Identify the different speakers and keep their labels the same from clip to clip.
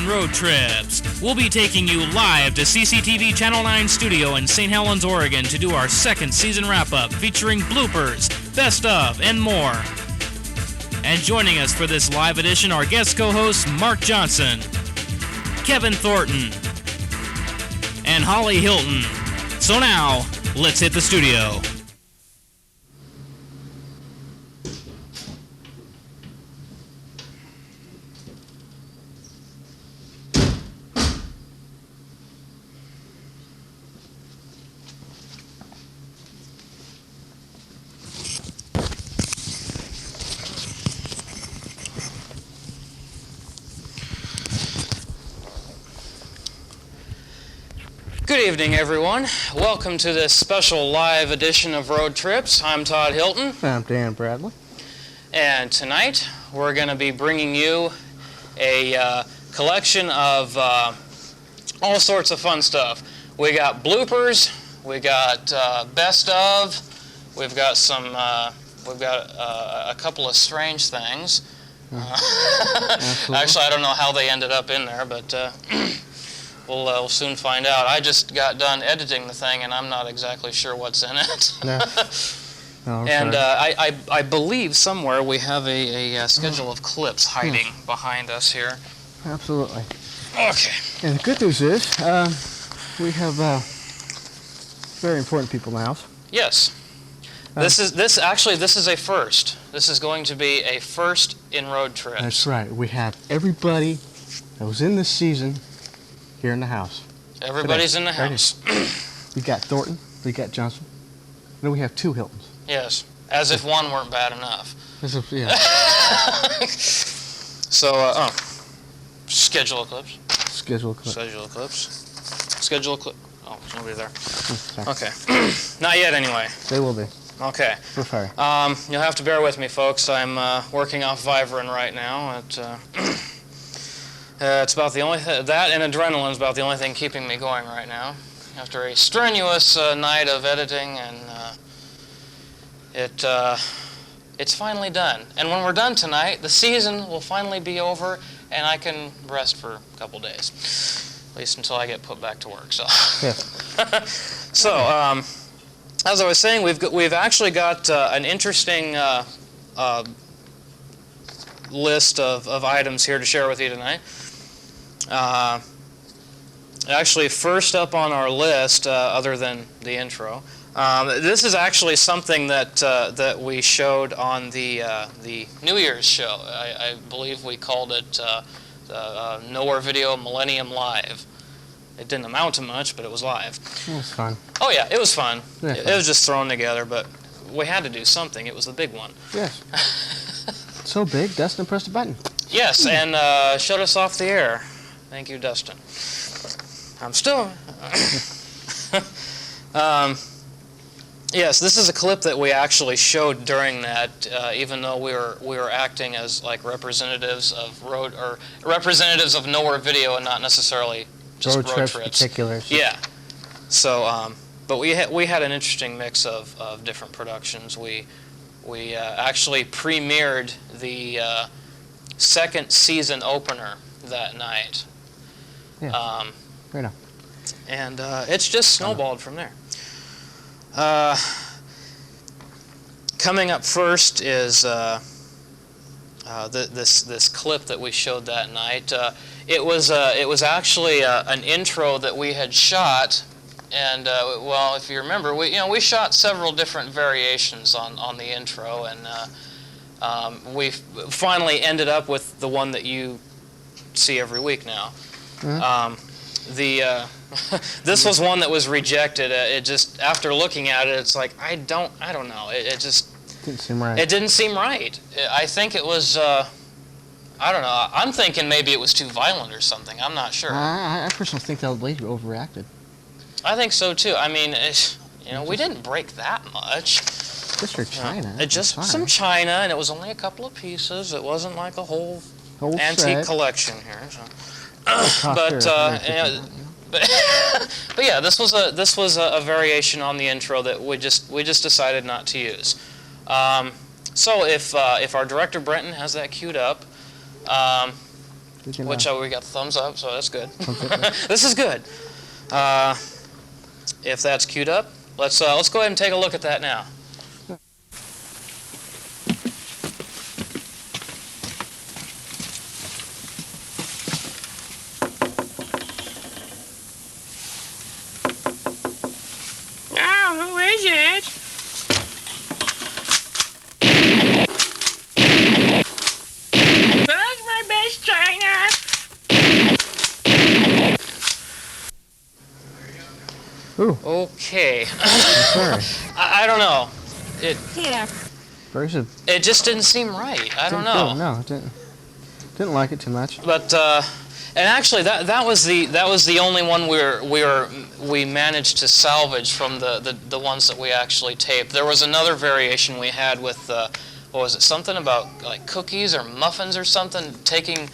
Speaker 1: on Road Trips. We'll be taking you live to CCTV Channel 9 studio in St. Helens, Oregon to do our second season wrap-up featuring bloopers, best of, and more. And joining us for this live edition are guest co-hosts Mark Johnson, Kevin Thornton, and Holly Hilton. So now, let's hit the studio. Good evening, everyone. Welcome to this special live edition of Road Trips. I'm Todd Hilton.
Speaker 2: I'm Dan Bradley.
Speaker 1: And tonight, we're going to be bringing you a collection of all sorts of fun stuff. We got bloopers, we got best of, we've got some, a couple of strange things. Actually, I don't know how they ended up in there, but we'll soon find out. I just got done editing the thing, and I'm not exactly sure what's in it.
Speaker 2: No.
Speaker 1: And I believe somewhere we have a schedule of clips hiding behind us here.
Speaker 2: Absolutely.
Speaker 1: Okay.
Speaker 2: And the good news is we have very important people in the house.
Speaker 1: Yes. This is a first. This is going to be a first in Road Trips.
Speaker 2: That's right. We have everybody that was in this season here in the house.
Speaker 1: Everybody's in the house.
Speaker 2: We got Thornton, we got Johnson, and then we have two Hiltons.
Speaker 1: Yes, as if one weren't bad enough.
Speaker 2: Yeah.
Speaker 1: So, schedule of clips.
Speaker 2: Schedule of clips.
Speaker 1: Schedule of clips. Schedule of clip. Oh, there's nobody there.
Speaker 2: Sorry.
Speaker 1: Okay. Not yet, anyway.
Speaker 2: They will be.
Speaker 1: Okay.
Speaker 2: We're sorry.
Speaker 1: You'll have to bear with me, folks. I'm working off Vivarin right now. It's about the only that and adrenaline is about the only thing keeping me going right now. After a strenuous night of editing, and it's finally done. And when we're done tonight, the season will finally be over, and I can rest for a couple days, at least until I get put back to work. So,
Speaker 2: Yes.
Speaker 1: So as I was saying, we've actually got an interesting list of items here to share with you tonight. Actually, first up on our list, other than the intro, this is actually something that we showed on the New Year's show. I believe we called it Nowhere Video Millennium Live. It didn't amount to much, but it was live.
Speaker 2: It was fun.
Speaker 1: Oh yeah, it was fun.
Speaker 2: Yeah,
Speaker 1: it was just thrown together, but we had to do something. It was the big one.
Speaker 2: Yes. So big, Dustin pressed a button.
Speaker 1: Yes, and shut us off the air. Thank you, Dustin. I'm still... yes, this is a clip that we actually showed during that, even though we were acting as like representatives of representatives of Nowhere Video and not necessarily just road trips.
Speaker 2: Particulars.
Speaker 1: Yeah. So, but we had an interesting mix of different productions. We actually premiered the second season opener that night.
Speaker 2: Yeah. Right on.
Speaker 1: And it's just snowballed from there. Coming up first is this clip that we showed that night. It was actually an intro that we had shot, and well, if you remember, we shot several different variations on the intro, and we finally ended up with the one that you see every week now.
Speaker 2: Mm-hmm.
Speaker 1: This was one that was rejected. It just, after looking at it, it's like I don't know. It just
Speaker 2: didn't seem right.
Speaker 1: It didn't seem right. I think it was. I don't know. I'm thinking maybe it was too violent or something. I'm not sure.
Speaker 2: I personally think that lady overreacted.
Speaker 1: I think so too. I mean, we didn't break that much.
Speaker 2: Just for China.
Speaker 1: Just some China, and it was only a couple of pieces. It wasn't like a whole antique
Speaker 2: set.
Speaker 1: Collection here. So. But yeah, this was a variation on the intro that we just decided not to use. So if our director Brenton has that queued up,
Speaker 2: We can,
Speaker 1: Which we got the thumbs up, so that's good.
Speaker 2: yeah.
Speaker 1: This is good. If that's queued up, let's go ahead and take a look at that now.
Speaker 3: Oh, who is it? That's my best trainer.
Speaker 2: Ooh,
Speaker 1: Okay.
Speaker 2: sorry.
Speaker 1: I don't know.
Speaker 3: Yeah.
Speaker 2: Very good.
Speaker 1: It just didn't seem right. I don't know.
Speaker 2: No, I didn't like it too much.
Speaker 1: But and actually that was the only one we managed to salvage from the ones that we actually taped. There was another variation we had with what was it? Something about like cookies or muffins or something. Taking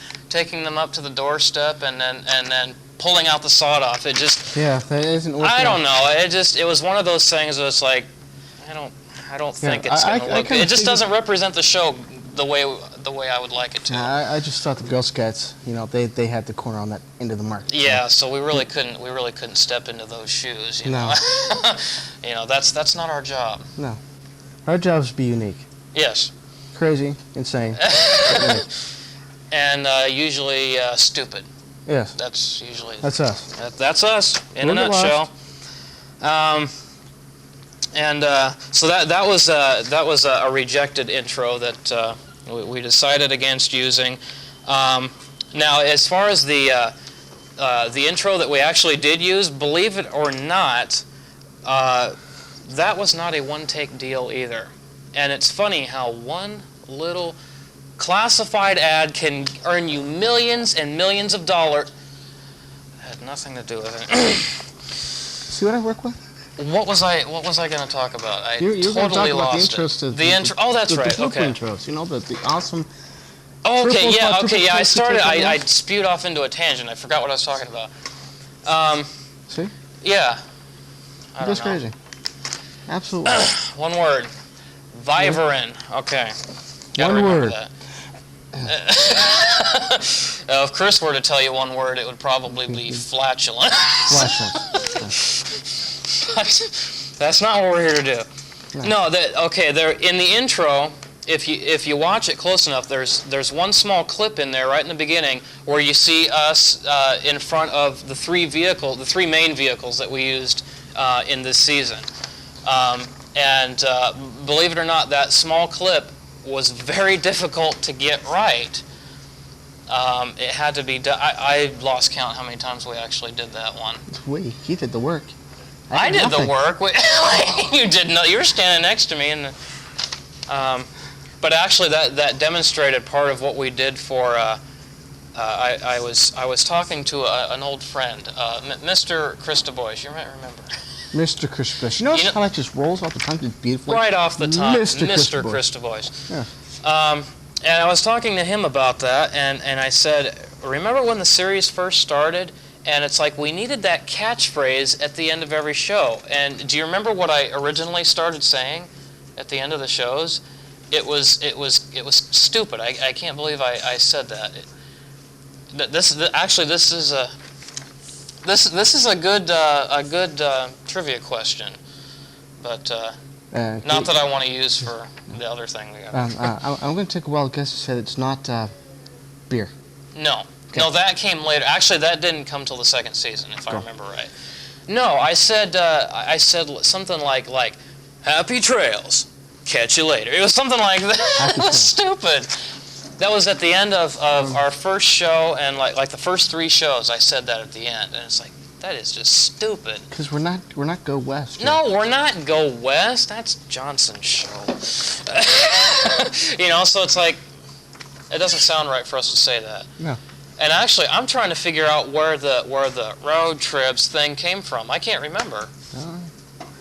Speaker 1: them up to the doorstep and then pulling out the sawed off. It just
Speaker 2: Yeah, that isn't working.
Speaker 1: I don't know. It was one of those things that it's like I don't think it's
Speaker 2: I
Speaker 1: gonna look.
Speaker 2: kinda
Speaker 1: It just
Speaker 2: figured-
Speaker 1: doesn't represent the show the way I would like it to.
Speaker 2: I just thought the Girl Scouts, they had the corner on that end of the market.
Speaker 1: Yeah, so we really couldn't step into those shoes. You
Speaker 2: No.
Speaker 1: know, that's not our job.
Speaker 2: No. Our job is to be unique.
Speaker 1: Yes,
Speaker 2: Crazy, insane. unique.
Speaker 1: and usually stupid.
Speaker 2: Yes,
Speaker 1: That's usually
Speaker 2: that's us.
Speaker 1: that's us in a
Speaker 2: We'll get
Speaker 1: nutshell. So that was a rejected intro that we decided against using. Now, as far as the intro that we actually did use, believe it or not, that was not a one-take deal either. And it's funny how one little classified ad can earn you millions and millions of dollars. Had nothing to do with it.
Speaker 2: See what I work with?
Speaker 1: What was I going to talk about? I
Speaker 2: You're
Speaker 1: totally
Speaker 2: going to talk about the
Speaker 1: lost
Speaker 2: intros to
Speaker 1: it. The intro. Oh, that's
Speaker 2: the
Speaker 1: right.
Speaker 2: blooper
Speaker 1: Okay.
Speaker 2: intros. the awesome.
Speaker 1: Oh, okay.
Speaker 2: Triple
Speaker 1: Yeah.
Speaker 2: spot,
Speaker 1: Okay.
Speaker 2: triple
Speaker 1: Yeah. I
Speaker 2: spot,
Speaker 1: started.
Speaker 2: triple
Speaker 1: I
Speaker 2: spot.
Speaker 1: spewed off into a tangent. I forgot what I was talking about.
Speaker 2: See?
Speaker 1: Yeah. I don't
Speaker 2: That's
Speaker 1: know.
Speaker 2: crazy. Absolutely.
Speaker 1: One word. Vivarin. Okay. Gotta
Speaker 2: One
Speaker 1: remember
Speaker 2: word.
Speaker 1: that. If Chris were to tell you one word, it would probably be flatulent.
Speaker 2: Flashlights.
Speaker 1: But that's not what we're here to do. No, there in the intro, if you watch it close enough, there's one small clip in there right in the beginning where you see us in front of the three main vehicles that we used in this season. Believe it or not, that small clip was very difficult to get right. It had to be done. I lost count how many times we actually did that one.
Speaker 2: He did the work.
Speaker 1: I did
Speaker 2: nothing.
Speaker 1: the work. You did not. You were standing next to me, and but actually, that demonstrated part of what we did for. I was talking to an old friend, Mr. Christoboys. You might remember.
Speaker 2: Mr. Christoboys. You know how that just rolls off the tongue beautifully?
Speaker 1: Right off the top,
Speaker 2: Mr.
Speaker 1: Mr.
Speaker 2: Christoboys.
Speaker 1: Christoboys.
Speaker 2: Yeah.
Speaker 1: And I was talking to him about that, and I said, remember when the series first started? And it's like we needed that catchphrase at the end of every show. And do you remember what I originally started saying at the end of the shows? It was stupid. I can't believe I said that. This is a good trivia question, but not that I want to use for the other thing we got.
Speaker 2: I'm going to take a wild guess and say it's not beer.
Speaker 1: No.
Speaker 2: Okay.
Speaker 1: No, that came later. Actually, that didn't come till the second season, if I remember right. No, I said something like "Happy trails, catch you later." It was something like that. It was stupid. That was at the end of our first show, and like the first 3 shows, I said that at the end, and it's like that is just stupid.
Speaker 2: Because we're not Go West.
Speaker 1: No, we're not Go West. That's Johnson's show. So it's like it doesn't sound right for us to say that.
Speaker 2: No.
Speaker 1: And actually, I'm trying to figure out where the road trips thing came from. I can't remember.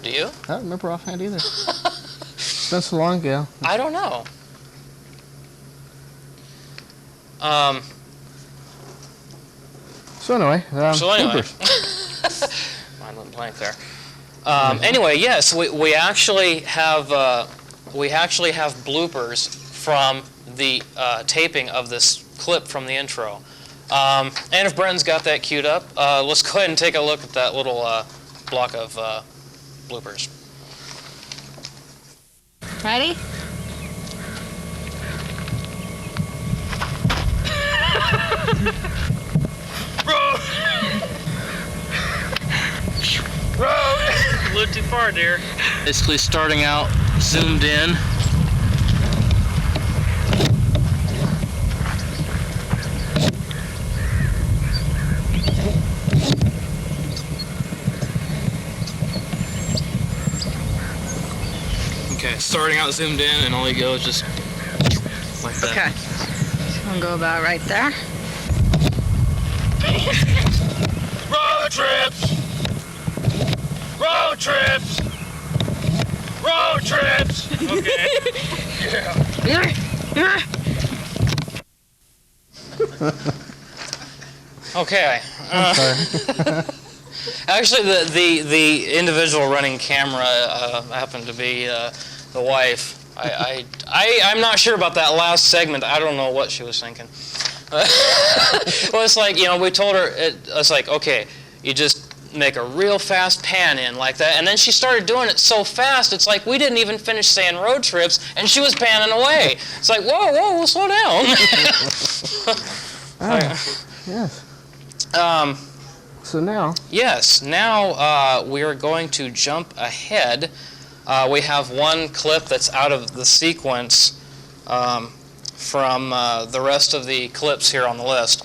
Speaker 1: Do you?
Speaker 2: I don't remember offhand either. It's been so long ago.
Speaker 1: I don't know.
Speaker 2: So anyway.
Speaker 1: Mine went blank there. Anyway, yes, we actually have bloopers from the taping of this clip from the intro. And if Brenton's got that queued up, let's go ahead and take a look at that little block of bloopers.
Speaker 3: Ready?
Speaker 1: A little too far, dear. Basically starting out zoomed in. Okay, starting out zoomed in, and all you go is just like that.
Speaker 3: Okay. I'm gonna go about right there.
Speaker 1: Road trips! Road trips! Road trips! Okay. Okay. Actually, the individual running camera happened to be the wife. I'm not sure about that last segment. I don't know what she was thinking. Well, it's like, you know, we told her, it's like, okay, you just make a real fast pan in like that, and then she started doing it so fast, it's like we didn't even finish saying road trips, and she was panning away. It's like, whoa, slow down.
Speaker 2: Yes. So now?
Speaker 1: Yes, now we are going to jump ahead. We have one clip that's out of the sequence from the rest of the clips here on the list.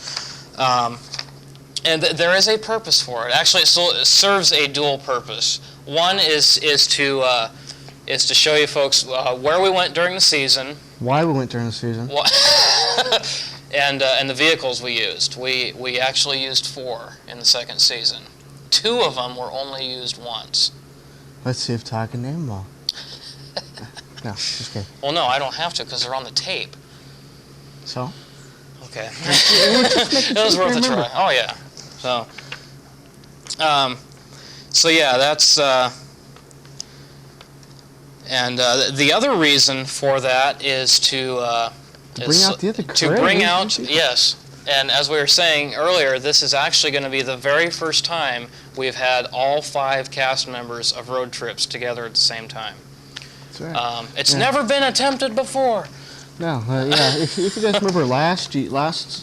Speaker 1: And there is a purpose for it. Actually, it serves a dual purpose. One is to show you folks where we went during the season.
Speaker 2: Why we went during the season.
Speaker 1: And the vehicles we used. We actually used 4 in the second season. 2 of them were only used once.
Speaker 2: Let's see if Todd can name them all. No, just kidding.
Speaker 1: Well, no, I don't have to because they're on the tape.
Speaker 2: So?
Speaker 1: Okay. It was worth a try. Oh, yeah. So yeah, that's... and the other reason for that is to...
Speaker 2: bring out the other
Speaker 1: to bring out, yes. And as we were saying earlier, this is actually going to be the very first time we've had all 5 cast members of Road Trips together at the same time.
Speaker 2: That's right.
Speaker 1: It's never been attempted before.
Speaker 2: No, yeah. If you guys remember last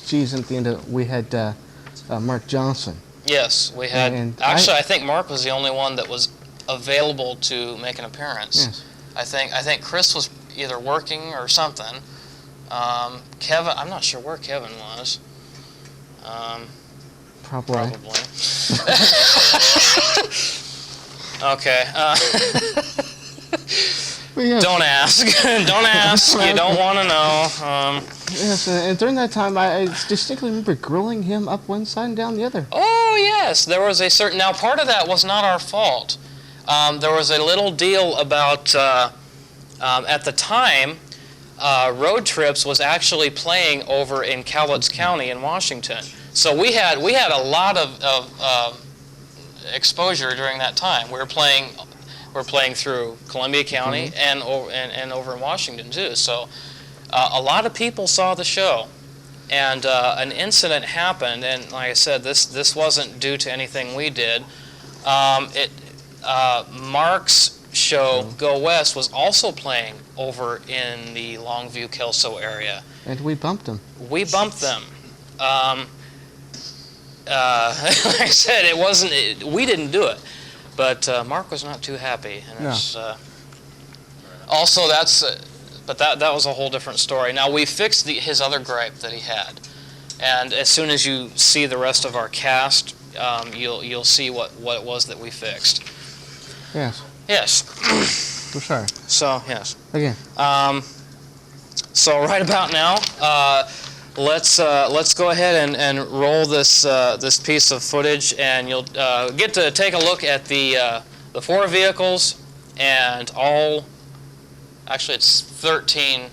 Speaker 2: season at the end we had Mark Johnson.
Speaker 1: Yes, we had. And actually, I think Mark was the only one that was available to make an appearance. Yes. I think Chris was either working or something. Kevin, I'm not sure where Kevin was.
Speaker 2: Probably.
Speaker 1: Okay.
Speaker 2: Yes.
Speaker 1: Don't ask. Don't ask. You don't want to know.
Speaker 2: Yes, and during that time, I distinctly remember grilling him up one side and down the other.
Speaker 1: Oh, yes. There was a certain... Now, part of that was not our fault. There was a little deal about... at the time, Road Trips was actually playing over in Cowlitz County in Washington. So we had a lot of exposure during that time. We're playing through Columbia County and over in Washington too. So a lot of people saw the show, and an incident happened. And like I said, this wasn't due to anything we did. Mark's show Go West was also playing over in the Longview Kelso area,
Speaker 2: and we bumped them.
Speaker 1: We bumped them. Like I said, it wasn't. We didn't do it. But Mark was not too happy, and it's, also but that was a whole different story. Now we fixed his other gripe that he had, and as soon as you see the rest of our cast, you'll see what it was that we fixed.
Speaker 2: Yes.
Speaker 1: Yes.
Speaker 2: We're sorry.
Speaker 1: So yes.
Speaker 2: Again.
Speaker 1: So right about now, let's go ahead and roll this this piece of footage, and you'll get to take a look at the 4 vehicles and all. Actually, it's 13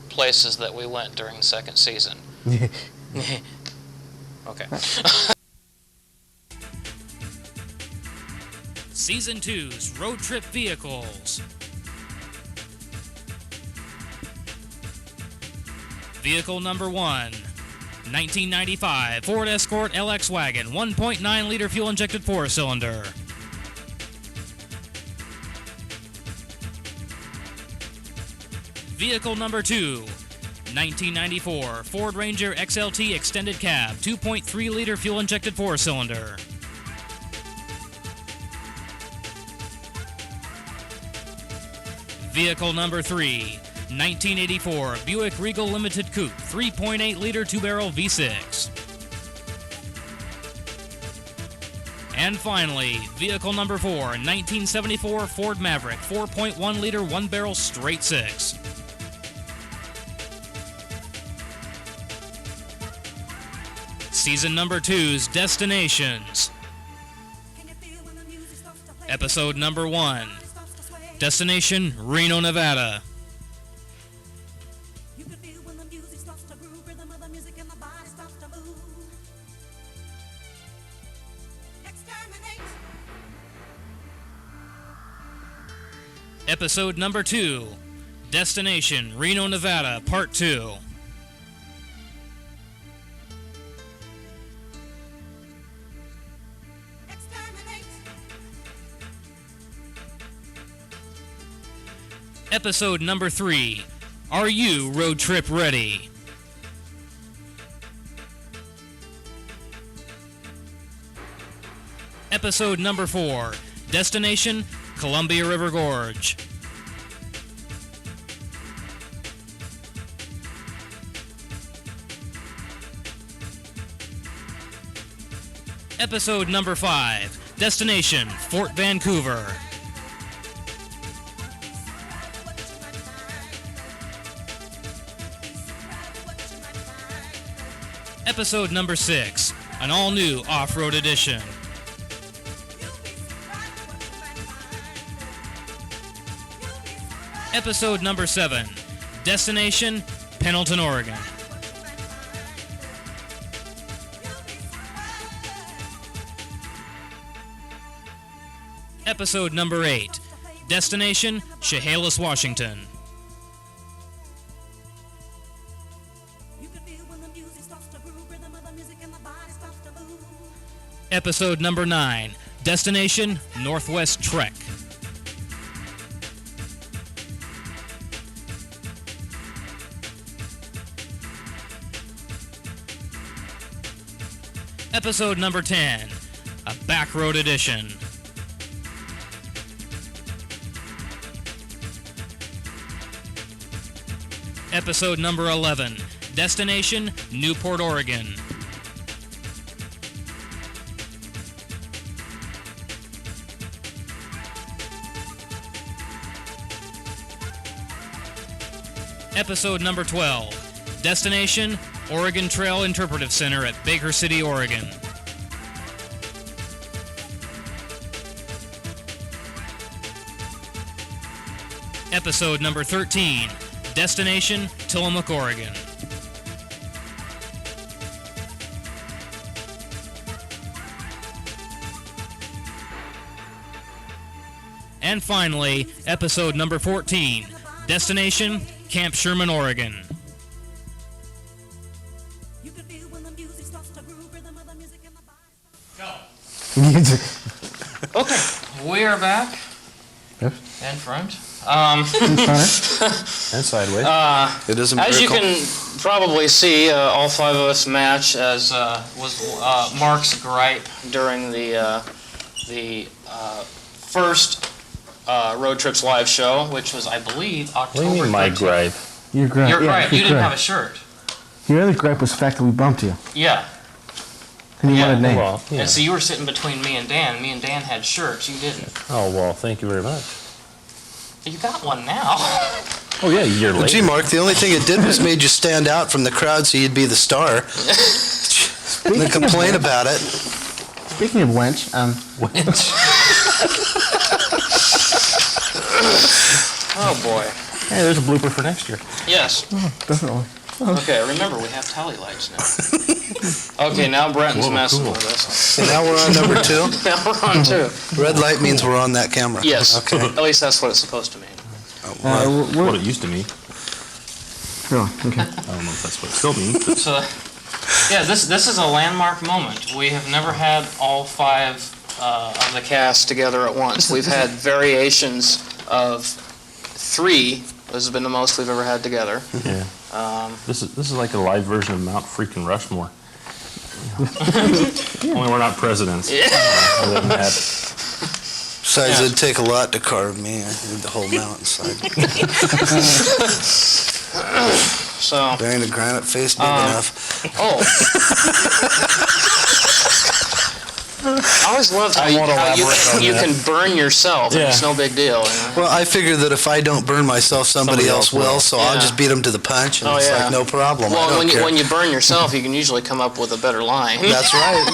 Speaker 1: places that we went during the second season. Okay.
Speaker 4: Season 2's Road Trip Vehicles. Vehicle number 1,
Speaker 1: 1995 Ford Escort LX Wagon, 1.9-liter fuel-injected 4-cylinder. Vehicle number 2, 1994 Ford Ranger XLT Extended Cab, 2.3-liter fuel-injected 4-cylinder. Vehicle number 3, 1984 Buick Regal Limited Coupe, 3.8-liter 2-barrel V6. And finally, vehicle number 4, 1974 Ford Maverick, 4.1-liter 1-barrel straight 6. Season number 2's Destinations. Episode number 1. Destination, Reno, Nevada. Episode number 2. Destination, Reno, Nevada, Part 2. Episode number 3. Are you road trip ready? Episode number 4. Destination, Columbia River Gorge. Episode number 5. Destination, Fort Vancouver. Episode number 6, an all-new off-road edition. Episode number 7, Destination, Pendleton, Oregon. Episode number 8, Destination, Chehalis, Washington. Episode number 9, Destination, Northwest Trek. Episode number 10, a backroad edition. Episode number 11, Destination, Newport, Oregon. Episode number 12, Destination, Oregon Trail Interpretive Center at Baker City, Oregon. Episode number 13, Destination, Tillamook, Oregon. And finally, episode number 14, Destination, Camp Sherman, Oregon.
Speaker 5: Okay, we are back.
Speaker 2: Yes.
Speaker 5: And front.
Speaker 6: And sideways.
Speaker 5: It is a miracle. As you can probably see, all 5 of us match, as was Mark's gripe during the first Road Trips live show, which was, I believe, October.
Speaker 6: What do you mean my
Speaker 5: 13th.
Speaker 6: gripe?
Speaker 2: Your gripe.
Speaker 5: Your
Speaker 2: yeah,
Speaker 5: gripe. You didn't have a shirt.
Speaker 2: Your other gripe was the fact that we bumped you.
Speaker 5: Yeah.
Speaker 2: And you
Speaker 5: Yeah.
Speaker 2: wanted names.
Speaker 6: Well, yeah.
Speaker 5: And so you were sitting between me and Dan. Me and Dan had shirts. You didn't.
Speaker 6: Oh, well, thank you very much.
Speaker 5: You got one now.
Speaker 6: Oh, yeah, a year
Speaker 7: Well,
Speaker 6: later.
Speaker 7: gee, Mark, the only thing it did was made you stand out from the crowd so you'd be the star. And then complain about it.
Speaker 2: Speaking of wench,
Speaker 5: Oh, boy.
Speaker 6: Hey, there's a blooper for next year.
Speaker 5: Yes.
Speaker 2: definitely.
Speaker 5: Okay, remember, we have tally lights now. Okay, now Brenton's messing with us.
Speaker 7: So now we're on number 2.
Speaker 5: Now we're on 2.
Speaker 7: Red light means we're on that camera.
Speaker 5: Yes.
Speaker 7: Okay.
Speaker 5: At least that's what it's supposed to mean.
Speaker 6: What it used to mean.
Speaker 2: Oh, okay.
Speaker 6: I don't know if that's what it still means. But
Speaker 5: So, Yeah, this is a landmark moment. We have never had all 5 of the cast together at once. We've had variations of 3. This has been the most we've ever had together.
Speaker 6: Yeah. This is like a live version of Mount freaking Rushmore. Only we're not presidents. Other than that.
Speaker 7: Besides, it'd take a lot to carve me. I need the whole mountainside.
Speaker 5: So.
Speaker 7: There ain't a granite face big enough.
Speaker 5: Oh. I always loved how you can burn yourself.
Speaker 6: Yeah.
Speaker 5: It's no big deal. You know?
Speaker 7: Well, I figure that if I don't burn myself, somebody else will, so I'll
Speaker 5: Yeah.
Speaker 7: just beat them to the punch, and it's like no problem. I
Speaker 5: Well,
Speaker 7: don't care.
Speaker 5: when you burn yourself, you can usually come up with a better line.
Speaker 7: That's right,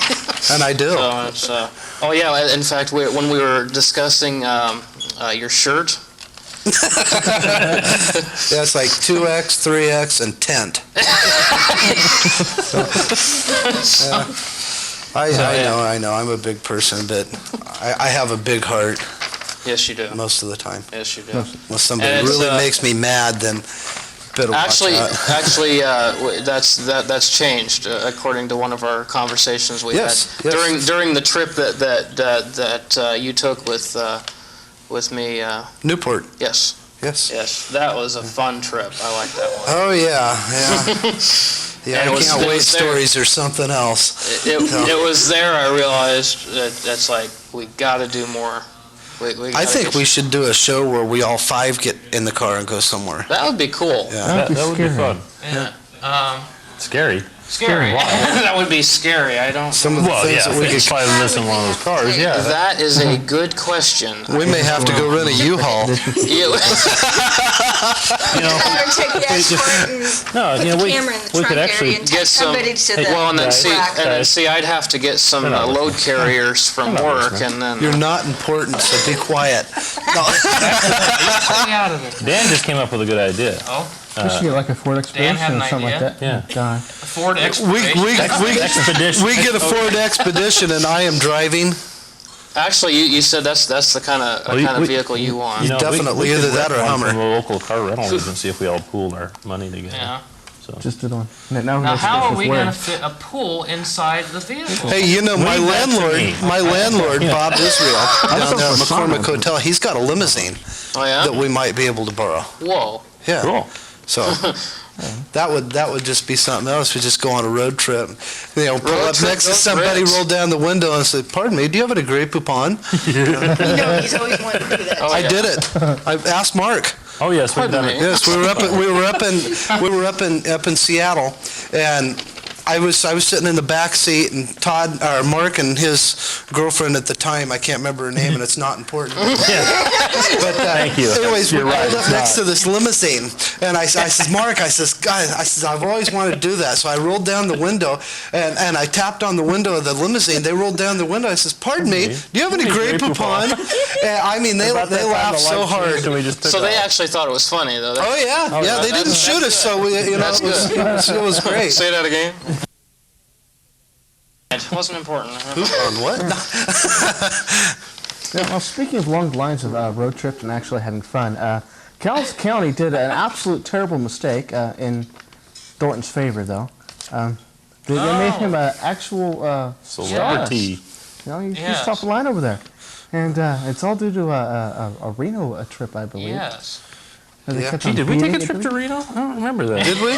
Speaker 7: and I do.
Speaker 5: So it's, oh yeah, in fact, when we were discussing your shirt,
Speaker 7: Yeah, it's like 2X, 3X, and tent. I know, I'm a big person, but I have a big heart
Speaker 5: yes, you do.
Speaker 7: most of the time.
Speaker 5: Yes, you do.
Speaker 7: Unless somebody
Speaker 5: And it's,
Speaker 7: really makes me mad, then better watch out.
Speaker 5: Actually, that's changed according to one of our conversations we
Speaker 7: Yes,
Speaker 5: had
Speaker 7: yes.
Speaker 5: during the trip that you took with me.
Speaker 7: Newport,
Speaker 5: Yes,
Speaker 7: yes.
Speaker 5: yes, that was a fun trip. I like that one.
Speaker 7: Oh, yeah. Yeah,
Speaker 5: And
Speaker 7: I can't wait
Speaker 5: there.
Speaker 7: stories or something else.
Speaker 5: It was there. I realized that it's like we got to do more.
Speaker 7: I think we should do a show where we all 5 get in the car and go somewhere.
Speaker 5: That would be cool.
Speaker 7: Yeah.
Speaker 6: That would be fun.
Speaker 5: Yeah.
Speaker 6: Scary.
Speaker 5: Scary. That would be scary. I don't.
Speaker 7: Some of the things that we
Speaker 6: if
Speaker 7: could...
Speaker 6: 5 of us in one of those cars, yeah.
Speaker 5: That is a good question.
Speaker 7: We may have to go rent a U-Haul.
Speaker 5: You-
Speaker 6: You know,
Speaker 3: Or take the escort and
Speaker 6: no,
Speaker 3: put
Speaker 6: you know,
Speaker 3: the
Speaker 6: we
Speaker 3: camera in the
Speaker 6: could
Speaker 3: trunk
Speaker 6: actually
Speaker 3: area and
Speaker 5: get
Speaker 3: take
Speaker 5: some.
Speaker 3: somebody to the
Speaker 5: Well, and then
Speaker 3: rack.
Speaker 5: see, I'd have to get some
Speaker 6: They're not
Speaker 5: load carriers from
Speaker 6: They're not
Speaker 5: work,
Speaker 6: listening.
Speaker 5: and then.
Speaker 7: You're not important, so be quiet. No.
Speaker 5: Stay out of it.
Speaker 6: Dan just came up with a good idea.
Speaker 5: Oh,
Speaker 2: We should get like a Ford Expedition
Speaker 5: had an
Speaker 2: or something
Speaker 5: idea.
Speaker 2: like that.
Speaker 6: Yeah.
Speaker 2: Oh, God.
Speaker 5: Ford
Speaker 7: We
Speaker 5: Expedition.
Speaker 6: Expedition.
Speaker 7: get a Ford Expedition, and I am driving.
Speaker 5: Actually, you said that's the kind of vehicle you want.
Speaker 6: You know,
Speaker 7: Definitely,
Speaker 6: we could
Speaker 7: either that or
Speaker 6: rent one
Speaker 7: Hummer.
Speaker 6: From a local car rental agency if we all pooled our money together.
Speaker 5: Yeah.
Speaker 2: Just did one. Now
Speaker 5: Now, how are we
Speaker 2: going
Speaker 5: going to fit a pool inside the vehicle?
Speaker 7: Hey, you know, my
Speaker 6: Leave that to
Speaker 7: landlord,
Speaker 6: me.
Speaker 7: Bob Israel, down there at
Speaker 2: for
Speaker 7: McCormick
Speaker 2: fun.
Speaker 7: Hotel, he's got a limousine
Speaker 5: Oh yeah.
Speaker 7: that we might be able to borrow.
Speaker 5: Whoa.
Speaker 7: Yeah.
Speaker 6: Cool.
Speaker 7: So that would just be something else. We just go on a road trip. You know, pull
Speaker 5: Road
Speaker 7: up
Speaker 5: trip,
Speaker 7: next to
Speaker 5: those
Speaker 7: somebody,
Speaker 5: trips.
Speaker 7: roll down the window, and say, "Pardon me, do you have a Grey Poupon?"
Speaker 3: You know, he's always wanted to do that.
Speaker 5: Oh,
Speaker 7: I
Speaker 5: yeah.
Speaker 7: did it. I asked Mark.
Speaker 6: Oh yes, we've done
Speaker 5: Pardon
Speaker 6: it.
Speaker 5: me.
Speaker 7: Yes, we were up in Seattle, and I was sitting in the back seat, and Todd, or Mark, and his girlfriend at the time, I can't remember her name, and it's not important. But
Speaker 6: Thank you.
Speaker 7: anyways, we
Speaker 6: You're right,
Speaker 7: pulled up
Speaker 6: it's
Speaker 7: next
Speaker 6: not.
Speaker 7: to this limousine, and I says, Mark, I says, guys, I've always wanted to do that. So I rolled down the window, and I tapped on the window of the limousine. They rolled down the window. I says, pardon me, do you have any Grey Poupon? And I mean, they
Speaker 6: About that time,
Speaker 7: laughed
Speaker 6: the
Speaker 7: so
Speaker 6: lights
Speaker 7: hard.
Speaker 6: changed and we just took
Speaker 5: So they
Speaker 6: off.
Speaker 5: actually thought it was funny, though.
Speaker 7: Oh yeah, yeah. They didn't
Speaker 5: that's
Speaker 7: shoot us, so we, you know,
Speaker 5: That's
Speaker 7: it was great.
Speaker 5: Say that again. It wasn't important.
Speaker 7: On what?
Speaker 2: Well, speaking of long lines of road trips and actually having fun, Helens County did an absolute terrible mistake in Thornton's favor, though. They made him an actual
Speaker 6: Celebrity.
Speaker 2: stardust. You know, he's
Speaker 5: Yes.
Speaker 2: top of the line over there. And it's all due to a Reno trip, I believe.
Speaker 5: Yes.
Speaker 2: And they
Speaker 7: Yeah.
Speaker 2: kept
Speaker 6: Gee,
Speaker 2: on
Speaker 6: did we take a
Speaker 2: beating
Speaker 6: trip
Speaker 2: it.
Speaker 6: to Reno? I don't remember that.
Speaker 7: Did we?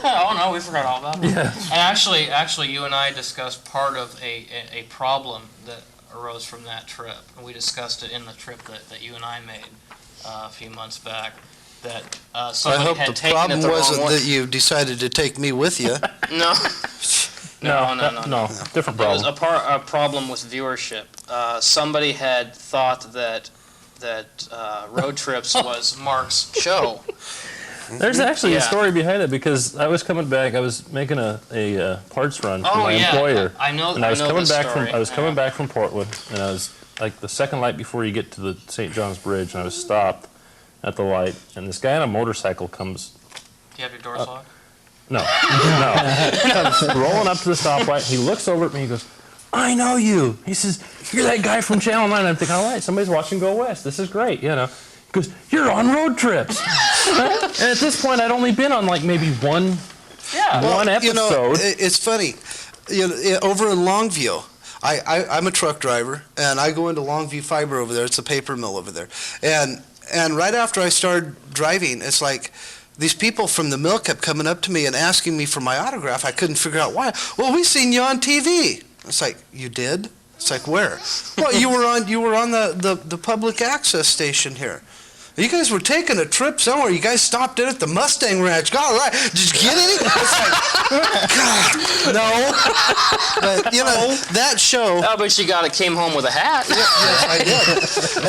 Speaker 5: Oh no, we forgot all about it.
Speaker 6: Yeah.
Speaker 5: And actually, you and I discussed part of a problem that arose from that trip, and we discussed it in the trip that you and I made a few months back. That
Speaker 7: I
Speaker 5: somebody
Speaker 7: hope
Speaker 5: had
Speaker 7: the
Speaker 5: taken
Speaker 7: problem
Speaker 5: it the
Speaker 7: wasn't
Speaker 5: wrong way.
Speaker 7: that you decided to take me with you.
Speaker 5: No. No.
Speaker 6: Different
Speaker 5: There was
Speaker 6: problem.
Speaker 5: a problem with viewership. Somebody had thought that Road Trips was Mark's show.
Speaker 6: There's actually
Speaker 5: Yeah.
Speaker 6: a story behind it because I was coming back. I was making a parts run for
Speaker 5: Oh,
Speaker 6: my
Speaker 5: yeah.
Speaker 6: employer.
Speaker 5: I know.
Speaker 6: And I was
Speaker 5: know
Speaker 6: coming
Speaker 5: this
Speaker 6: back
Speaker 5: story.
Speaker 6: from coming back from Portland, and I was like the second light before you get to the St. John's Bridge, and I was stopped at the light, and this guy on a motorcycle comes.
Speaker 5: Do you have your doors locked?
Speaker 6: No, comes rolling up to the stoplight. He looks over at me. He goes, "I know you." He says, "You're that guy from Channel 9." I'm thinking, "All right, somebody's watching Go West. This is great, you know." He goes, "You're on Road Trips." And at this point, I'd only been on like maybe one
Speaker 5: Yeah.
Speaker 6: One episode.
Speaker 7: It's funny. Over in Longview, I'm a truck driver, and I go into Longview Fiber over there. It's a paper mill over there. And right after I started driving, it's like these people from the mill kept coming up to me and asking me for my autograph. I couldn't figure out why. Well, we seen you on TV. It's like, you did? It's like, where? Well, you were on the public access station here. You guys were taking a trip somewhere. You guys stopped in at the Mustang Ranch. All right. Did you get any? It's like, God, no. But, that show.
Speaker 5: Oh, but you came home with a hat.
Speaker 7: Yes, I did.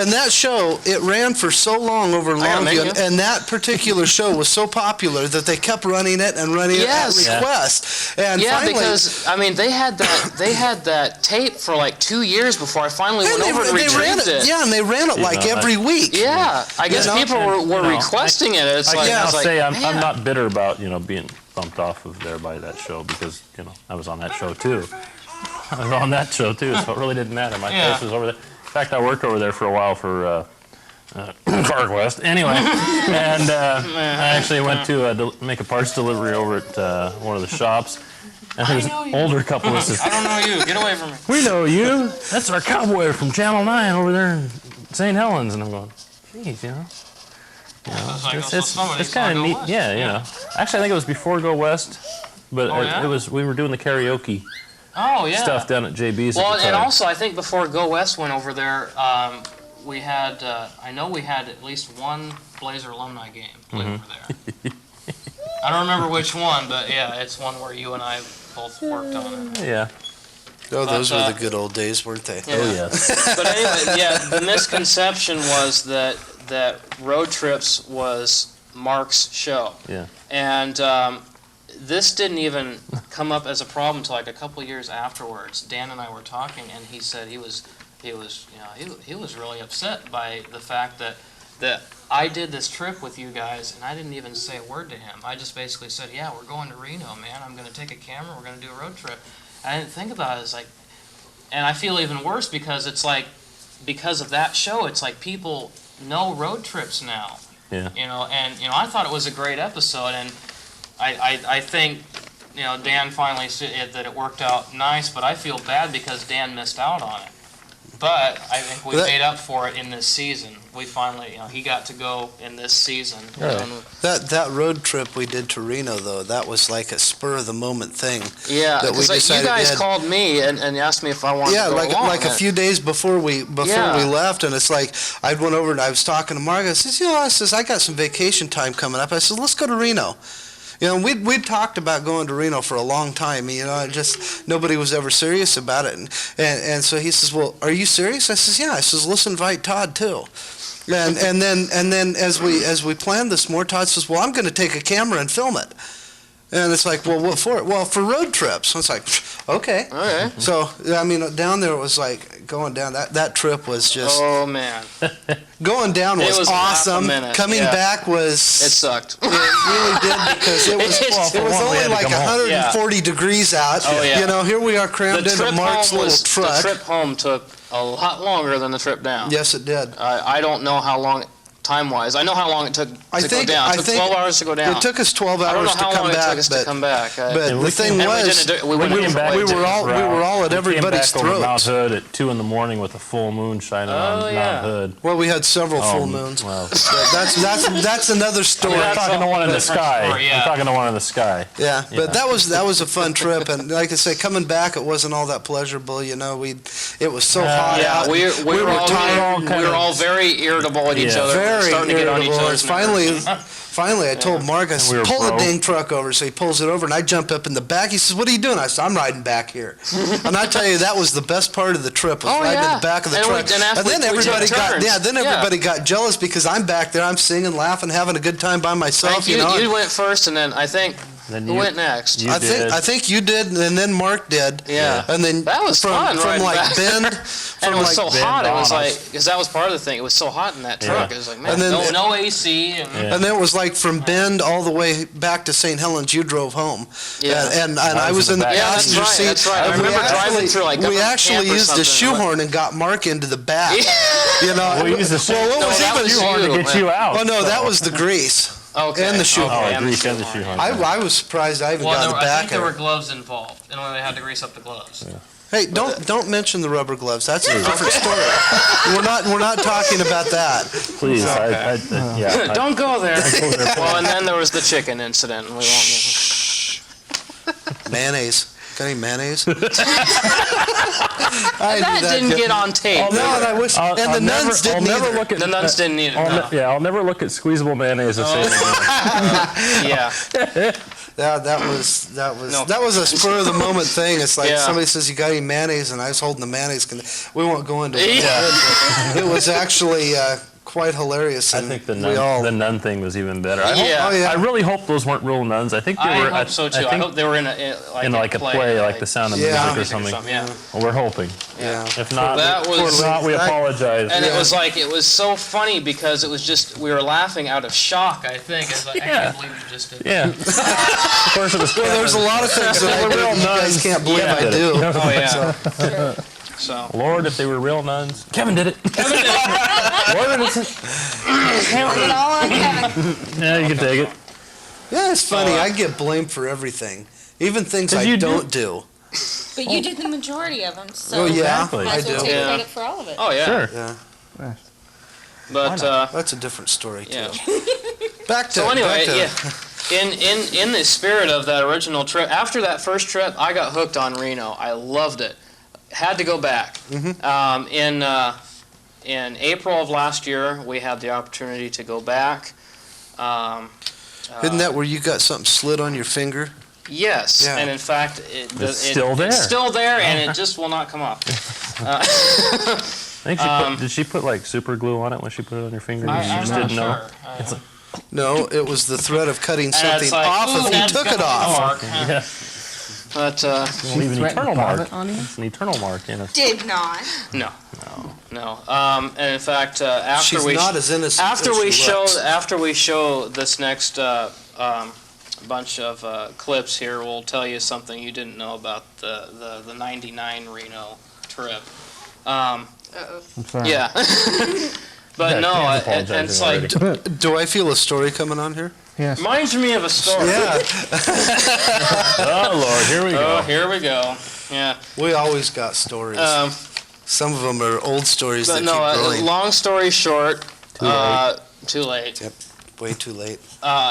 Speaker 7: And that show, it ran for so long over Longview, and that particular show was so popular that they kept running it and running it at request. And finally,
Speaker 5: because they had that tape for like 2 years before I finally went over and retrieved it.
Speaker 7: Yeah, and they ran it like every week.
Speaker 5: Yeah, I guess people were requesting it. It's like,
Speaker 6: I'll say I'm not bitter about being bumped off of there by that show, because I was on that show too. So it really didn't matter. My place was over there. In fact, I worked over there for a while for CarQuest. Anyway, and I actually went to make a parts delivery over at one of the shops. And there's an older couple that says,
Speaker 5: I don't know you. Get away from me.
Speaker 6: "We know you. That's our cowboy from Channel 9 over there in St. Helens." And I'm going, "Geez, it's kind of neat." Yeah. Actually, I think it was before Go West, but we were doing the karaoke stuff down at JB's.
Speaker 5: Well, and also I think before Go West went over there, we had I know we had at least one Blazer alumni game played over there. I don't remember which one, but it's one where you and I both worked on it.
Speaker 6: Yeah.
Speaker 7: Oh, those were the good old days, weren't they?
Speaker 5: Yeah.
Speaker 6: Oh, yes.
Speaker 5: But anyway, the misconception was that Road Trips was Mark's show.
Speaker 6: Yeah.
Speaker 5: And this didn't even come up as a problem until like a couple of years afterwards. Dan and I were talking, and he said he was really upset by the fact that I did this trip with you guys, and I didn't even say a word to him. I just basically said, "Yeah, we're going to Reno, man. I'm going to take a camera. We're going to do a road trip." And I didn't think about it. It's like, and I feel even worse because it's like, because of that show, it's like people know Road Trips now.
Speaker 6: Yeah.
Speaker 5: I thought it was a great episode, and I think, Dan finally said that it worked out nice, but I feel bad because Dan missed out on it. But I think we made up for it in this season. We finally, he got to go in this season.
Speaker 7: That road trip we did to Reno, though, that was like a spur of the moment thing.
Speaker 5: Yeah, because you guys called me and asked me if I wanted to go along.
Speaker 7: like a few days before we left, and it's like I went over and I was talking to Margaret. I says, I got some vacation time coming up. I said, let's go to Reno. We'd talked about going to Reno for a long time. Just nobody was ever serious about it. And so he says, "Well, are you serious?" I says, "Yeah." I says, "Let's invite Todd too." And then as we planned this more, Todd says, "Well, I'm going to take a camera and film it." And it's like, "Well, what for?" "Well, for road trips." So it's like, okay.
Speaker 5: All right.
Speaker 7: So down there it was like going down. That trip was just.
Speaker 5: Oh man.
Speaker 7: Going down was awesome. Coming back was.
Speaker 5: It sucked.
Speaker 7: It really did, because it was only like 140 degrees out.
Speaker 5: Oh yeah.
Speaker 7: Here we are crammed into Mark's little truck.
Speaker 5: The trip home took a lot longer than the trip down.
Speaker 7: Yes, it did.
Speaker 5: I don't know how long. Time-wise, I know how long it took to go down. It took 12 hours to go down.
Speaker 7: It took us 12 hours to come back. But the thing was, we were all at everybody's throats.
Speaker 6: We Mount Hood at 2 in the morning with a full moon shining on Mount Hood.
Speaker 7: Well, we had several full moons.
Speaker 6: Well,
Speaker 7: that's another story.
Speaker 6: I'm talking to one in the sky. I'm talking to one in the sky.
Speaker 7: Yeah, but that was a fun trip, and like I say, coming back, it wasn't all that pleasurable. It was so hot out.
Speaker 5: We were all very irritable at each other. Starting to get on each other's
Speaker 7: Finally, I told Mark, I said, pull the dang truck over. So he pulls it over, and I jump up in the back. He says, "What are you doing?" I said, "I'm riding back here." And I tell you, that was the best part of the trip, was riding in the back of the truck. And then everybody got jealous because I'm back there. I'm singing, laughing, having a good time by myself.
Speaker 5: You went first, and then I think who went next?
Speaker 7: I think you did, and then Mark did.
Speaker 5: Yeah.
Speaker 7: And then
Speaker 5: that was fun.
Speaker 7: From like Bend.
Speaker 5: And it was so hot. It was like, because that was part of the thing. It was so hot in that truck. It was like, man, no AC.
Speaker 7: And then it was like from Bend all the way back to St. Helens. You drove home. Yeah. And I was in the passenger seat.
Speaker 5: That's right. I remember driving through like.
Speaker 7: We actually used a shoehorn and got Mark into the back.
Speaker 6: We used a shoehorn to get you out.
Speaker 7: Oh no, that was the grease.
Speaker 5: Okay.
Speaker 7: And the shoe
Speaker 6: Oh,
Speaker 7: horn.
Speaker 5: and
Speaker 6: grease and the shoe horn.
Speaker 7: I was surprised I even got the
Speaker 5: I
Speaker 7: back
Speaker 5: think there
Speaker 7: of
Speaker 5: were
Speaker 7: it.
Speaker 5: gloves involved, and they had to grease up the gloves.
Speaker 7: Hey, don't mention the rubber gloves. That's a different story. We're not talking about that.
Speaker 6: Please, yeah.
Speaker 5: Don't go there.
Speaker 6: go there.
Speaker 5: Well, and then there was the chicken incident. And we won't.
Speaker 7: Mayonnaise. Got any mayonnaise?
Speaker 5: That didn't get on tape.
Speaker 7: No, and I wish. And the nuns didn't either.
Speaker 5: The nuns didn't need it. No.
Speaker 6: I'll never look at squeezable mayonnaise and say it again.
Speaker 5: Yeah.
Speaker 7: That was a spur of the moment thing. It's like
Speaker 5: Yeah.
Speaker 7: somebody says, "You got any mayonnaise?" And I was holding the mayonnaise. We won't go into it. It was actually quite hilarious.
Speaker 6: I
Speaker 7: And
Speaker 6: think the
Speaker 7: we all.
Speaker 6: nun thing was even better.
Speaker 5: Yeah.
Speaker 7: Oh yeah.
Speaker 6: I really hope those weren't real nuns. I think they were.
Speaker 5: I hope so too. I hope they were in a
Speaker 6: play, like The Sound of
Speaker 7: Yeah.
Speaker 6: Music or something.
Speaker 5: Yeah.
Speaker 6: Well, we're hoping.
Speaker 7: Yeah.
Speaker 6: If not,
Speaker 5: That was-
Speaker 6: we apologize.
Speaker 5: And it was so funny because it was just, we were laughing out of shock, I think. It's like, I
Speaker 6: Yeah.
Speaker 5: can't believe you just did that.
Speaker 6: Yeah. Of course it was.
Speaker 7: Well, there's a lot of things that I do that you guys can't believe
Speaker 6: Yeah.
Speaker 7: I do.
Speaker 5: Oh, yeah. So.
Speaker 6: Lord, if they were real nuns. Kevin did it. Lord, it's
Speaker 3: It all on Kevin.
Speaker 6: yeah, you can take it.
Speaker 7: Yeah, it's funny. I get blamed for everything, even things
Speaker 6: 'Cause
Speaker 7: I
Speaker 6: you
Speaker 7: don't do.
Speaker 3: But you did the majority of them, so
Speaker 7: Oh yeah,
Speaker 6: Exactly.
Speaker 7: I
Speaker 3: might as well
Speaker 7: do.
Speaker 3: take
Speaker 5: Yeah.
Speaker 3: credit for all of it.
Speaker 5: Oh, yeah.
Speaker 6: Sure.
Speaker 7: Yeah,
Speaker 5: But,
Speaker 7: that's a different story too.
Speaker 5: yeah.
Speaker 7: Back to
Speaker 5: So anyway,
Speaker 7: back to,
Speaker 5: yeah. In the spirit of that original trip, after that first trip, I got hooked on Reno. I loved it. Had to go back. In April of last year, we had the opportunity to go back.
Speaker 7: Isn't that where you got something slid on your finger?
Speaker 5: Yes,
Speaker 7: Yeah.
Speaker 5: and in fact,
Speaker 6: It's still there.
Speaker 5: It's still there, and it just will not come off.
Speaker 6: I think did she put like super glue on it when she put it on your finger? You
Speaker 5: I'm
Speaker 6: just
Speaker 5: not
Speaker 6: didn't know.
Speaker 5: sure.
Speaker 7: No, it was the threat of cutting
Speaker 5: And
Speaker 7: something
Speaker 5: it's like,
Speaker 7: off
Speaker 5: ooh,
Speaker 7: if you
Speaker 5: that's
Speaker 7: took
Speaker 5: got
Speaker 7: it
Speaker 5: a
Speaker 7: off.
Speaker 5: mark.
Speaker 6: Yeah.
Speaker 5: But
Speaker 6: It'll leave an
Speaker 2: threatened
Speaker 6: eternal mark.
Speaker 2: vomit on you?
Speaker 6: It's an eternal mark.
Speaker 3: Did not.
Speaker 5: no. And in fact, after
Speaker 7: She's
Speaker 5: we
Speaker 7: not as innocent
Speaker 5: after
Speaker 7: as
Speaker 5: we
Speaker 7: she
Speaker 5: show
Speaker 7: looks.
Speaker 5: after we show this next bunch of clips here, we'll tell you something you didn't know about the '99 Reno trip.
Speaker 3: Uh-oh.
Speaker 2: I'm sorry.
Speaker 5: Yeah. But
Speaker 6: Yeah,
Speaker 5: no,
Speaker 6: Dan's
Speaker 5: and it's like
Speaker 6: apologizing
Speaker 7: Do I feel a story coming on here?
Speaker 2: Yes.
Speaker 5: reminds me of a story.
Speaker 7: Yeah,
Speaker 6: Oh Lord, here we
Speaker 5: Oh,
Speaker 6: go.
Speaker 5: here we go. Yeah.
Speaker 7: we always got stories. Some of them are old stories
Speaker 5: But
Speaker 7: that
Speaker 5: no,
Speaker 7: keep growing.
Speaker 5: long story short, too late.
Speaker 7: Yep, way too late.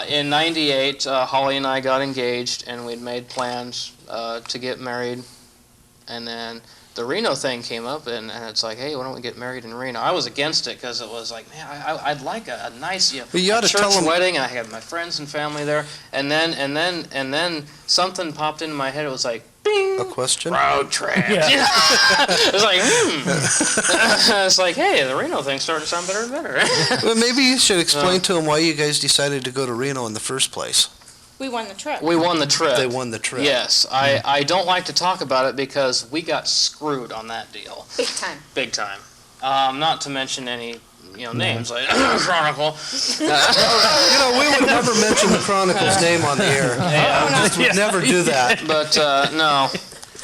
Speaker 5: In '98, Holly and I got engaged, and we'd made plans to get married. And then the Reno thing came up, and it's like, hey, why don't we get married in Reno? I was against it because it was like, man, I'd like a nice,
Speaker 7: Well, you ought to
Speaker 5: church
Speaker 7: tell 'em-
Speaker 5: wedding. I had my friends and family there, and then something popped into my head. It was like, bing.
Speaker 7: A question?
Speaker 5: Road trip.
Speaker 6: Yeah.
Speaker 5: It was like, It's like, hey, the Reno thing's starting to sound better and better.
Speaker 7: Well, maybe you should explain to them why you guys decided to go to Reno in the first place.
Speaker 3: We won the trip.
Speaker 5: We won the trip.
Speaker 7: They won the trip.
Speaker 5: Yes, I don't like to talk about it because we got screwed on that deal,
Speaker 3: Big time.
Speaker 5: big time. Not to mention any names like Chronicle.
Speaker 7: You know, we would never mention the Chronicle's name on the air. Just would never do that.
Speaker 5: But no.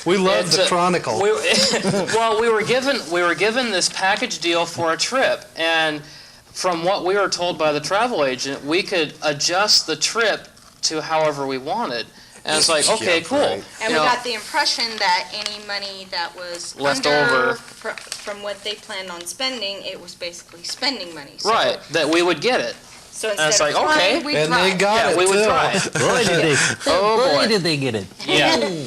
Speaker 7: We love
Speaker 5: It's
Speaker 7: the
Speaker 5: a-
Speaker 7: Chronicle.
Speaker 5: Well, we were given this package deal for a trip, and from what we were told by the travel agent, we could adjust the trip to however we wanted. And it's like, okay,
Speaker 7: Yeah,
Speaker 5: cool.
Speaker 7: right.
Speaker 3: And we got the impression that any money that was
Speaker 5: Left
Speaker 3: under
Speaker 5: over.
Speaker 3: from what they planned on spending, it was basically spending money. So,
Speaker 5: Right, that we would get it.
Speaker 3: So
Speaker 5: And
Speaker 3: instead
Speaker 5: it's like,
Speaker 3: of trying,
Speaker 5: okay.
Speaker 3: we
Speaker 7: And
Speaker 3: tried.
Speaker 7: they got
Speaker 5: Yeah,
Speaker 7: it
Speaker 5: we would
Speaker 7: too.
Speaker 5: try.
Speaker 6: Boy, did they,
Speaker 5: Oh boy.
Speaker 6: did they get it.
Speaker 5: Yeah.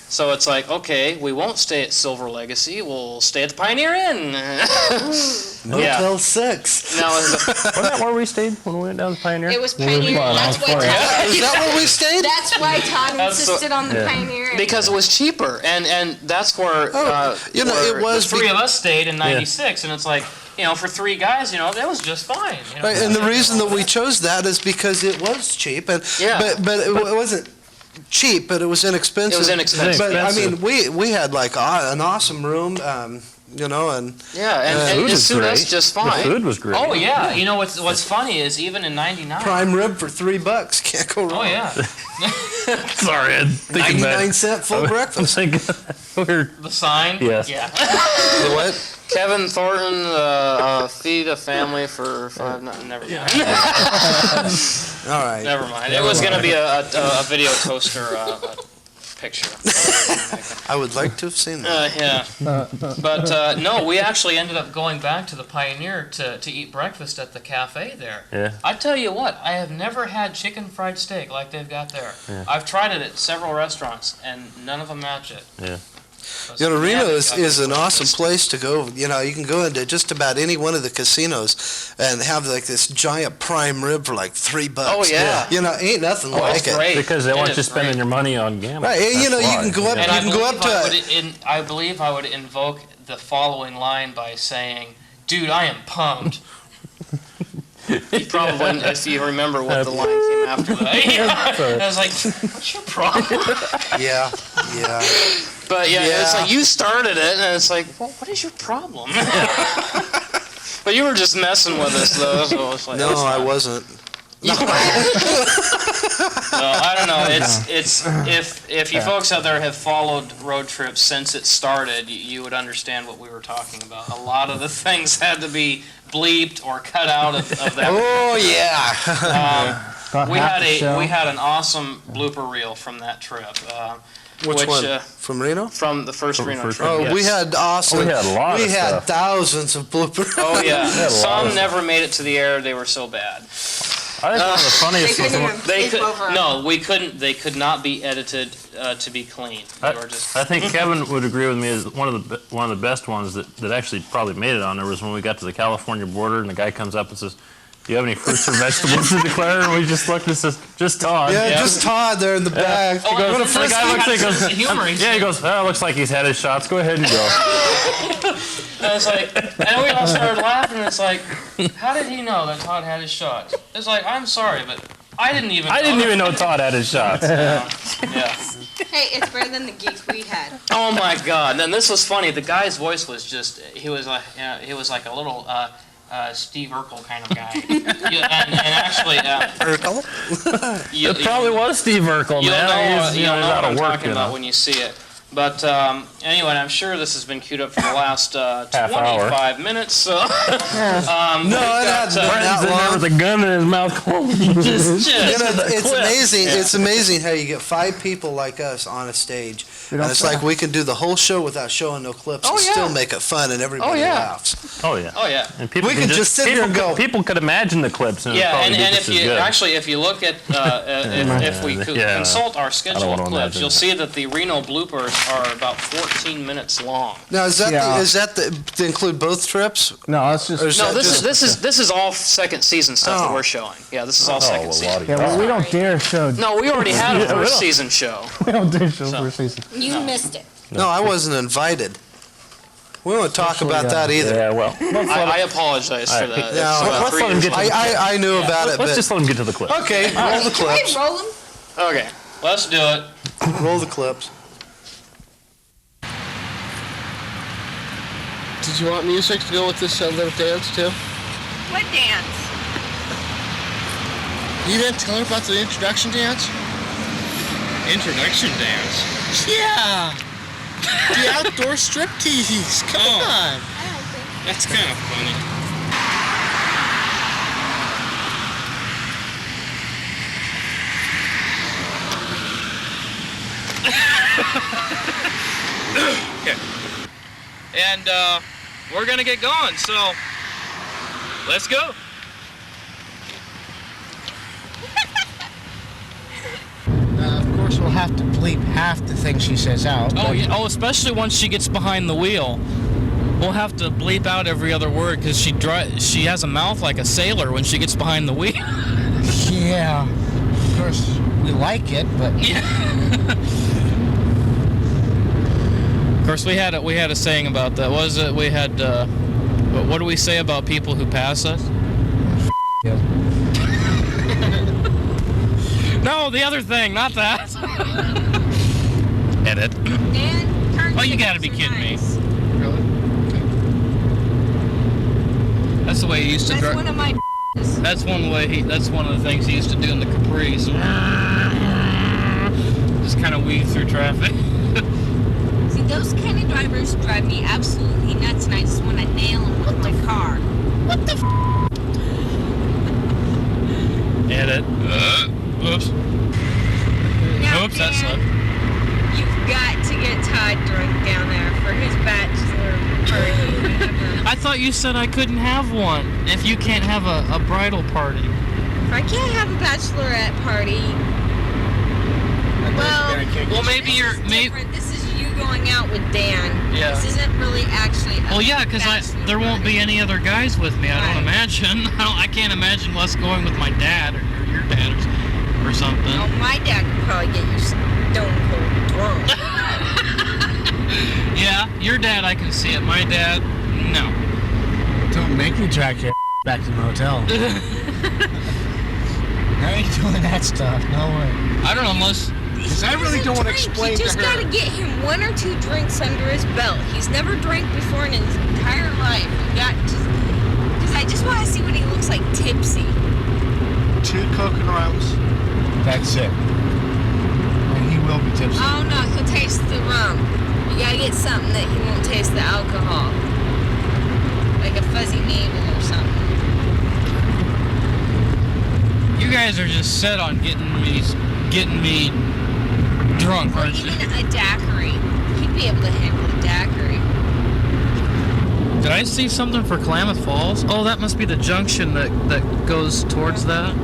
Speaker 5: So it's like, okay, we won't stay at Silver Legacy. We'll stay at the Pioneer Inn.
Speaker 7: Motel 6.
Speaker 5: Now,
Speaker 6: Wasn't that where we stayed when we went down to Pioneer?
Speaker 3: It was Pioneer. That's why Todd.
Speaker 7: Is that where we stayed?
Speaker 3: That's why Todd
Speaker 5: That's
Speaker 3: insisted on the
Speaker 6: yeah.
Speaker 3: Pioneer.
Speaker 5: because it was cheaper, and that's where
Speaker 7: you know,
Speaker 5: where
Speaker 7: it was
Speaker 5: the three
Speaker 7: be-
Speaker 5: of us stayed in '96, and it's like, for three guys, that was just fine.
Speaker 7: Right, and the reason that we chose that is because it was cheap, and
Speaker 5: Yeah.
Speaker 7: but it wasn't cheap, but it was inexpensive.
Speaker 5: It was inexpensive.
Speaker 7: But I
Speaker 6: Expensive.
Speaker 7: mean, we had like an awesome room, and
Speaker 5: Yeah, and
Speaker 6: food
Speaker 5: it
Speaker 6: was
Speaker 5: suited us
Speaker 6: great.
Speaker 5: just
Speaker 6: The
Speaker 5: fine.
Speaker 6: food was great.
Speaker 5: Oh yeah, what's funny is even in '99.
Speaker 7: prime rib for $3. Can't go wrong.
Speaker 5: Oh yeah,
Speaker 6: Sorry, I'm thinking
Speaker 7: 99-cent full
Speaker 6: I'm
Speaker 7: breakfast.
Speaker 6: thinking we're
Speaker 5: the sign.
Speaker 6: Yes.
Speaker 5: Yeah.
Speaker 7: The what?
Speaker 5: Kevin Thornton, feed a family for $5. Never mind.
Speaker 7: All right.
Speaker 5: Never mind. It was going to be a video toaster picture.
Speaker 7: I would like to have seen that.
Speaker 5: Yeah. But no, we actually ended up going back to the Pioneer to eat breakfast at the cafe there.
Speaker 6: Yeah.
Speaker 5: I tell you what, I have never had chicken fried steak like they've got there.
Speaker 6: Yeah.
Speaker 5: I've tried it at several restaurants, and none of them match it.
Speaker 6: Yeah.
Speaker 7: You know, Reno
Speaker 5: Yeah,
Speaker 7: is an awesome place to go. You know, you can go into just about any one of the casinos and have like this giant prime rib for like $3.
Speaker 5: Oh, yeah.
Speaker 7: You know, ain't nothing
Speaker 5: Oh,
Speaker 7: like
Speaker 5: it's
Speaker 7: it.
Speaker 5: great.
Speaker 6: Because they
Speaker 5: It
Speaker 6: want
Speaker 5: is
Speaker 6: you spending
Speaker 5: great.
Speaker 6: your money on gambling.
Speaker 7: Right, you know,
Speaker 6: That's
Speaker 7: you
Speaker 6: why.
Speaker 7: can go up.
Speaker 5: And
Speaker 7: You
Speaker 5: I
Speaker 7: can go up
Speaker 5: believe
Speaker 7: to.
Speaker 5: I believe I would invoke the following line by saying, "Dude, I am pumped." You probably, if you remember what the line came after that. I was like, "What's your problem?"
Speaker 7: Yeah, yeah.
Speaker 5: But yeah, it's
Speaker 7: Yeah.
Speaker 5: like you started it, and it's like, well, what is your problem? But you were just messing with us, though. So it's like,
Speaker 7: No,
Speaker 5: it's
Speaker 7: I
Speaker 5: fine.
Speaker 7: wasn't.
Speaker 5: No, I don't know. It's if you folks out there have followed Road Trip since it started, you would understand what we were talking about. A lot of the things had to be bleeped or cut out of that.
Speaker 7: Oh yeah.
Speaker 2: About
Speaker 5: We
Speaker 2: half
Speaker 5: had
Speaker 2: the show.
Speaker 5: we had an awesome blooper reel from that trip.
Speaker 7: Which one?
Speaker 5: uh,
Speaker 7: From Reno?
Speaker 5: From the first Reno
Speaker 6: first
Speaker 5: trip.
Speaker 7: Oh,
Speaker 5: yes.
Speaker 7: we had awesome.
Speaker 6: We had a lot
Speaker 7: We
Speaker 6: of
Speaker 7: had
Speaker 6: stuff.
Speaker 7: thousands of bloopers.
Speaker 5: Oh yeah.
Speaker 6: had a lot
Speaker 5: Some
Speaker 6: of
Speaker 5: never made it to the air. They were so bad.
Speaker 6: I think one of the
Speaker 3: They
Speaker 6: funniest was
Speaker 3: couldn't
Speaker 6: the
Speaker 3: even
Speaker 6: one-
Speaker 5: They
Speaker 3: sleep
Speaker 5: could
Speaker 3: over 'em.
Speaker 5: no, we couldn't. They could not be edited to be clean. They were just.
Speaker 6: I think Kevin would agree with me. Is one of the best ones that actually probably made it on there was when we got to the California border and the guy comes up and says, "Do you have any fruits or vegetables to declare?" And we just looked and says, "Just Todd."
Speaker 7: Yeah,
Speaker 5: Yeah.
Speaker 7: just Todd there in the back.
Speaker 5: Oh,
Speaker 6: He goes,
Speaker 5: and
Speaker 6: the
Speaker 5: first
Speaker 6: guy
Speaker 5: we
Speaker 6: looks
Speaker 5: had
Speaker 6: like he goes,
Speaker 5: sense of humor. He
Speaker 6: yeah, he goes, "Oh, looks like he's had his shots. Go ahead and go."
Speaker 5: And it's like, and we all started laughing. And it's like, how did he know that Todd had his shots? It's like, I'm sorry, but I didn't even.
Speaker 6: I didn't even know Todd had his shots.
Speaker 5: Yeah.
Speaker 3: Hey, it's better than the geek we had.
Speaker 5: Oh my God! And this was funny. The guy's voice was just. He was like a little. Steve Urkel kind of guy. Yeah, and actually,
Speaker 7: Urkel?
Speaker 5: you,
Speaker 6: It probably was Steve Urkel,
Speaker 5: You'll
Speaker 6: man.
Speaker 5: know,
Speaker 6: He's,
Speaker 5: you'll know
Speaker 6: out
Speaker 5: what I'm
Speaker 6: of work,
Speaker 5: talking
Speaker 6: you
Speaker 5: about
Speaker 6: know.
Speaker 5: when you see it. But anyway, I'm sure this has been queued up for the last
Speaker 6: Half
Speaker 5: 25 minutes. So
Speaker 7: No, it hadn't been
Speaker 6: Brandon's
Speaker 7: that
Speaker 6: in there
Speaker 7: long.
Speaker 6: with a gun in his mouth.
Speaker 5: just
Speaker 7: You know, it's
Speaker 5: clip.
Speaker 7: amazing.
Speaker 5: Yeah.
Speaker 7: It's amazing how you get 5 people like us on a stage,
Speaker 2: We
Speaker 7: and
Speaker 2: don't
Speaker 7: it's
Speaker 2: stop.
Speaker 7: like we can do the whole show without showing no clips
Speaker 5: Oh,
Speaker 7: and
Speaker 5: yeah.
Speaker 7: still make it fun, and everybody
Speaker 5: yeah.
Speaker 7: laughs.
Speaker 6: Oh yeah.
Speaker 5: Oh yeah.
Speaker 6: And people
Speaker 7: We could just sit here and go.
Speaker 6: People could imagine the clips and it'd
Speaker 5: Yeah,
Speaker 6: probably
Speaker 5: and
Speaker 6: be
Speaker 5: if
Speaker 6: just as
Speaker 5: you
Speaker 6: good.
Speaker 5: actually if you look at if we
Speaker 6: Yeah.
Speaker 5: consult our schedule
Speaker 6: wanna
Speaker 5: of clips,
Speaker 6: imagine
Speaker 5: you'll
Speaker 6: that.
Speaker 5: see that the Reno bloopers are about 14 minutes long.
Speaker 7: Now, is that
Speaker 2: Yeah.
Speaker 7: to include both trips?
Speaker 2: No, it's just.
Speaker 7: Or is
Speaker 5: No,
Speaker 7: that
Speaker 5: this is all second season stuff that
Speaker 7: Oh.
Speaker 5: we're showing. Yeah, this is all
Speaker 6: Oh,
Speaker 5: second
Speaker 6: well,
Speaker 5: season.
Speaker 2: Yeah, well, we don't dare show.
Speaker 5: No, we already had a
Speaker 6: Yeah, we
Speaker 5: first
Speaker 6: don't.
Speaker 5: season show.
Speaker 2: We don't dare show
Speaker 5: So-
Speaker 2: first season.
Speaker 3: You missed it.
Speaker 7: No, I wasn't invited. We won't talk
Speaker 2: Especially,
Speaker 7: about that either.
Speaker 6: Yeah, well,
Speaker 5: I apologize for that. It's
Speaker 7: Yeah,
Speaker 5: about
Speaker 6: let's
Speaker 5: 3
Speaker 6: let him
Speaker 5: years
Speaker 6: get to
Speaker 5: old.
Speaker 7: I knew about it,
Speaker 6: let's
Speaker 7: but
Speaker 6: just let him get to the clip.
Speaker 7: okay, roll the
Speaker 3: Can
Speaker 7: clips.
Speaker 3: we roll them?
Speaker 5: Okay, let's do it.
Speaker 7: Roll the clips. Did you want music to go with this little dance too?
Speaker 3: What dance?
Speaker 7: You didn't tell her about the introduction dance?
Speaker 8: Introduction dance.
Speaker 7: Yeah. The outdoor striptease. Come on.
Speaker 3: I don't think.
Speaker 8: That's kind of funny.
Speaker 5: Okay. And we're gonna get going, so let's go.
Speaker 9: Of course, we'll have to bleep half the things she says out.
Speaker 1: Oh
Speaker 9: but-
Speaker 1: yeah. Oh, especially once she gets behind the wheel. We'll have to bleep out every other word because she has a mouth like a sailor when she gets behind the wheel.
Speaker 9: Yeah. Of course, we like it, but
Speaker 1: Of course, we had a saying about that. What was it? We had. What do we say about people who pass us?
Speaker 9: yeah.
Speaker 1: No, the other thing, not that. Edit.
Speaker 3: And turn
Speaker 1: Oh, you gotta
Speaker 3: signals
Speaker 1: be
Speaker 3: are
Speaker 1: kidding me.
Speaker 3: nice.
Speaker 1: That's the way he used to
Speaker 3: That's
Speaker 1: drive.
Speaker 3: one of my.
Speaker 1: That's one way. That's one of the things he used to do in the Caprice. Just kind of weave through traffic.
Speaker 3: See, Those kind of drivers drive me absolutely nuts, and I just want to nail them with my car. What the
Speaker 1: Edit. Oops.
Speaker 3: Now,
Speaker 1: Oops, that
Speaker 3: Dan,
Speaker 1: slipped.
Speaker 3: You've got to get Todd drunk down there for his bachelor party. Whatever.
Speaker 1: I thought you said I couldn't have one if you can't have a bridal party.
Speaker 3: If I can't have a bachelorette party,
Speaker 1: Well, maybe you're
Speaker 3: different. This is you going out with Dan.
Speaker 1: Yeah.
Speaker 3: This isn't really actually.
Speaker 1: Well, yeah, because there won't be any other guys with me. I don't imagine. I can't imagine us going with my dad or your dad or something.
Speaker 3: Oh, my dad could probably get you stone cold drunk.
Speaker 1: Yeah, your dad, I can see it. My dad, no.
Speaker 9: Don't make me drag your back to the motel. I ain't doing that stuff. No way.
Speaker 1: I don't know unless.
Speaker 9: Because I really don't want to explain to her.
Speaker 3: You just gotta get him 1 or 2 drinks under his belt. He's never drank before in his entire life. You got to. Because I just want to see what he looks like tipsy.
Speaker 9: 2 Coke and Rums. That's it. And he will be tipsy.
Speaker 3: Oh no, he'll taste the rum. You gotta get something that he won't taste the alcohol. Like a fuzzy navel or something.
Speaker 1: You guys are just set on getting me drunk,
Speaker 3: Or
Speaker 1: aren't you?
Speaker 3: even a daiquiri. He'd be able to handle a daiquiri.
Speaker 1: Did I see something for Klamath Falls? Oh, that must be the junction that goes towards that.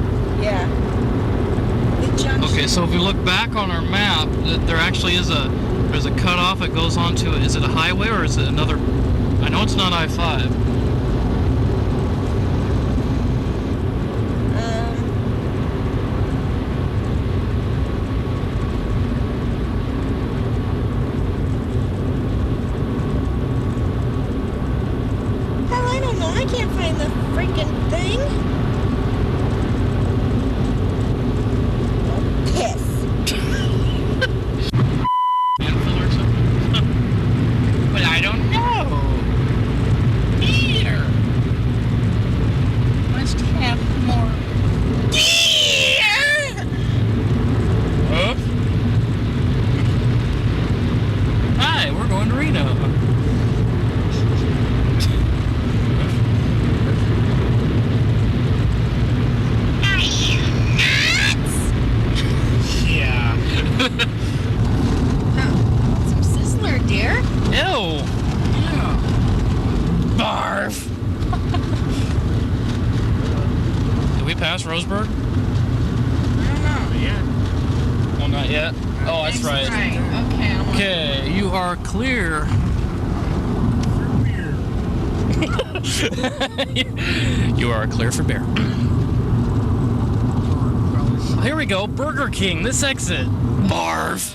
Speaker 3: Yeah. The junction.
Speaker 1: Okay, so if we look back on our map, there actually is there's a cutoff that goes onto it. Is it a highway or is it another? I know it's not I-5.
Speaker 3: Hell, I don't know. I can't find the freaking thing. Piss.
Speaker 1: Handful or something? But I don't know. Beer. Must have more beer. Oops. Hi, we're going to Reno.
Speaker 9: Yeah.
Speaker 3: Some Sizzler, dear.
Speaker 1: Ew.
Speaker 9: Yeah.
Speaker 1: Barf. Did we pass Roseburg?
Speaker 3: I don't know.
Speaker 9: Yeah.
Speaker 1: Well, not yet. Oh, that's right.
Speaker 3: Right. Okay.
Speaker 1: Okay, you are clear. You are clear for beer. Here we go, Burger King, this exit. Barf.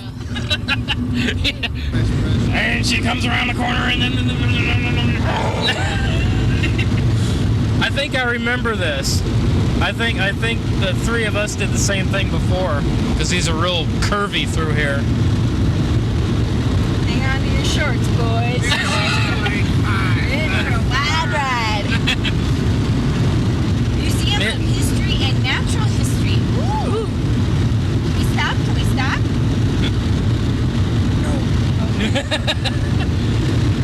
Speaker 1: And she comes around the corner and then... I think I remember this. I think the 3 of us did the same thing before, because these are real curvy through here.
Speaker 3: Hang on to your shorts, boys. In for a wild ride. Museum of History and Natural History. Ooh. Can we stop? Can we stop?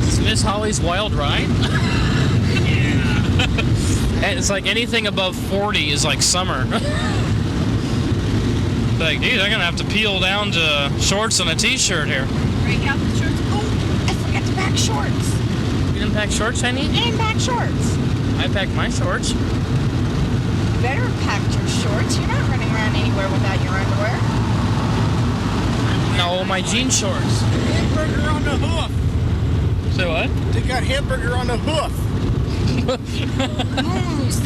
Speaker 1: Is this Miss Holly's Wild Ride? And it's like anything above 40 is like summer. Like, dude, I'm gonna have to peel down to shorts and a t-shirt here.
Speaker 3: Break out the shorts. Oh, I forgot to pack shorts.
Speaker 1: You didn't pack shorts, honey?
Speaker 3: I didn't pack shorts.
Speaker 1: I packed my shorts.
Speaker 3: You better have packed your shorts. You're not running around anywhere without your underwear.
Speaker 1: No, my jean shorts.
Speaker 9: Hamburger on the hoof.
Speaker 1: Say what?
Speaker 9: They got hamburger on the hoof.
Speaker 3: Moose.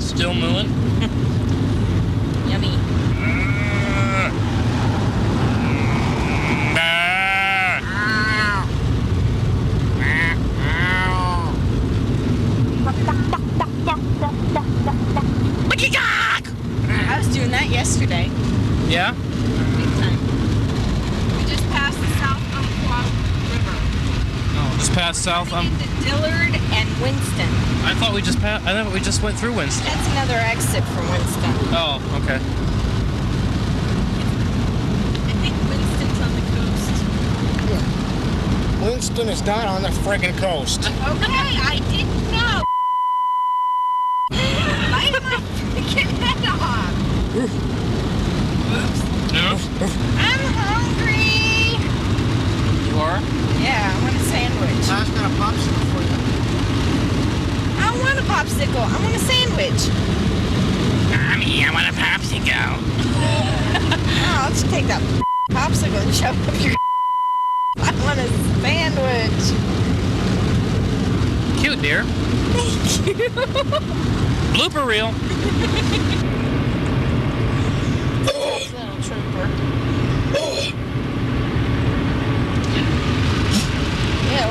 Speaker 1: Still mooing?
Speaker 3: Yummy. I was doing that yesterday.
Speaker 1: Yeah?
Speaker 3: Big time. We just passed the South Umpqua River.
Speaker 1: No, just past south.
Speaker 3: Into Dillard and Winston.
Speaker 1: I thought we just passed. I thought we just went through Winston.
Speaker 3: That's another exit from Winston.
Speaker 1: Oh, okay.
Speaker 3: I think Winston's on the coast.
Speaker 9: Winston is not on the friggin' coast.
Speaker 3: Okay, I didn't know. Bite my freaking head off. Oops.
Speaker 5: No?
Speaker 3: I'm hungry.
Speaker 5: You are?
Speaker 3: Yeah, I want a sandwich.
Speaker 9: I've got a popsicle for you.
Speaker 3: I don't want a popsicle. I want a sandwich.
Speaker 5: Mommy, I want a popsicle.
Speaker 3: Oh, I'll just take that popsicle and shove it up your I want a sandwich.
Speaker 5: Cute, dear.
Speaker 3: Thank you.
Speaker 5: Blooper reel.
Speaker 3: Little trooper. Ew.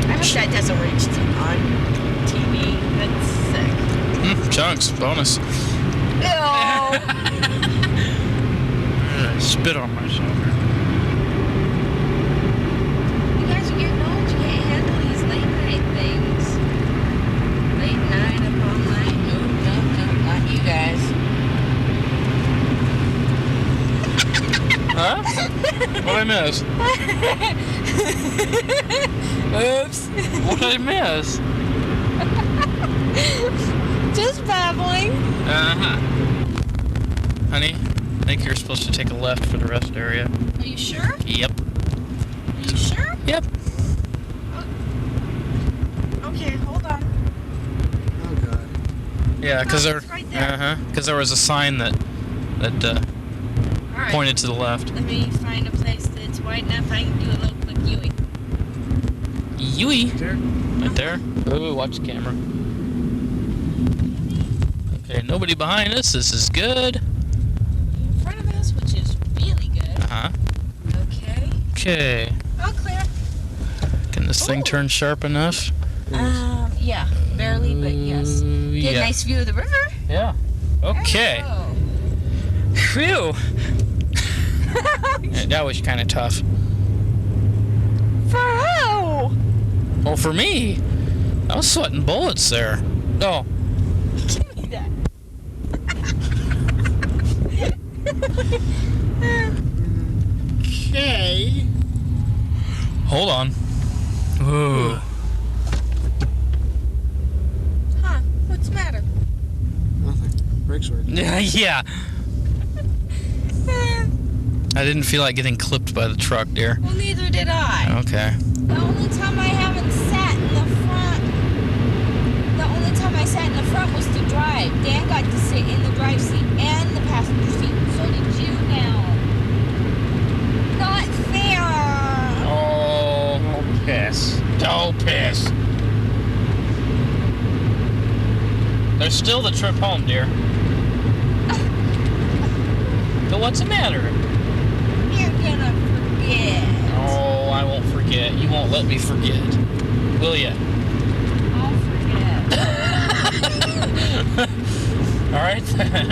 Speaker 3: I hope that doesn't reach on TV. That's sick.
Speaker 5: Chunks, bonus.
Speaker 3: Ew.
Speaker 5: Spit on myself.
Speaker 3: You guys are getting old. You can't handle these late night things. Late night up all night. No, not you guys.
Speaker 5: Huh? What'd I miss?
Speaker 3: Oops.
Speaker 5: What'd I miss?
Speaker 3: Just babbling.
Speaker 5: Uh-huh. Honey, I think you're supposed to take a left for the rest area.
Speaker 3: Are you sure?
Speaker 5: Yep.
Speaker 3: Are you sure?
Speaker 5: Yep.
Speaker 3: Okay, hold on.
Speaker 9: Oh, God.
Speaker 5: Yeah, because
Speaker 3: it's right there.
Speaker 5: there was a sign that
Speaker 3: All right.
Speaker 5: pointed to the left.
Speaker 3: Let me find a place that's wide enough I can do a little quick Yui.
Speaker 5: Yui. Right there. Oh, watch the camera. Okay, nobody behind us. This is good.
Speaker 3: In front of us, which is really good.
Speaker 5: Uh-huh.
Speaker 3: Okay.
Speaker 5: Okay.
Speaker 3: Oh, clear.
Speaker 5: Can this thing turn sharp enough?
Speaker 3: Yeah, barely, but yes. Get a nice view of the river.
Speaker 5: Yeah. Okay.
Speaker 3: Oh.
Speaker 5: Phew. Yeah, that was kind of tough.
Speaker 3: For who?
Speaker 5: Well, for me, I was sweating bullets there. Oh.
Speaker 3: Give me that.
Speaker 9: Okay.
Speaker 5: Hold on. Ooh.
Speaker 3: Huh? What's the matter?
Speaker 9: Nothing. Brakes working.
Speaker 5: Yeah. I didn't feel like getting clipped by the truck, dear.
Speaker 3: Well, neither did I.
Speaker 5: Okay.
Speaker 3: The only time I haven't sat in the front, the only time I sat in the front was to drive. Dan got to sit in the drive seat and the passenger seat. So did you now. Not fair.
Speaker 5: Oh, piss. Oh, piss. There's still the trip home, dear. But what's the matter?
Speaker 3: You're gonna forget.
Speaker 5: Oh, I won't forget. You won't let me forget. Will ya?
Speaker 3: I'll forget.
Speaker 5: All right, then.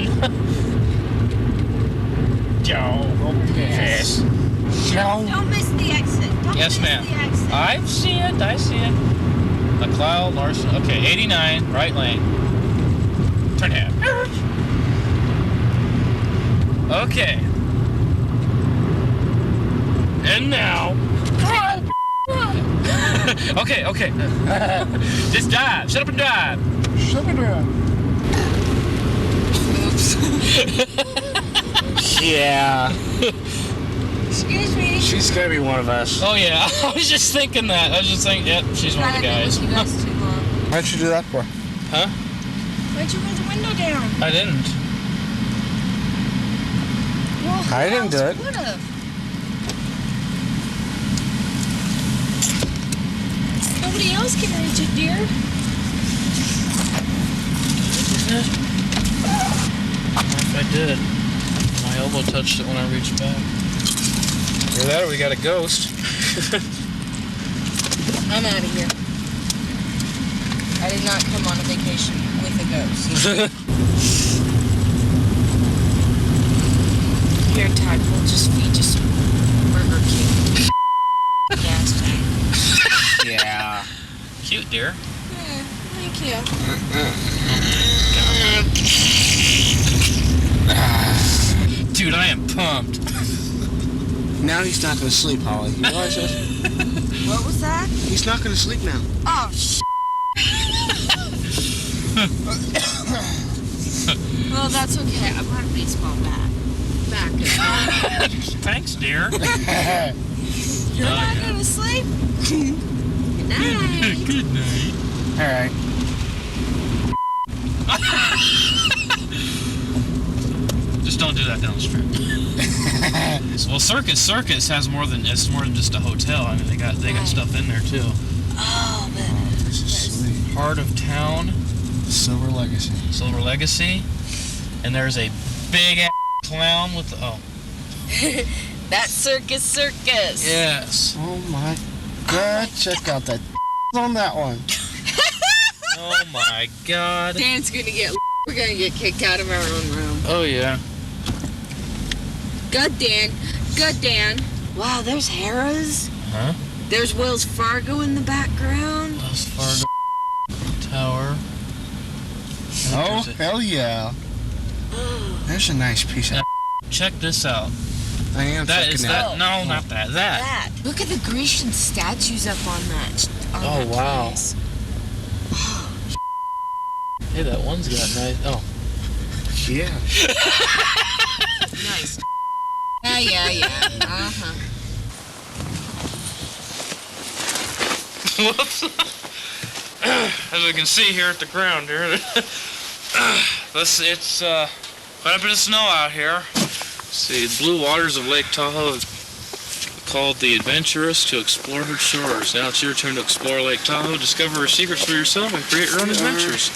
Speaker 5: Don't piss.
Speaker 3: Don't miss the exit. Don't
Speaker 5: Yes,
Speaker 3: miss
Speaker 5: ma'am.
Speaker 3: the exit.
Speaker 5: I see it. I see it. McLeod, Larson. Okay, 89, right lane. Turn half. Okay. And now. Okay. Just dive. Shut up and dive.
Speaker 9: Shut it down.
Speaker 2: Yeah.
Speaker 3: Excuse me.
Speaker 9: She's gotta be one of us.
Speaker 5: Oh, yeah. I was just thinking that. I was just thinking, yep, she's one of the
Speaker 3: I've been
Speaker 5: guys.
Speaker 3: with you guys too long.
Speaker 9: Why'd you do that for?
Speaker 5: Huh?
Speaker 3: Why'd you roll the window down?
Speaker 5: I didn't.
Speaker 3: Well,
Speaker 9: I didn't do it.
Speaker 3: Would have. Nobody else can reach it, dear.
Speaker 5: If I did, my elbow touched it when I reached back. Either that or we got a ghost.
Speaker 3: I'm out of here. I did not come on a vacation with a ghost. Here, Todd, we'll just feed you some Burger King. Gas tank.
Speaker 2: Yeah.
Speaker 5: Cute, dear.
Speaker 3: Thank you.
Speaker 5: Dude, I am pumped.
Speaker 9: Now he's not going to sleep, Holly. You realize this?
Speaker 3: What was that?
Speaker 9: He's not going to sleep now.
Speaker 3: Oh, well, that's okay. I brought a baseball bat. Back.
Speaker 1: Thanks, dear.
Speaker 3: You're not going to sleep? Good night.
Speaker 1: Good night.
Speaker 9: All right.
Speaker 1: Just don't do that down the strip. Well, Circus has more than just a hotel. I mean, they got stuff in there too.
Speaker 3: Oh, man.
Speaker 9: This is sweet.
Speaker 1: Heart of town,
Speaker 9: Silver Legacy.
Speaker 1: and there's a big ass clown with
Speaker 3: That circus.
Speaker 1: yes.
Speaker 9: Oh my God! Check out that on that one.
Speaker 1: Oh my God.
Speaker 3: We're gonna get kicked out of our own room.
Speaker 1: Oh yeah.
Speaker 3: Good, Dan. Wow, there's Harrah's.
Speaker 1: Huh?
Speaker 3: There's Wells Fargo in the background.
Speaker 1: Wells Fargo Tower.
Speaker 9: Oh, hell yeah. There's a nice piece of...
Speaker 1: Check this out.
Speaker 9: I am
Speaker 1: That
Speaker 9: checking
Speaker 1: is
Speaker 9: it
Speaker 1: that.
Speaker 9: out.
Speaker 1: No, not that. That.
Speaker 3: That. Look at the Grecian statues up on that.
Speaker 1: Oh, wow.
Speaker 3: Place.
Speaker 1: Hey, that one's got nice. Oh.
Speaker 9: Yeah.
Speaker 3: Nice. Yeah. Uh-huh.
Speaker 8: Whoops. As we can see here at the ground here, it's quite a bit of snow out here. See, the blue waters of Lake Tahoe have called the adventurous to explore her shores. Now it's your turn to explore Lake Tahoe, discover her secrets for yourself, and create your own adventures.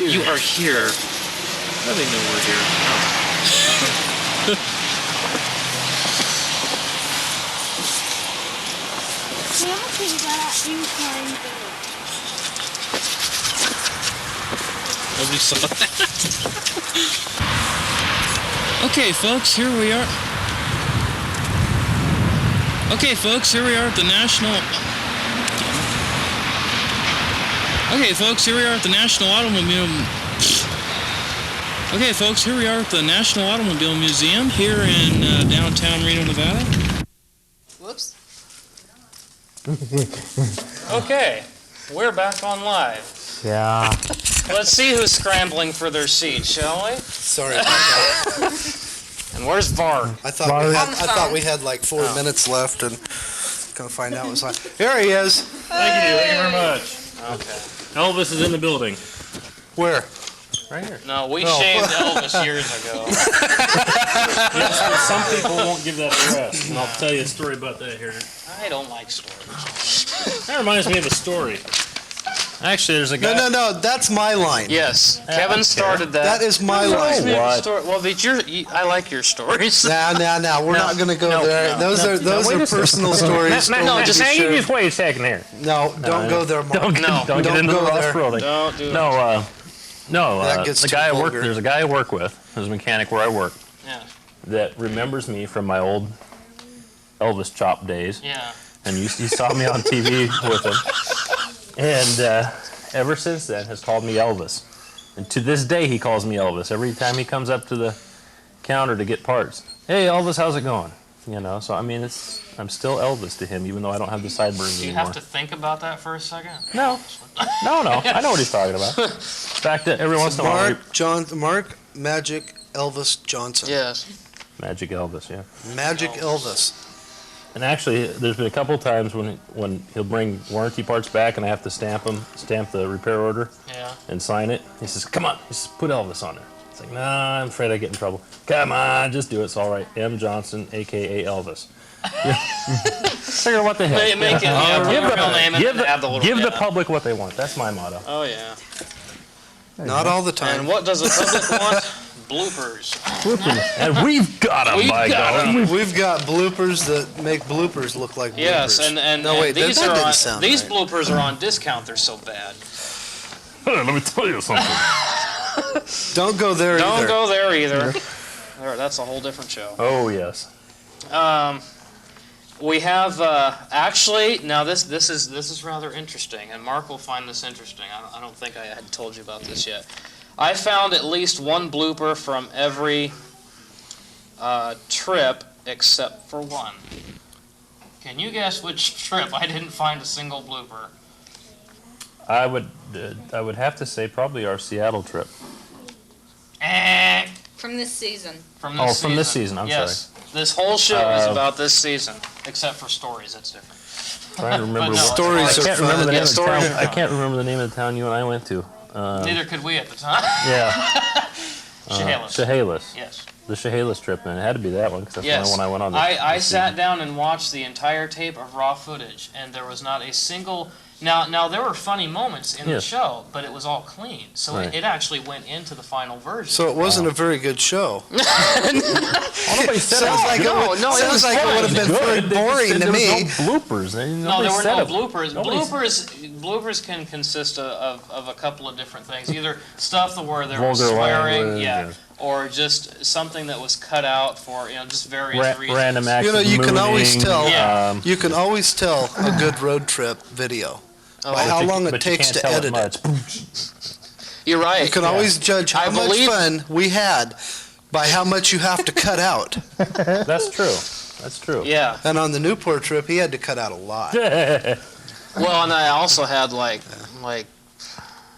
Speaker 8: You are here. How do they know we're here? Nobody saw that. Okay, folks, here we are. Okay, folks, here we are at the National Automobile Museum here in downtown Reno, Nevada.
Speaker 3: Whoops.
Speaker 5: Okay, we're back on live.
Speaker 2: Yeah.
Speaker 5: Let's see who's scrambling for their seat, shall we?
Speaker 7: Sorry about that.
Speaker 5: And where's Bart?
Speaker 7: I thought we had like 4 minutes left, and gonna find out what's on. Here he is.
Speaker 6: Thank you very much.
Speaker 5: Okay.
Speaker 6: Elvis is in the building.
Speaker 7: Where?
Speaker 6: Right here.
Speaker 5: No, we shaved Elvis years ago.
Speaker 6: Some people won't give that a rest, and I'll tell you a story about that here.
Speaker 5: I don't like stories.
Speaker 6: That reminds me of a story. Actually, there's a guy.
Speaker 7: No, that's my line.
Speaker 5: Yes, Kevin started that.
Speaker 7: That is my line.
Speaker 5: Well, I like your stories.
Speaker 7: Now, we're not gonna go there. Those are personal stories.
Speaker 5: No, just
Speaker 6: hang. You just wait a second here.
Speaker 7: No, don't go there, Mark.
Speaker 6: Don't get into the Ross Perot.
Speaker 5: Don't do it.
Speaker 7: That gets
Speaker 6: the
Speaker 7: too
Speaker 6: guy I work.
Speaker 7: vulgar.
Speaker 6: There's a guy I work with, who's a mechanic where I work,
Speaker 5: Yeah.
Speaker 6: that remembers me from my old Elvis chop days.
Speaker 5: Yeah.
Speaker 6: And you saw me on TV with him. And ever since then has called me Elvis. And to this day he calls me Elvis. Every time he comes up to the counter to get parts. Hey Elvis, how's it going? You know, so I mean I'm still Elvis to him, even though I don't have the sideburns
Speaker 5: Do you
Speaker 6: anymore.
Speaker 5: have to think about that for a second?
Speaker 6: No. I know what he's talking about. In fact, every once in a while
Speaker 7: Mark Magic Elvis Johnson.
Speaker 5: Yes.
Speaker 6: Magic Elvis, yeah.
Speaker 7: Magic Elvis.
Speaker 6: And actually, there's been a couple of times when he'll bring warranty parts back and I have to stamp the repair order,
Speaker 5: Yeah.
Speaker 6: and sign it. He says, "Come on," he says, "put Elvis on there." It's like, "Nah, I'm afraid I get in trouble." "Come on, just do it. It's all right. M. Johnson, a.k.a. Elvis." Figure what the heck.
Speaker 5: Make it. Yeah, put your real name and
Speaker 6: Give
Speaker 5: then add the little.
Speaker 6: give the public what they want. That's my motto.
Speaker 5: Oh yeah.
Speaker 7: Not all the time.
Speaker 5: And what does the public want? Bloopers.
Speaker 6: And we've got them, by God.
Speaker 7: We've got bloopers that make bloopers look like bloopers.
Speaker 5: Yes, and
Speaker 7: no, wait,
Speaker 5: these
Speaker 7: that
Speaker 5: are
Speaker 7: didn't
Speaker 5: on,
Speaker 7: sound
Speaker 5: these
Speaker 7: right.
Speaker 5: bloopers are on discount. They're so bad.
Speaker 6: Let me tell you something.
Speaker 7: Don't go there
Speaker 5: Don't
Speaker 7: either.
Speaker 5: go there either. That's a whole different show.
Speaker 6: Oh yes.
Speaker 5: We have actually now this is rather interesting, and Mark will find this interesting. I don't think I had told you about this yet. I found at least one blooper from every trip except for one. Can you guess which trip I didn't find a single blooper?
Speaker 6: I would have to say probably our Seattle trip.
Speaker 3: From this season.
Speaker 5: From this
Speaker 6: from this season, I'm
Speaker 5: yes. This whole show is about this season, except for stories, it's different.
Speaker 6: Trying to remember
Speaker 5: But no,
Speaker 6: what
Speaker 7: Stories
Speaker 6: I
Speaker 7: are
Speaker 6: can't remember
Speaker 7: fun.
Speaker 6: the name of the
Speaker 5: stories
Speaker 6: town.
Speaker 5: are
Speaker 6: I
Speaker 5: fun.
Speaker 6: can't remember the name of the town you and I went to.
Speaker 5: Neither could we at the time.
Speaker 6: Yeah.
Speaker 5: Chehalis.
Speaker 6: Chehalis.
Speaker 5: Yes.
Speaker 6: The Chehalis trip, and it had to be that one because that's the
Speaker 5: Yes.
Speaker 6: only one I went on.
Speaker 5: I
Speaker 6: this
Speaker 5: sat
Speaker 6: season.
Speaker 5: down and watched the entire tape of raw footage, and there was not a single. Now there were funny moments in the
Speaker 6: Yes.
Speaker 5: show, but it was all clean, so
Speaker 6: Right.
Speaker 5: it actually went into the final version.
Speaker 7: So it wasn't a very good show.
Speaker 6: Nobody said
Speaker 7: Sounds like
Speaker 5: No,
Speaker 7: it would,
Speaker 5: no, it
Speaker 7: sounds
Speaker 5: was
Speaker 7: like it
Speaker 5: fun.
Speaker 7: would have been
Speaker 6: Good.
Speaker 7: very
Speaker 6: They just
Speaker 7: boring
Speaker 6: said
Speaker 7: to
Speaker 6: there was
Speaker 7: me.
Speaker 6: no bloopers.
Speaker 5: No, there were
Speaker 6: said
Speaker 5: no
Speaker 6: it.
Speaker 5: bloopers.
Speaker 6: Nobody's-
Speaker 5: Bloopers can consist of a couple of different things. Either stuff where there was
Speaker 6: Vulgar
Speaker 5: swearing,
Speaker 6: language,
Speaker 5: yeah,
Speaker 6: or-
Speaker 5: or just something that was cut out for just various reasons.
Speaker 6: Random acts
Speaker 7: You know,
Speaker 6: of
Speaker 7: you can always
Speaker 6: mooning,
Speaker 7: tell.
Speaker 5: Yeah.
Speaker 7: You can always tell a good road trip video by how long it
Speaker 6: but you
Speaker 7: takes
Speaker 6: can't
Speaker 7: to
Speaker 6: tell
Speaker 7: edit it.
Speaker 6: much.
Speaker 5: You're right.
Speaker 7: You can always judge how
Speaker 5: I
Speaker 7: much
Speaker 5: believe-
Speaker 7: fun we had by how much you have to cut out.
Speaker 6: That's true. That's true.
Speaker 5: Yeah.
Speaker 7: And on the Newport trip, he had to cut out a lot.
Speaker 5: Well, and I also had like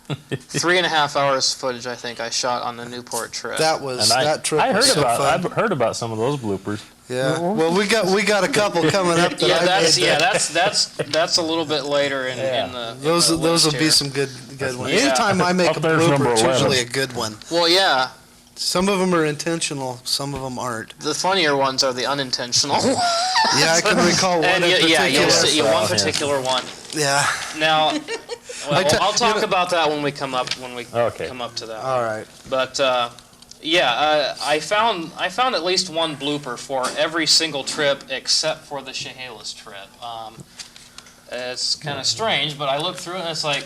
Speaker 5: 3.5 hours footage. I think I shot on the Newport trip.
Speaker 7: That was
Speaker 6: And
Speaker 7: that trip
Speaker 6: I heard
Speaker 7: was so
Speaker 6: about.
Speaker 7: fun.
Speaker 6: I've heard about some of those bloopers.
Speaker 7: Yeah. Well, we got a couple coming up that
Speaker 5: yeah,
Speaker 7: I made.
Speaker 5: that's a little bit later in the. in
Speaker 7: Those
Speaker 5: the
Speaker 7: those will
Speaker 5: list
Speaker 7: be
Speaker 5: here.
Speaker 7: some good ones.
Speaker 5: Yeah.
Speaker 7: Anytime I make
Speaker 6: Up
Speaker 7: a
Speaker 6: there's number
Speaker 7: blooper, it's
Speaker 6: 11.
Speaker 7: usually a good one.
Speaker 5: Well, yeah.
Speaker 7: Some of them are intentional, some of them aren't.
Speaker 5: The funnier ones are the unintentional.
Speaker 7: Yeah, I can recall one
Speaker 5: And
Speaker 7: in
Speaker 5: yeah,
Speaker 7: particular.
Speaker 5: you'll see
Speaker 6: Yeah.
Speaker 5: one particular one.
Speaker 7: Yeah.
Speaker 5: Now, well, I'll talk
Speaker 7: you know-
Speaker 5: about that when we come up
Speaker 6: Okay.
Speaker 5: come up to that.
Speaker 7: All right.
Speaker 5: But I found at least one blooper for every single trip except for the Chehalis trip. It's kind of strange, but I looked through it and it's like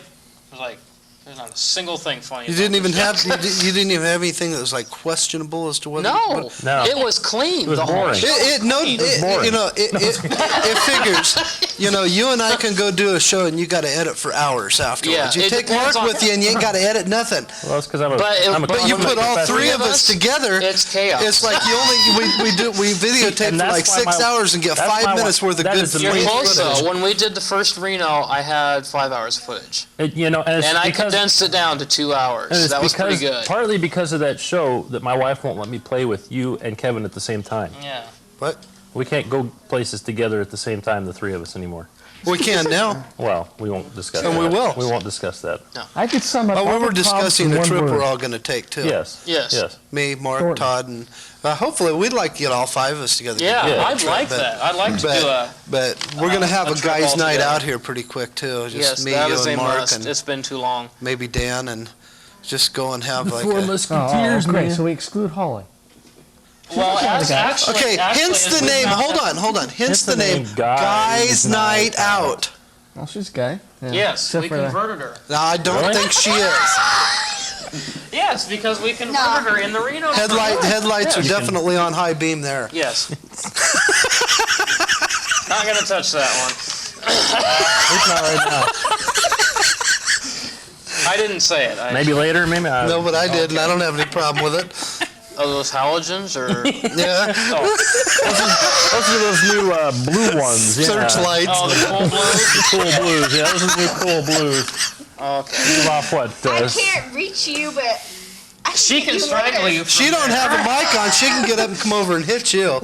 Speaker 5: there's not a single thing funny.
Speaker 7: You
Speaker 5: about
Speaker 7: didn't even
Speaker 5: this
Speaker 7: have
Speaker 5: trip.
Speaker 7: you didn't even have anything that was like questionable as to whether.
Speaker 5: No,
Speaker 6: No.
Speaker 5: it was clean.
Speaker 6: It was
Speaker 5: the whole
Speaker 6: boring.
Speaker 5: show
Speaker 7: It, no,
Speaker 5: was clean.
Speaker 7: it,
Speaker 6: boring.
Speaker 7: you know, it figures. You know, you and I can go do a show and you got to edit for hours afterwards.
Speaker 5: Yeah,
Speaker 7: you
Speaker 5: it
Speaker 7: take Mark
Speaker 5: depends on-
Speaker 7: with you and you ain't got to edit nothing.
Speaker 6: Well, that's because I'm a.
Speaker 5: But
Speaker 7: But you put all three of us together.
Speaker 5: It's chaos.
Speaker 7: It's like we videotape
Speaker 6: and
Speaker 7: for
Speaker 6: that's
Speaker 7: like
Speaker 6: why
Speaker 7: 6
Speaker 6: my-
Speaker 7: hours and get
Speaker 6: that's
Speaker 7: 5
Speaker 6: my
Speaker 7: minutes
Speaker 6: one-
Speaker 7: worth of
Speaker 6: that
Speaker 7: good
Speaker 6: is the
Speaker 5: You're
Speaker 7: clean
Speaker 5: close
Speaker 7: footage.
Speaker 5: though. When we did the first Reno, I had 5 hours of footage,
Speaker 6: You know, and, it's
Speaker 5: and I
Speaker 6: because,
Speaker 5: condensed it down to 2 hours.
Speaker 6: and it's
Speaker 5: That was
Speaker 6: because,
Speaker 5: pretty good.
Speaker 6: Partly because of that show that my wife won't let me play with you and Kevin at the same time.
Speaker 5: Yeah.
Speaker 7: What?
Speaker 6: We can't go places together at the same time, the three of us anymore.
Speaker 7: We can now.
Speaker 6: Well, we won't discuss
Speaker 7: And
Speaker 6: that.
Speaker 7: we will.
Speaker 6: We won't discuss that.
Speaker 2: I could sum up.
Speaker 7: Oh,
Speaker 2: all
Speaker 7: we were
Speaker 2: the problems
Speaker 7: discussing
Speaker 2: in
Speaker 7: the
Speaker 2: one
Speaker 7: trip
Speaker 2: word.
Speaker 7: we're all going to take too.
Speaker 6: Yes.
Speaker 5: Yes.
Speaker 6: Yes.
Speaker 7: Me, Mark,
Speaker 2: Thornton.
Speaker 7: Todd, and hopefully we'd like to get all 5 of us together.
Speaker 5: Yeah,
Speaker 6: Yeah.
Speaker 5: I'd like that. I'd like to do a.
Speaker 7: But we're going to have
Speaker 5: a
Speaker 7: a
Speaker 5: trip
Speaker 7: guys'
Speaker 5: all
Speaker 7: night
Speaker 5: together.
Speaker 7: out here pretty quick too. Just
Speaker 5: Yes,
Speaker 7: me,
Speaker 5: that
Speaker 7: you,
Speaker 5: is a
Speaker 7: and Mark,
Speaker 5: must.
Speaker 7: and
Speaker 5: It's been too long.
Speaker 7: maybe Dan, and just go and have like.
Speaker 6: Four
Speaker 7: A,
Speaker 6: Musketeers,
Speaker 2: great.
Speaker 6: man.
Speaker 2: So we exclude Holly.
Speaker 5: Well, actually,
Speaker 7: okay, hence
Speaker 5: as
Speaker 7: the
Speaker 5: we
Speaker 7: name.
Speaker 5: found
Speaker 7: Hold
Speaker 5: out-
Speaker 7: on. Hence the name. Guys' Night Out.
Speaker 2: Well, she's gay. Yeah.
Speaker 5: Yes,
Speaker 2: Except
Speaker 5: we
Speaker 2: for that.
Speaker 5: converted her.
Speaker 7: Now I don't
Speaker 6: Really?
Speaker 7: think she is.
Speaker 5: Yes, because we converted her in the Reno.
Speaker 7: Headlights are
Speaker 5: Yes.
Speaker 7: definitely on high beam there.
Speaker 5: Yes. Not gonna touch that one.
Speaker 6: It's not right now.
Speaker 5: I didn't say it.
Speaker 6: Maybe later, maybe.
Speaker 7: No, but I did, and I don't have any problem with it.
Speaker 5: Oh, those halogens or
Speaker 7: Yeah.
Speaker 5: oh,
Speaker 6: Those are those new blue ones. Yeah.
Speaker 7: Searchlights.
Speaker 5: oh the cool blues.
Speaker 6: Cool blues. Yeah, those are the cool blues.
Speaker 5: Okay.
Speaker 6: Give off what?
Speaker 3: I can't reach you, but I
Speaker 5: She can strangle you.
Speaker 7: She don't have a mic on. She can get up and come over and hit you.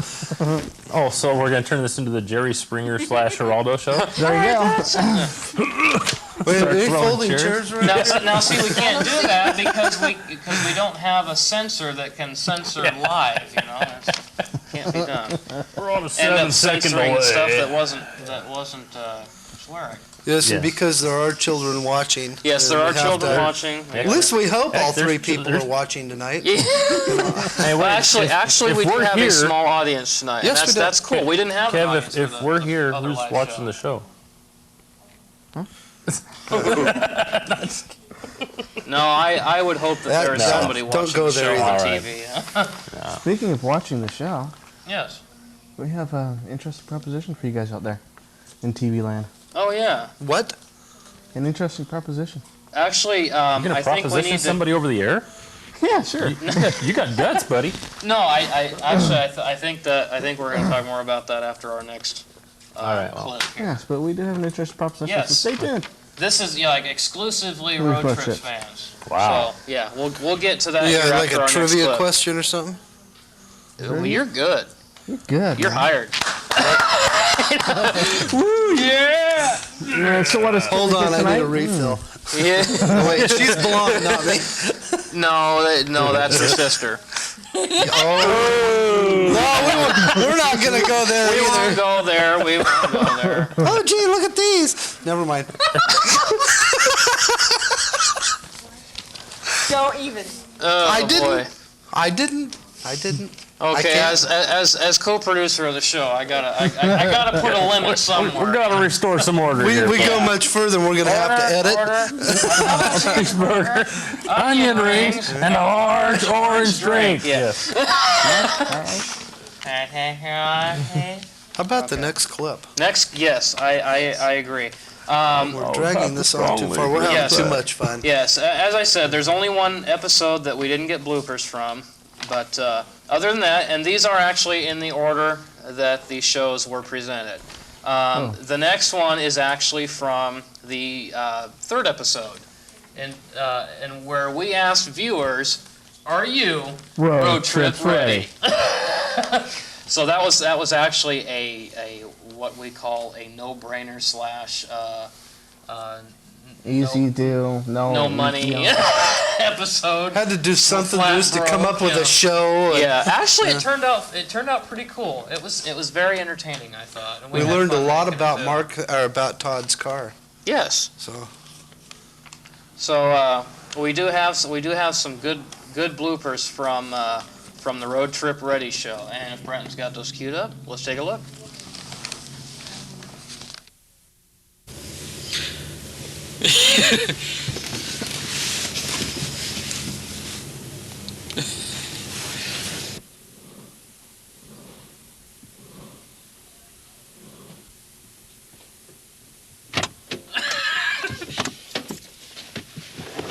Speaker 6: Oh, so we're gonna turn this into the Jerry Springer / Geraldo show?
Speaker 2: There you go.
Speaker 7: Wait,
Speaker 6: Start
Speaker 7: are you
Speaker 6: throwing
Speaker 7: folding
Speaker 6: chairs?
Speaker 7: chairs right
Speaker 5: Now, see, we can't do that because we don't have a sensor that can censor live. You know, that can't be done.
Speaker 6: We're on a
Speaker 5: End
Speaker 6: 7
Speaker 5: up
Speaker 6: second
Speaker 5: censoring
Speaker 6: away.
Speaker 5: stuff that wasn't swearing.
Speaker 7: Yes, and
Speaker 6: Yes.
Speaker 7: because there are children watching.
Speaker 5: Yes, there are
Speaker 7: we have
Speaker 5: children
Speaker 7: to-
Speaker 5: watching.
Speaker 7: At least we hope all
Speaker 6: Heck, there's
Speaker 7: 3
Speaker 6: ch-
Speaker 7: people
Speaker 6: there's-
Speaker 7: are watching tonight.
Speaker 6: Hey,
Speaker 5: Well,
Speaker 6: wait,
Speaker 5: actually,
Speaker 6: if
Speaker 5: we do
Speaker 6: we're
Speaker 5: have
Speaker 6: here,
Speaker 5: a small audience tonight.
Speaker 7: Yes,
Speaker 5: and
Speaker 7: we do.
Speaker 5: that's cool. We didn't have an
Speaker 6: Kev,
Speaker 5: audience
Speaker 6: if
Speaker 5: for the-
Speaker 6: we're
Speaker 5: the
Speaker 6: here,
Speaker 5: other
Speaker 6: who's
Speaker 5: live
Speaker 6: watching
Speaker 5: show.
Speaker 6: the show?
Speaker 5: No, I would hope that there is
Speaker 7: no,
Speaker 5: somebody
Speaker 7: don't
Speaker 5: watching
Speaker 7: go
Speaker 5: the
Speaker 7: there
Speaker 5: show on
Speaker 6: either.
Speaker 5: TV.
Speaker 2: Speaking of watching the show,
Speaker 5: Yes.
Speaker 2: we have an interesting proposition for you guys out there in TV land.
Speaker 5: Oh yeah.
Speaker 7: What?
Speaker 2: An interesting proposition.
Speaker 5: Actually,
Speaker 6: You're gonna
Speaker 5: I think we
Speaker 6: proposition
Speaker 5: need to.
Speaker 6: somebody over the air?
Speaker 2: Yeah, sure.
Speaker 6: You got guts, buddy.
Speaker 5: No, I think we're going to talk more about that after our next clip here.
Speaker 2: Yes, but we do have an interesting proposition.
Speaker 5: Yes.
Speaker 2: So stay tuned.
Speaker 5: This is like exclusively
Speaker 2: Road
Speaker 5: Road
Speaker 2: Trips.
Speaker 5: Trips fans.
Speaker 6: Wow.
Speaker 5: So yeah, we'll get to that.
Speaker 7: Yeah,
Speaker 5: here
Speaker 7: like
Speaker 5: after
Speaker 7: a
Speaker 5: our
Speaker 7: trivia
Speaker 5: next clip.
Speaker 7: question or something.
Speaker 5: Well, you're good.
Speaker 2: You're good.
Speaker 5: You're
Speaker 2: man.
Speaker 5: hired.
Speaker 2: Woo,
Speaker 5: Yeah.
Speaker 2: yeah. So what is
Speaker 7: Hold on, I need a
Speaker 2: tonight?
Speaker 7: refill.
Speaker 5: Yeah.
Speaker 7: Oh, wait, she's blonde, not me.
Speaker 5: No, that's her sister.
Speaker 7: Oh. No, we're not going to go there
Speaker 5: We
Speaker 7: either.
Speaker 5: won't go there. We won't go there.
Speaker 7: Oh, gee, look at these. Never mind.
Speaker 3: Don't even.
Speaker 5: Oh,
Speaker 7: I didn't.
Speaker 5: boy.
Speaker 7: I didn't.
Speaker 5: Okay,
Speaker 7: can't-
Speaker 5: as co-producer of the show, I gotta put a limit somewhere.
Speaker 6: We're gonna restore some order here.
Speaker 7: We go much further and we're going to have to edit.
Speaker 6: Cheeseburger, onion rings, and a large orange drink.
Speaker 5: Yes.
Speaker 7: How about the next clip?
Speaker 5: Next, yes, I agree.
Speaker 7: We're dragging this on too far. We're having
Speaker 5: Yes.
Speaker 7: too much fun.
Speaker 5: Yes, as I said, there's only one episode that we didn't get bloopers from, but other than that, and these are actually in the order that the shows were presented. The next one is actually from the third episode, and where we asked viewers, "Are you road trip ready?" So that was actually a what we call a no-brainer slash
Speaker 2: Easy deal.
Speaker 5: no money episode.
Speaker 7: Had to do something
Speaker 5: Flat
Speaker 7: just to come
Speaker 5: broke,
Speaker 7: up with
Speaker 5: yeah.
Speaker 7: a show. And
Speaker 5: Yeah, actually, it turned out pretty cool. It was very entertaining, I thought. And
Speaker 7: we
Speaker 5: had
Speaker 7: learned a
Speaker 5: fun
Speaker 7: lot
Speaker 5: making it,
Speaker 7: about
Speaker 5: too.
Speaker 7: about Todd's car.
Speaker 5: Yes.
Speaker 7: So
Speaker 5: We do have some good bloopers from the Road Trip Ready show. And if Brenton's got those queued up, let's take a look.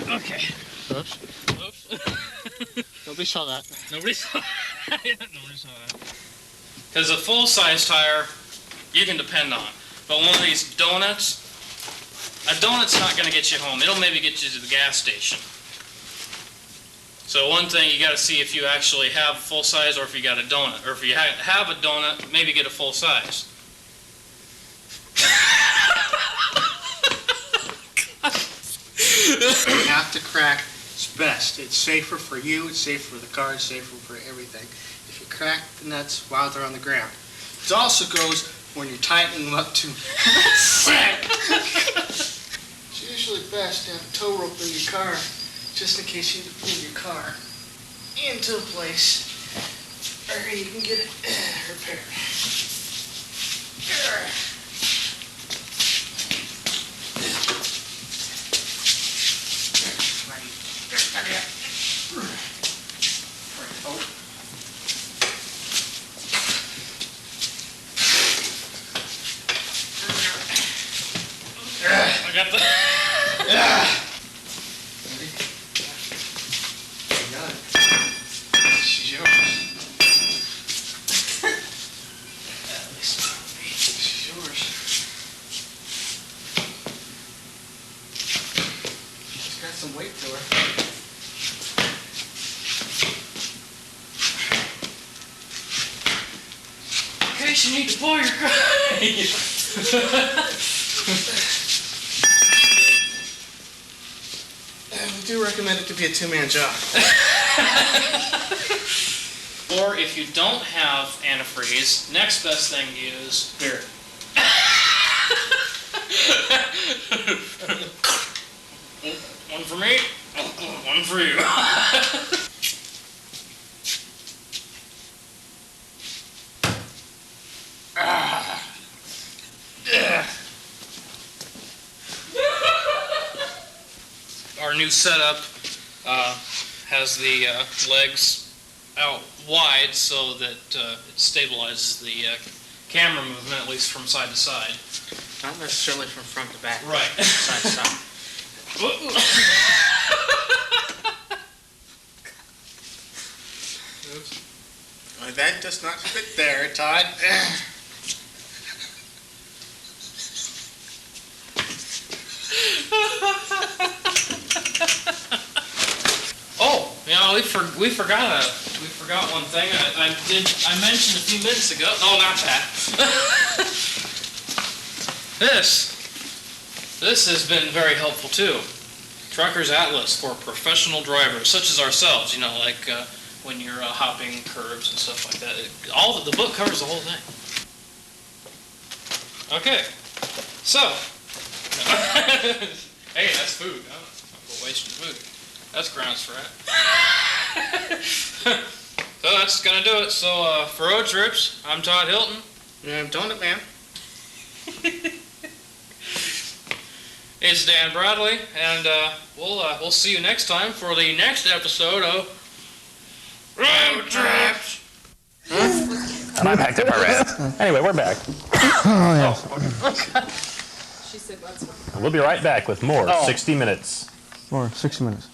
Speaker 5: Okay.
Speaker 9: Oops. Nobody saw that.
Speaker 5: Nobody saw that. Because a full-size tire, you can depend on. But one of these donuts, a donut's not going to get you home. It'll maybe get you to the gas station. So one thing, you got to see if you actually have full-size or if you got a donut. Or if you have a donut, maybe get a full-size.
Speaker 9: You have to crack. It's best. It's safer for you. It's safer for the car. It's safer for everything. If you crack the nuts while they're on the ground. It also goes when you're tightening them up to. It's usually best to have a tow rope in your car, just in case you need to pull your car into a place where you can get it repaired.
Speaker 5: I got the...
Speaker 9: She's yours. She's yours. She's got some weight to her.
Speaker 5: In case you need to pull your car.
Speaker 9: We do recommend it to be a two-man job.
Speaker 5: Or if you don't have antifreeze, next best thing to use, beer. One for me, one for you. Our new setup has the legs out wide so that it stabilizes the camera movement, at least from side to side.
Speaker 9: Not necessarily from front to back.
Speaker 5: Right.
Speaker 9: Side to side. does not fit there, Todd.
Speaker 8: Oh, we forgot one thing. I mentioned a few minutes ago. No, not that. This has been very helpful too. Trucker's Atlas for professional drivers such as ourselves. Like when you're hopping curbs and stuff like that. The book covers the whole thing. Okay, so hey, that's food. I'm wasting food. That's grounds for it. So that's gonna do it. So for road trips, I'm Todd Hilton.
Speaker 9: I'm Donut Man.
Speaker 8: It's Dan Bradley, and we'll see you next time for the next episode of Road Trips.
Speaker 6: And I'm back up already. Anyway, we're back.
Speaker 10: She said that's what.
Speaker 6: We'll be right back with more 60 Minutes.
Speaker 2: Or 6 minutes.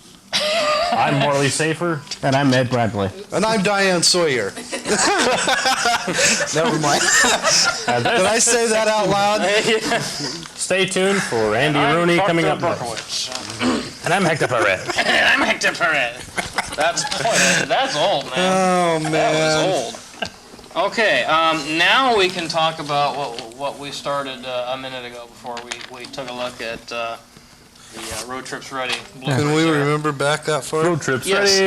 Speaker 6: I'm Morley Safer.
Speaker 2: And I'm Ed Bradley.
Speaker 7: And I'm Diane Sawyer.
Speaker 2: Never mind.
Speaker 7: Did I say that out loud?
Speaker 6: Stay tuned for Andy Rooney coming up next. And I'm Hector Perez.
Speaker 8: I'm Hector Perez. That's old, man.
Speaker 7: Oh, man.
Speaker 8: That was old. Okay, now we can talk about what we started a minute ago before we took a look at the Road Trips Ready.
Speaker 7: Can we remember back that far?
Speaker 6: Road Trips
Speaker 8: Yes.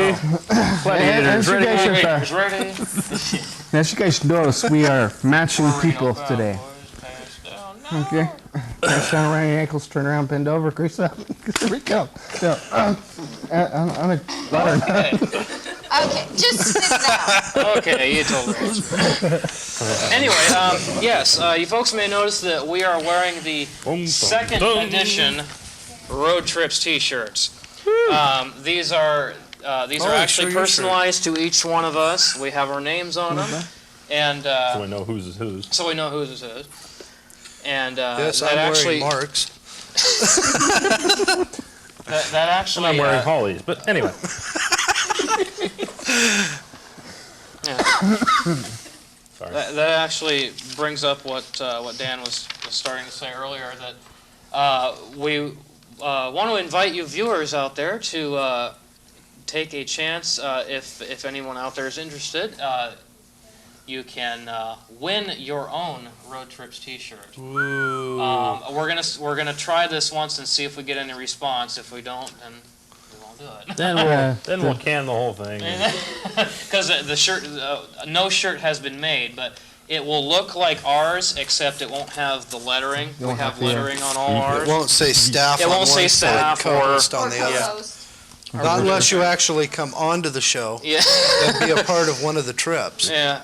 Speaker 6: ready.
Speaker 2: As you guys should,
Speaker 8: It's ready.
Speaker 2: as you guys notice, we are matching people today. Okay. Press down around your ankles, turn around, bend over, grease up. Here we go. So, I'm a butter.
Speaker 3: Okay, just sit down.
Speaker 8: Okay, you told me. Anyway, yes, you folks may notice that we are wearing the second edition Road Trips T-shirts. These are actually personalized to each one of us. We have our names on them, and
Speaker 6: So we know whose is whose.
Speaker 8: so we know whose is whose. And
Speaker 7: Yes,
Speaker 8: that
Speaker 7: I'm
Speaker 8: actually
Speaker 7: wearing Mark's.
Speaker 8: that actually
Speaker 6: I'm wearing Holly's, but anyway. Sorry.
Speaker 8: that actually brings up what Dan was starting to say earlier, that we want to invite you viewers out there to take a chance, if anyone out there is interested. You can win your own Road Trips T-shirt. We're gonna try this once and see if we get any response. If we don't, then we won't do it.
Speaker 6: Then we'll can the whole thing.
Speaker 8: Because the shirt, no shirt has been made, but it will look like ours, except it won't have the lettering. We have lettering on all ours.
Speaker 7: It won't say staff
Speaker 8: It
Speaker 7: on
Speaker 8: won't
Speaker 7: one
Speaker 8: say
Speaker 7: side,
Speaker 8: staff
Speaker 7: co-host
Speaker 8: or-
Speaker 7: on the other.
Speaker 3: Closed.
Speaker 7: Not unless you actually come onto the show
Speaker 8: Yeah.
Speaker 7: and be a part of one of the trips.
Speaker 8: Yeah,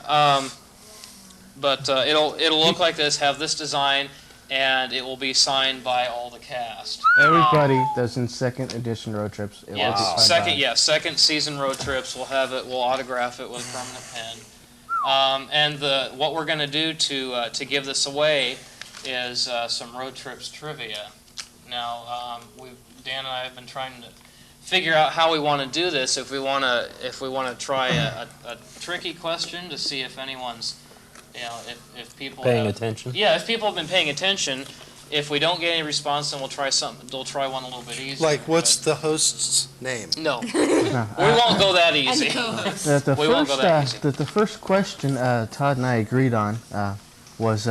Speaker 8: but it'll look like this, have this design, and it will be signed by all the cast.
Speaker 2: Everybody that's in second edition Road Trips. It will be
Speaker 8: Yes,
Speaker 2: signed by.
Speaker 8: second season Road Trips. We'll have it. We'll autograph it with a permanent pen. And what we're going to do to give this away is some Road Trips trivia. Now, Dan and I have been trying to figure out how we want to do this. If we want to try a tricky question to see if anyone's, if people
Speaker 6: Paying
Speaker 8: have,
Speaker 6: attention.
Speaker 8: Yeah, if people have been paying attention. If we don't get any response, then we'll try something. We'll try one a little bit easier.
Speaker 7: Like, what's the host's name?
Speaker 8: No, we won't go that easy. We won't go that easy.
Speaker 2: The first question Todd and I agreed on was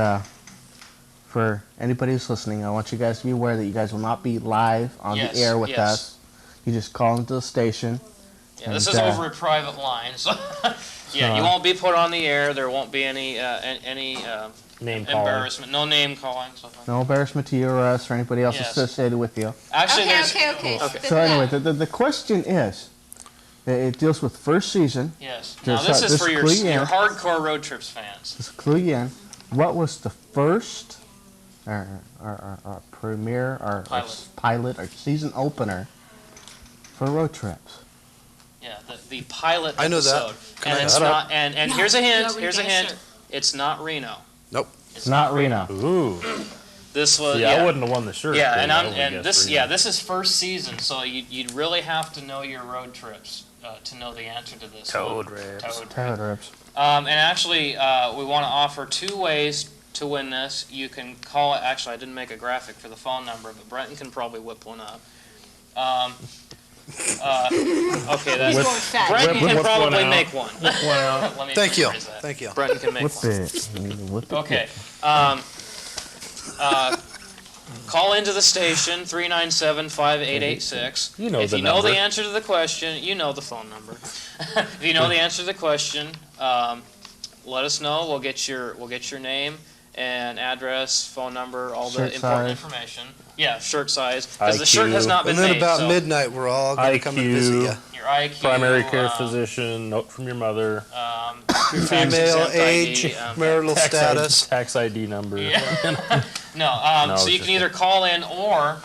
Speaker 2: for anybody who's listening. I want you guys to be aware that you guys will not be live on the air with us. You just call into the station.
Speaker 8: Yeah, this is over a private line, so yeah, you won't be put on the air. There won't be any
Speaker 6: Name calling.
Speaker 8: embarrassment, no name calling. So
Speaker 2: No embarrassment to you or us or anybody else
Speaker 8: Yes.
Speaker 2: associated with you.
Speaker 8: actually, there's
Speaker 3: Okay.
Speaker 2: So anyway, the question is, it deals with first season.
Speaker 8: yes.
Speaker 2: Just,
Speaker 8: Now this is
Speaker 2: just
Speaker 8: for your
Speaker 2: clue you in.
Speaker 8: hardcore Road Trips fans.
Speaker 2: Just clue you in. What was the first or premiere or pilot or season opener for Road Trips?
Speaker 8: Yeah, the pilot
Speaker 7: I know
Speaker 8: episode.
Speaker 7: that. Can
Speaker 8: And
Speaker 7: I
Speaker 8: it's
Speaker 7: look it
Speaker 8: not. And here's a hint. Here's a hint.
Speaker 3: Sure.
Speaker 8: It's not Reno.
Speaker 7: Nope.
Speaker 2: It's not Reno.
Speaker 6: Ooh.
Speaker 8: This was.
Speaker 6: Yeah, I wouldn't have won the shirt.
Speaker 8: Yeah,
Speaker 6: then.
Speaker 8: and
Speaker 6: I would've guessed Reno.
Speaker 8: this is first season, so you'd really have to know your road trips to know the answer to this.
Speaker 6: Toad Rips.
Speaker 8: Toad.
Speaker 2: Toad Rips.
Speaker 5: And actually, we want to offer 2 ways to win this. You can call it. Actually, I didn't make a graphic for the phone number, but Brenton can probably whip one up. Okay, that's
Speaker 3: He's going fast.
Speaker 5: Brenton can
Speaker 6: whip one
Speaker 5: probably
Speaker 6: out.
Speaker 5: make one. Let me
Speaker 7: Thank you.
Speaker 5: rephrase that.
Speaker 7: Thank you.
Speaker 5: Brenton can make
Speaker 2: Whip
Speaker 5: one.
Speaker 2: it. Whip it.
Speaker 5: Okay. Call into the station, 397-5886.
Speaker 6: You know
Speaker 5: if
Speaker 6: the
Speaker 5: you know the
Speaker 6: number.
Speaker 5: answer to the question, you know the phone number. If you know the answer to the question, let us know. We'll get your name and address, phone number, all the
Speaker 2: Shirt
Speaker 5: important
Speaker 2: size.
Speaker 5: information. Yeah, shirt size, because the shirt has
Speaker 6: IQ.
Speaker 5: not been
Speaker 7: And then
Speaker 5: made.
Speaker 7: about
Speaker 5: so
Speaker 7: midnight, we're all going to come and visit you.
Speaker 5: your IQ,
Speaker 6: Primary care physician, note from your mother,
Speaker 7: Female,
Speaker 5: tax-exempt
Speaker 7: age,
Speaker 5: ID,
Speaker 7: marital status.
Speaker 6: tax ID number.
Speaker 5: No,
Speaker 6: No,
Speaker 5: so
Speaker 6: it's
Speaker 5: you
Speaker 6: just
Speaker 5: can either call in or,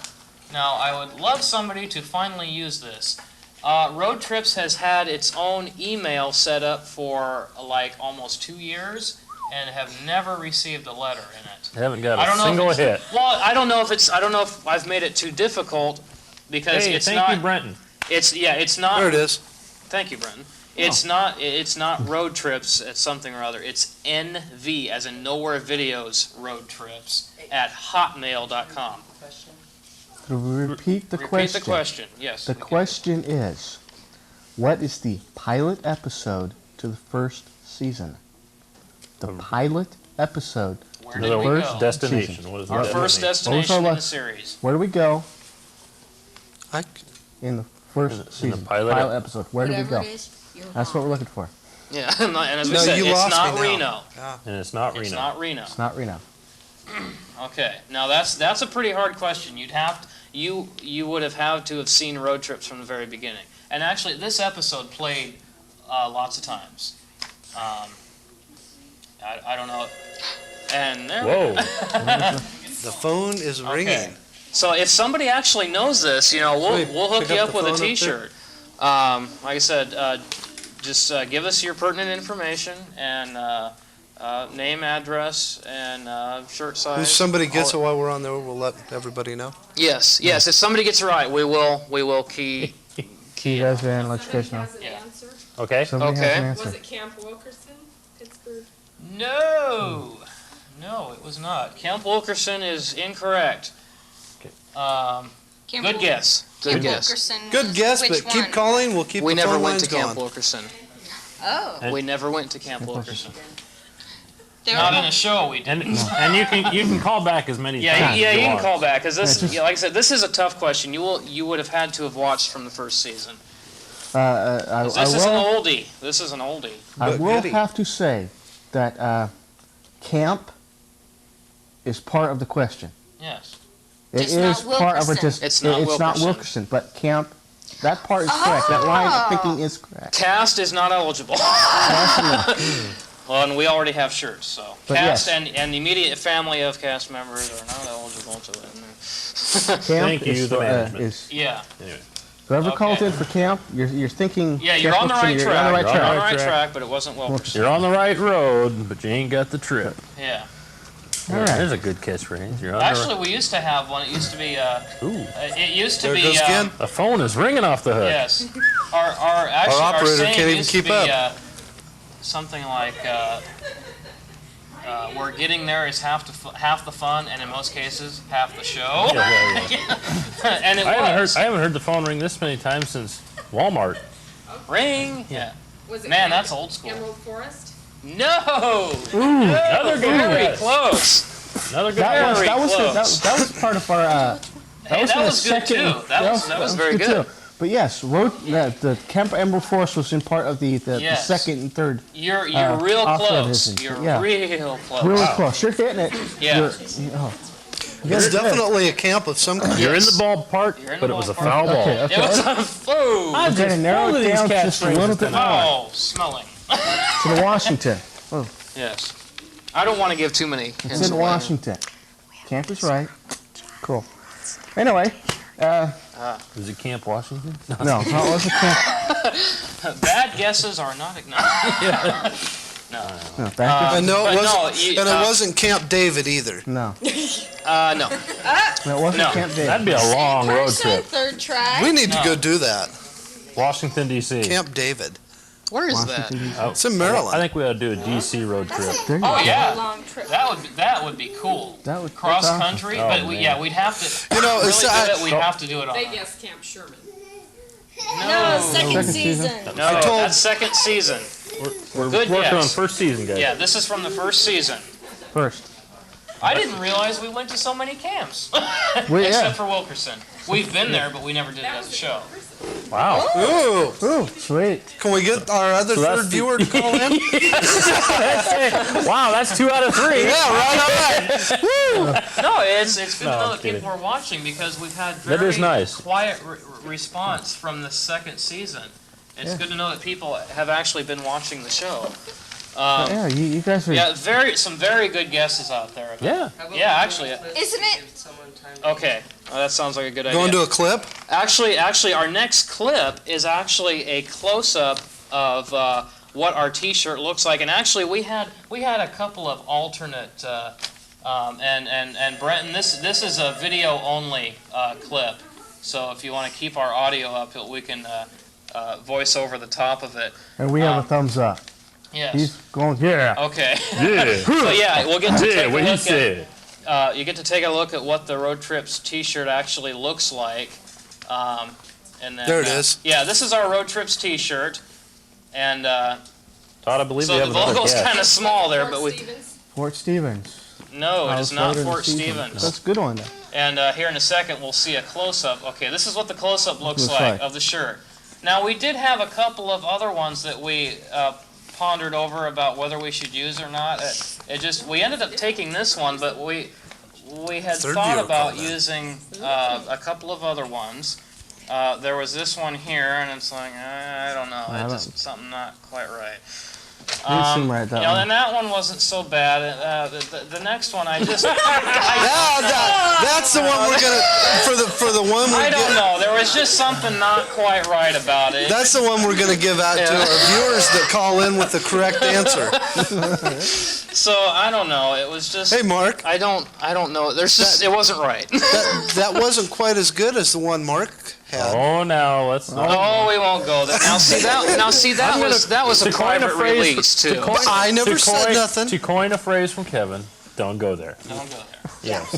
Speaker 5: now I would love somebody to finally use this. Road Trips has had its own email set up for like almost 2 years and have never received a letter in it.
Speaker 6: Haven't got
Speaker 5: I
Speaker 6: a
Speaker 5: don't know
Speaker 6: single
Speaker 5: if
Speaker 6: hit.
Speaker 5: Well, I don't know if I've made it too difficult because
Speaker 6: Hey,
Speaker 5: it's
Speaker 6: thank
Speaker 5: not.
Speaker 6: you, Brenton.
Speaker 5: It's not.
Speaker 7: There it is.
Speaker 5: Thank you, Brenton. It's not Road Trips at something or other. It's NV, as in Nowhere Videos Road Trips, at hotmail.com.
Speaker 2: Repeat the
Speaker 5: Repeat
Speaker 2: question.
Speaker 5: the question, yes.
Speaker 2: The question is, what is the pilot episode to the first season? The pilot episode.
Speaker 5: Where
Speaker 2: to
Speaker 5: did
Speaker 2: the
Speaker 5: we
Speaker 2: first
Speaker 5: go?
Speaker 6: Destination.
Speaker 2: season.
Speaker 6: What is
Speaker 5: Our
Speaker 6: the
Speaker 5: first
Speaker 6: destination?
Speaker 5: destination in the
Speaker 2: last-
Speaker 5: series.
Speaker 2: Where do we go
Speaker 7: I,
Speaker 2: in the first
Speaker 6: In the
Speaker 2: season?
Speaker 6: pilot
Speaker 2: episode. Where do we
Speaker 3: Whatever
Speaker 2: go?
Speaker 3: it is, you're
Speaker 2: That's what we're looking for.
Speaker 5: Yeah, and as we
Speaker 7: No,
Speaker 5: said,
Speaker 7: you
Speaker 5: it's
Speaker 7: lost
Speaker 5: not
Speaker 7: me now.
Speaker 5: Reno.
Speaker 6: And it's not
Speaker 5: It's
Speaker 6: Reno.
Speaker 5: not Reno.
Speaker 2: It's not Reno.
Speaker 5: Okay, now that's a pretty hard question. You would have had to have seen Road Trips from the very beginning. And actually, this episode played lots of times. I don't know. And there.
Speaker 6: Whoa.
Speaker 7: the phone is ringing.
Speaker 5: Okay. So if somebody actually knows this, we'll
Speaker 7: Wait,
Speaker 5: hook
Speaker 7: pick
Speaker 5: you
Speaker 7: up
Speaker 5: up
Speaker 7: the
Speaker 5: with a
Speaker 7: phone up there.
Speaker 5: T-shirt. Like I said, just give us your pertinent information and name, address, and shirt size.
Speaker 7: If somebody gets it
Speaker 5: all-
Speaker 7: while we're on there, we'll let everybody know.
Speaker 5: Yes. If somebody gets it right, we will key.
Speaker 2: You guys are in, let you guys know.
Speaker 10: Has an
Speaker 5: Yeah.
Speaker 10: answer.
Speaker 6: Okay.
Speaker 2: Somebody has
Speaker 5: Okay.
Speaker 2: an answer.
Speaker 10: Was it Camp Wilkerson, Pittsburgh?
Speaker 5: No, it was not. Camp Wilkerson is incorrect. Good guess. Good guess.
Speaker 7: Good guess, but keep calling. We'll keep
Speaker 5: We
Speaker 7: the
Speaker 5: never
Speaker 7: phone
Speaker 5: went
Speaker 7: lines
Speaker 5: to Camp
Speaker 7: going.
Speaker 5: Wilkerson.
Speaker 3: Oh.
Speaker 5: We never went to Camp Wilkerson.
Speaker 3: There
Speaker 5: Not
Speaker 3: were-
Speaker 5: in a show we did.
Speaker 6: And you can call back as many
Speaker 5: Yeah,
Speaker 6: times
Speaker 5: you
Speaker 6: as you
Speaker 5: can
Speaker 6: want.
Speaker 5: call back because this,
Speaker 2: Yeah, just-
Speaker 5: like I said, this is a tough question. You would have had to have watched from the first season.
Speaker 2: I
Speaker 5: This is an
Speaker 2: will,
Speaker 5: oldie. This is an oldie.
Speaker 2: I
Speaker 7: But
Speaker 2: will
Speaker 7: goody.
Speaker 2: have to say that camp is part of the question.
Speaker 5: Yes.
Speaker 2: It
Speaker 3: Just
Speaker 2: is
Speaker 3: not
Speaker 2: part of it.
Speaker 3: Wilkerson.
Speaker 2: Just
Speaker 5: It's not
Speaker 2: it's not
Speaker 5: Wilkerson.
Speaker 2: Wilkerson, but camp. That part is correct. That line of thinking is correct.
Speaker 5: Cast is not eligible. Well, and we already have shirts, so
Speaker 2: But
Speaker 5: cast
Speaker 2: yes.
Speaker 5: and the immediate family of cast members are not eligible to it.
Speaker 2: Camp
Speaker 6: Thank you,
Speaker 2: is,
Speaker 6: the management.
Speaker 2: is
Speaker 5: Yeah.
Speaker 6: Anyway.
Speaker 2: whoever
Speaker 5: Okay.
Speaker 2: calls in for camp. You're thinking.
Speaker 5: Yeah, you're
Speaker 2: Camp
Speaker 5: on the
Speaker 2: Wilkerson,
Speaker 5: right
Speaker 2: you're
Speaker 5: track.
Speaker 2: on the right
Speaker 5: You're
Speaker 2: track.
Speaker 5: on the right
Speaker 6: track.
Speaker 5: track, but it wasn't Wilkerson.
Speaker 6: You're on the right road, but you ain't got the trip.
Speaker 5: Yeah.
Speaker 2: All right.
Speaker 6: There's a good catchphrase. You're on
Speaker 5: Actually, we used to have one. It used to be.
Speaker 6: Ooh.
Speaker 5: It used to
Speaker 7: There
Speaker 5: be.
Speaker 7: it goes again.
Speaker 6: The phone is ringing off the hook.
Speaker 5: Yes. Our
Speaker 7: operator
Speaker 5: saying
Speaker 7: can't even
Speaker 5: used
Speaker 7: keep
Speaker 5: to be,
Speaker 7: up.
Speaker 5: Something like we're getting there is half the fun, and in most cases half the show.
Speaker 6: Yeah.
Speaker 5: And it
Speaker 6: I
Speaker 5: was.
Speaker 6: haven't heard the phone ring this many times since Walmart.
Speaker 5: Ring. Yeah.
Speaker 10: Was it
Speaker 5: Man,
Speaker 10: Camp
Speaker 5: that's old school.
Speaker 10: Emerald Forest?
Speaker 5: No.
Speaker 6: Another good
Speaker 5: Very
Speaker 6: guess.
Speaker 5: close.
Speaker 6: Another good
Speaker 2: That was
Speaker 5: Very
Speaker 2: that was
Speaker 5: close.
Speaker 2: that was part of our.
Speaker 5: Hey,
Speaker 2: in
Speaker 5: that
Speaker 2: the
Speaker 5: was good
Speaker 2: second-
Speaker 5: too. That was very good.
Speaker 2: too. But yes, the Camp Emerald Forest was in part of the
Speaker 5: Yes.
Speaker 2: second and third.
Speaker 5: You're real
Speaker 2: off-road
Speaker 5: close.
Speaker 2: vision.
Speaker 5: You're
Speaker 2: Yeah.
Speaker 5: real close.
Speaker 2: Really close. You're hitting it.
Speaker 5: Yeah.
Speaker 7: It's definitely a camp of some kind.
Speaker 6: You're in
Speaker 5: Yes.
Speaker 6: the ballpark,
Speaker 5: You're in
Speaker 6: but
Speaker 5: the
Speaker 6: it was a
Speaker 5: ballpark.
Speaker 6: foul ball.
Speaker 2: Okay,
Speaker 5: It was a fool.
Speaker 6: I'm
Speaker 2: Okay,
Speaker 6: just
Speaker 2: narrow
Speaker 6: full of
Speaker 2: it
Speaker 6: these
Speaker 2: down just a little
Speaker 6: catchphrases
Speaker 2: bit
Speaker 6: tonight.
Speaker 5: Oh, smelling.
Speaker 2: to the Washington.
Speaker 5: Yes. I don't want to give too many.
Speaker 2: It's in Washington. Camp is right. Cool. Anyway,
Speaker 6: Is it Camp Washington?
Speaker 2: no, it wasn't camp.
Speaker 5: Bad guesses are not acknowledged.
Speaker 2: No, back
Speaker 7: And no,
Speaker 5: But
Speaker 7: it wasn't,
Speaker 5: no, you-
Speaker 7: and it wasn't Camp David either.
Speaker 2: no,
Speaker 5: No.
Speaker 2: no, it wasn't
Speaker 5: No.
Speaker 2: Camp David.
Speaker 6: That'd be a long road
Speaker 3: Person,
Speaker 6: trip.
Speaker 3: third try.
Speaker 7: We need to
Speaker 5: No.
Speaker 7: go do that.
Speaker 6: Washington, D.C.
Speaker 7: Camp David.
Speaker 5: Where is that?
Speaker 2: Washington, D.C.
Speaker 7: It's in Maryland.
Speaker 6: I think we ought to do a DC road trip.
Speaker 2: There you
Speaker 5: Oh
Speaker 2: go.
Speaker 5: yeah,
Speaker 3: Long trip.
Speaker 5: that would be cool.
Speaker 2: That would
Speaker 5: Cross
Speaker 2: that's awesome.
Speaker 5: country,
Speaker 6: Oh,
Speaker 5: but
Speaker 6: man.
Speaker 5: yeah, we'd have to.
Speaker 7: You know,
Speaker 5: really
Speaker 7: it's,
Speaker 5: do it, we'd have to do it on.
Speaker 10: They guessed Camp Sherman.
Speaker 3: No, second
Speaker 2: Second
Speaker 3: season.
Speaker 2: season.
Speaker 5: No,
Speaker 7: I told-
Speaker 5: that's second season.
Speaker 6: We're
Speaker 5: Good
Speaker 6: working on
Speaker 5: guess.
Speaker 6: first season, guys.
Speaker 5: Yeah, this is from the first season.
Speaker 2: First.
Speaker 5: I didn't realize we went to so many camps,
Speaker 2: Well, yeah.
Speaker 5: except for Wilkerson. We've been there, but we never did it as a show.
Speaker 6: Wow.
Speaker 7: Ooh,
Speaker 2: Ooh, sweet.
Speaker 7: can we get our other
Speaker 6: So that's
Speaker 7: third
Speaker 6: the-
Speaker 7: viewer to call in?
Speaker 6: Wow, that's 2 out of 3.
Speaker 7: Yeah, right.
Speaker 5: No, it's good to
Speaker 6: No,
Speaker 5: know
Speaker 6: I'm
Speaker 5: that people
Speaker 6: kidding.
Speaker 5: are watching because we've had
Speaker 6: That
Speaker 5: very
Speaker 6: is nice.
Speaker 5: quiet response from the second season. It's good to know that people have actually been watching the show.
Speaker 2: Yeah, you guys are.
Speaker 5: Yeah, some very good guesses out there.
Speaker 6: Yeah.
Speaker 5: Yeah, actually.
Speaker 3: Isn't it?
Speaker 5: Okay, that sounds like a good idea.
Speaker 7: Going to a clip?
Speaker 5: Actually, our next clip is actually a close-up of what our T-shirt looks like, and actually we had a couple of alternate and Brenton, this is a video-only clip. So if you want to keep our audio up, we can voice over the top of it.
Speaker 2: And we have a thumbs up.
Speaker 5: Yes.
Speaker 2: He's going, yeah.
Speaker 5: Okay.
Speaker 6: Yeah.
Speaker 5: So yeah, we'll get to take
Speaker 6: Yeah,
Speaker 5: a
Speaker 6: what he
Speaker 5: look
Speaker 6: said.
Speaker 5: you get to take a look at what the Road Trips T-shirt actually looks like. And then,
Speaker 7: There it is.
Speaker 5: Yeah, this is our Road Trips T-shirt, and
Speaker 6: Todd, I believe we
Speaker 5: so
Speaker 6: have
Speaker 5: the
Speaker 6: another
Speaker 5: logo's
Speaker 6: guest.
Speaker 5: kind of small there,
Speaker 10: Fort
Speaker 5: but we
Speaker 10: Stevens.
Speaker 2: Fort Stevens.
Speaker 5: no, it is not
Speaker 2: Later in the
Speaker 5: Fort
Speaker 2: season.
Speaker 5: Stevens.
Speaker 2: That's a good one, though.
Speaker 5: And here in a second, we'll see a close-up. Okay, this is what the close-up looks
Speaker 2: Looks
Speaker 5: like
Speaker 2: like.
Speaker 5: of the shirt. Now, we did have a couple of other ones that we pondered over about whether we should use or not. We ended up taking this one, but we had
Speaker 7: Third
Speaker 5: thought
Speaker 7: viewer
Speaker 5: about
Speaker 7: called in.
Speaker 5: using a couple of other ones. There was this one here, and it's like, I don't know,
Speaker 2: I
Speaker 5: it's
Speaker 2: don't-
Speaker 5: just something not quite right.
Speaker 2: Didn't seem right, that one.
Speaker 5: And that one wasn't so bad. The next one, I just...
Speaker 7: That's the one we're gonna for the one
Speaker 5: I
Speaker 7: we
Speaker 5: don't know. There was just something not quite right about it.
Speaker 7: That's the one we're gonna give out to
Speaker 5: Yeah.
Speaker 7: our viewers that call in with the correct answer.
Speaker 5: So I don't know. It was just.
Speaker 7: Hey, Mark,
Speaker 5: I don't know. There's just. It wasn't right.
Speaker 7: that wasn't quite as good as the one Mark had.
Speaker 6: Oh, now let's not.
Speaker 5: Oh, we won't go there. Now see that was a
Speaker 6: To coin
Speaker 5: private
Speaker 6: phrase-
Speaker 5: release
Speaker 6: to
Speaker 5: too.
Speaker 6: coin-
Speaker 7: I never
Speaker 6: to
Speaker 7: said
Speaker 6: coin-
Speaker 7: nothing.
Speaker 6: To coin a phrase from Kevin, don't go there.
Speaker 5: Don't go there.
Speaker 6: Yes.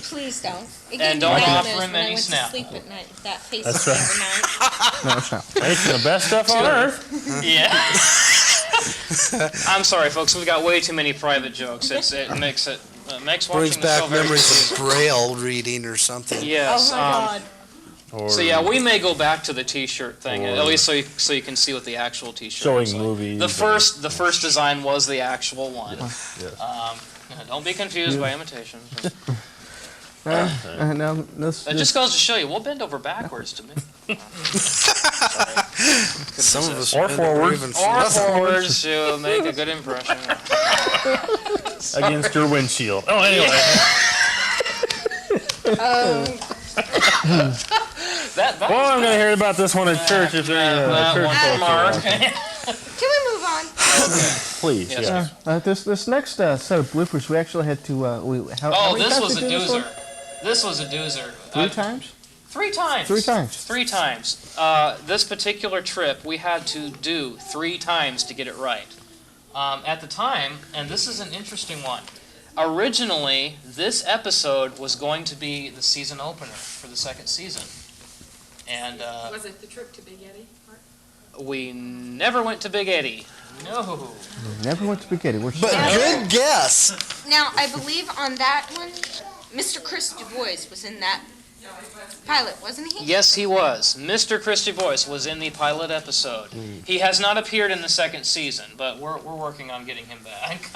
Speaker 3: Please don't. It gave
Speaker 5: And
Speaker 3: me
Speaker 5: don't
Speaker 3: nightmares
Speaker 5: offer him
Speaker 3: when I
Speaker 5: any
Speaker 3: went
Speaker 5: snap.
Speaker 3: to sleep at night. That face
Speaker 6: That's
Speaker 3: the
Speaker 6: right.
Speaker 3: other night.
Speaker 2: No, it's not.
Speaker 6: It's the best stuff on earth.
Speaker 5: Yeah. I'm sorry, folks. We've got way too many private jokes. It makes watching
Speaker 7: Brings
Speaker 5: the show
Speaker 7: back
Speaker 5: very
Speaker 7: memories
Speaker 5: confusing.
Speaker 7: of Braille reading or something.
Speaker 5: Yes.
Speaker 3: Oh my God.
Speaker 6: Or
Speaker 5: So yeah, we may go back to the T-shirt thing, at
Speaker 6: Or-
Speaker 5: least so you can see what the actual T-shirt
Speaker 6: showing
Speaker 5: looks like.
Speaker 6: movies.
Speaker 5: The first design was the actual one.
Speaker 6: Yes.
Speaker 5: Don't be confused by imitation.
Speaker 2: Now, this
Speaker 5: It just goes to show you, we'll bend over backwards to me.
Speaker 7: Some of us
Speaker 6: Or
Speaker 7: bend over
Speaker 6: forward.
Speaker 7: even
Speaker 5: Or
Speaker 7: further.
Speaker 5: forwards to make a good impression.
Speaker 6: Against your windshield. Oh, anyway.
Speaker 5: That
Speaker 6: Well, I'm going to hear about this one at church if there's a
Speaker 5: that
Speaker 6: church
Speaker 5: one,
Speaker 6: culture.
Speaker 5: Mark.
Speaker 3: Can we move on?
Speaker 6: Please,
Speaker 5: Yes.
Speaker 6: yes.
Speaker 2: this next set of bloopers, we actually had to. How
Speaker 5: Oh,
Speaker 2: many
Speaker 5: this
Speaker 2: times
Speaker 5: was a
Speaker 2: did we do this one?
Speaker 5: doozer. This was a doozer.
Speaker 2: 3 times?
Speaker 5: 3 times.
Speaker 2: 3 times.
Speaker 5: 3 times. This particular trip, we had to do 3 times to get it right. At the time, and this is an interesting one, originally, this episode was going to be the season opener for the second season. And
Speaker 10: Was it the trip to Big Eddy? Mark?
Speaker 5: we never went to Big Eddy. No.
Speaker 2: We never went to spaghetti. We're
Speaker 7: But
Speaker 2: sorry.
Speaker 7: good guess.
Speaker 3: Now, I believe on that one, Mr. Chris Du Bois was in that pilot, wasn't he?
Speaker 5: Yes, he was. Mr. Christy Voice was in the pilot episode. He has not appeared in the second season, but we're working on getting him back.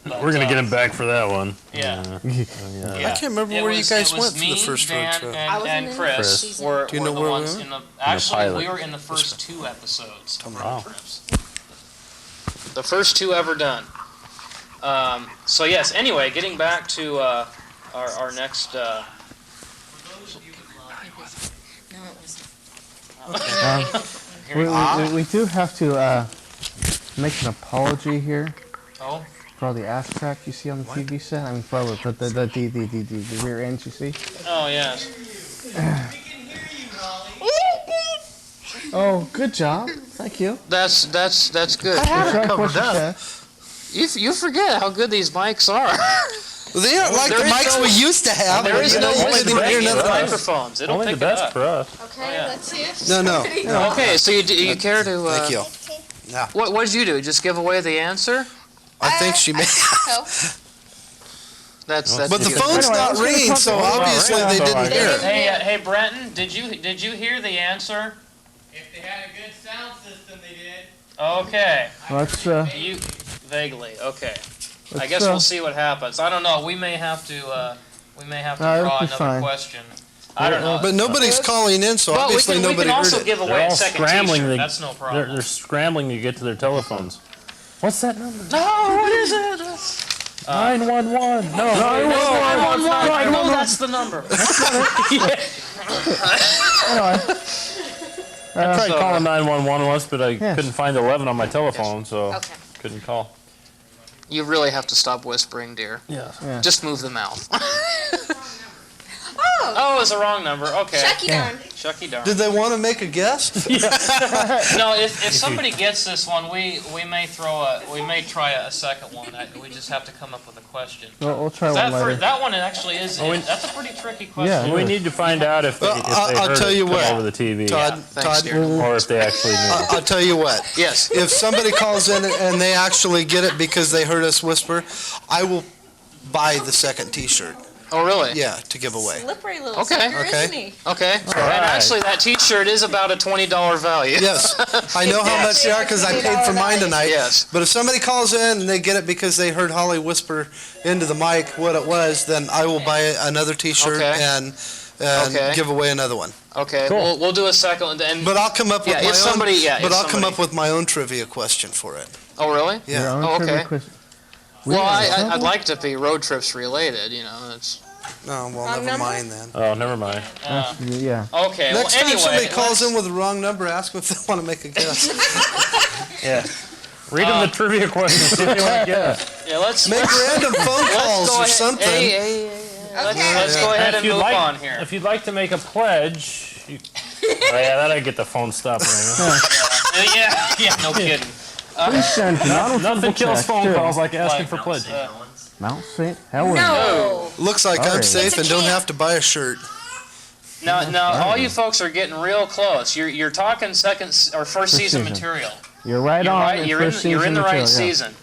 Speaker 5: But,
Speaker 6: We're going to get him back for that one.
Speaker 5: Yeah.
Speaker 7: I can't remember where you guys went for the first road
Speaker 5: Dan,
Speaker 7: trip.
Speaker 3: I
Speaker 5: And,
Speaker 3: wasn't
Speaker 5: and
Speaker 3: in
Speaker 5: Chris
Speaker 3: the season.
Speaker 5: were,
Speaker 7: Do you
Speaker 5: were
Speaker 7: know
Speaker 5: the
Speaker 7: where we
Speaker 5: ones
Speaker 7: went?
Speaker 5: in the. Actually,
Speaker 6: pilot.
Speaker 5: we were in the first 2 episodes of
Speaker 6: Wow.
Speaker 5: Road Trips. The first 2 ever done. So yes. Anyway, getting back to our next.
Speaker 3: No, it wasn't.
Speaker 2: We do have to make an apology here
Speaker 5: Oh.
Speaker 2: for all the ass track you see on the TV set. I mean, for all the rear ends you see.
Speaker 5: Oh yes.
Speaker 2: Oh, good job. Thank Thank you.
Speaker 5: That's good.
Speaker 7: I had it
Speaker 2: Try
Speaker 7: covered
Speaker 2: what you
Speaker 7: up.
Speaker 2: said.
Speaker 5: You forget how good these mics are.
Speaker 7: They aren't like the
Speaker 5: There is
Speaker 7: mics
Speaker 5: no-
Speaker 7: we used to have.
Speaker 5: There is
Speaker 7: You
Speaker 5: no
Speaker 7: know,
Speaker 6: only
Speaker 5: whispering
Speaker 6: the
Speaker 5: in the
Speaker 6: best.
Speaker 5: microphones. It'll
Speaker 6: Only the
Speaker 5: pick it
Speaker 6: best
Speaker 5: up.
Speaker 6: for us.
Speaker 3: Okay,
Speaker 5: yeah.
Speaker 3: let's see it.
Speaker 7: No.
Speaker 5: Okay, so you care to?
Speaker 7: Thank you. Yeah.
Speaker 5: What did you do? Just give away the answer?
Speaker 7: I think she may.
Speaker 3: So,
Speaker 5: That's
Speaker 7: But the
Speaker 5: cute.
Speaker 7: phone's
Speaker 2: Anyway,
Speaker 7: not
Speaker 2: let's get
Speaker 7: ringing,
Speaker 2: the
Speaker 7: so
Speaker 2: phone-
Speaker 7: obviously
Speaker 6: Yeah,
Speaker 7: they
Speaker 6: so
Speaker 7: didn't
Speaker 6: I-
Speaker 7: hear it.
Speaker 5: Hey, Brenton, did you hear the answer?
Speaker 9: If they had a good sound system, they did.
Speaker 5: Okay.
Speaker 2: Let's
Speaker 5: You vaguely. Okay. I
Speaker 2: Let's,
Speaker 5: guess we'll see what happens. I don't know. We may have to
Speaker 2: it'll
Speaker 5: draw
Speaker 2: be
Speaker 5: another
Speaker 2: fine.
Speaker 5: question. I don't know.
Speaker 7: But nobody's calling in, so
Speaker 5: Well,
Speaker 7: obviously
Speaker 5: we
Speaker 7: nobody
Speaker 5: can
Speaker 7: heard
Speaker 5: also
Speaker 7: it.
Speaker 5: give
Speaker 6: They're
Speaker 5: away a
Speaker 6: all
Speaker 5: second
Speaker 6: scrambling.
Speaker 5: T-shirt.
Speaker 6: To,
Speaker 5: That's no problem.
Speaker 6: they're scrambling to get to their telephones. What's that number?
Speaker 5: No, what is it?
Speaker 6: 911. No,
Speaker 5: 911. No, that's the number.
Speaker 6: I tried
Speaker 5: So-
Speaker 6: calling 911 once, but I
Speaker 2: Yes.
Speaker 6: couldn't find 11 on my telephone, so
Speaker 3: okay.
Speaker 6: couldn't call.
Speaker 5: You really have to stop whispering, dear.
Speaker 6: Yeah.
Speaker 2: Yeah.
Speaker 5: Just move the mouth.
Speaker 3: Oh,
Speaker 5: Oh, it's the wrong number. Okay.
Speaker 3: Chucky darn.
Speaker 5: Chucky darn.
Speaker 7: Did they want to make a guess?
Speaker 5: No, if somebody gets this one, we may try a second one. We just have to come up with a question.
Speaker 2: we'll try
Speaker 5: That,
Speaker 2: one later.
Speaker 5: that one actually is. That's a pretty tricky question.
Speaker 2: Yeah.
Speaker 6: We need to find out if they,
Speaker 7: Well,
Speaker 6: if they
Speaker 7: I'll
Speaker 6: heard
Speaker 7: tell
Speaker 6: it
Speaker 7: you
Speaker 6: come
Speaker 7: what,
Speaker 6: over the TV,
Speaker 7: Todd,
Speaker 5: thanks,
Speaker 7: Todd,
Speaker 5: dear.
Speaker 6: or if they actually knew.
Speaker 7: I'll tell you what.
Speaker 5: Yes.
Speaker 7: If somebody calls in and they actually get it because they heard us whisper, I will buy the second T-shirt.
Speaker 5: Oh, really?
Speaker 7: Yeah, to give away.
Speaker 3: Slippery little
Speaker 5: Okay.
Speaker 3: sucker,
Speaker 7: Okay.
Speaker 3: isn't he?
Speaker 5: Okay. And
Speaker 6: right.
Speaker 5: actually, that T-shirt is about a $20 value.
Speaker 7: Yes, I know how much they are because I paid for mine tonight.
Speaker 5: Yes.
Speaker 7: But if somebody calls in and they get it because they heard Holly whisper into the mic what it was, then I will buy another T-shirt
Speaker 5: Okay.
Speaker 7: and
Speaker 5: Okay.
Speaker 7: give away another one.
Speaker 5: Okay.
Speaker 6: Cool.
Speaker 5: We'll do a second one. And
Speaker 7: But I'll come up with
Speaker 5: Yeah,
Speaker 7: my
Speaker 5: if
Speaker 7: own.
Speaker 5: somebody- yeah,
Speaker 7: but
Speaker 5: if
Speaker 7: I'll come
Speaker 5: somebody-
Speaker 7: up with my own trivia question for it.
Speaker 5: oh, really?
Speaker 7: Yeah.
Speaker 2: Your own
Speaker 5: Oh,
Speaker 2: trivia
Speaker 5: okay.
Speaker 2: quiz.
Speaker 5: Well, I'd
Speaker 2: Something?
Speaker 5: like to be road trips related. You know, it's
Speaker 7: No, well,
Speaker 3: Wrong
Speaker 7: never
Speaker 3: number?
Speaker 7: mind then.
Speaker 6: Oh, never mind.
Speaker 2: Yeah.
Speaker 5: okay.
Speaker 7: Next
Speaker 5: well,
Speaker 7: time
Speaker 5: anyway,
Speaker 7: somebody calls
Speaker 5: let's-
Speaker 7: in with the wrong number, ask them if they want to make a guess.
Speaker 6: Yeah. Read them the trivia question. See if you want to guess.
Speaker 5: Yeah, let's
Speaker 7: Make random phone
Speaker 5: let's
Speaker 7: calls
Speaker 5: go
Speaker 7: or
Speaker 5: ahead.
Speaker 7: something.
Speaker 5: Hey. Let's go ahead and
Speaker 6: If you'd
Speaker 5: move
Speaker 6: like,
Speaker 5: on here.
Speaker 6: if you'd like to make a pledge, you, oh yeah, that'll get the phone stopped ringing.
Speaker 5: Yeah, no kidding.
Speaker 2: Please send
Speaker 6: Nothing kills
Speaker 2: check
Speaker 6: phone
Speaker 2: to
Speaker 6: calls like asking for pledges.
Speaker 2: Mount St. Helens.
Speaker 3: No.
Speaker 7: Looks like I'm
Speaker 2: Alright.
Speaker 7: safe
Speaker 3: It's a
Speaker 7: and don't
Speaker 3: camp.
Speaker 7: have to buy a shirt.
Speaker 5: Now, all you folks are getting real close. You're talking second or first season
Speaker 2: season.
Speaker 5: material.
Speaker 2: You're right
Speaker 5: You're
Speaker 2: on.
Speaker 5: right.
Speaker 2: in
Speaker 5: You're in
Speaker 2: first
Speaker 5: the
Speaker 2: season
Speaker 5: right
Speaker 2: material, yeah.
Speaker 5: season.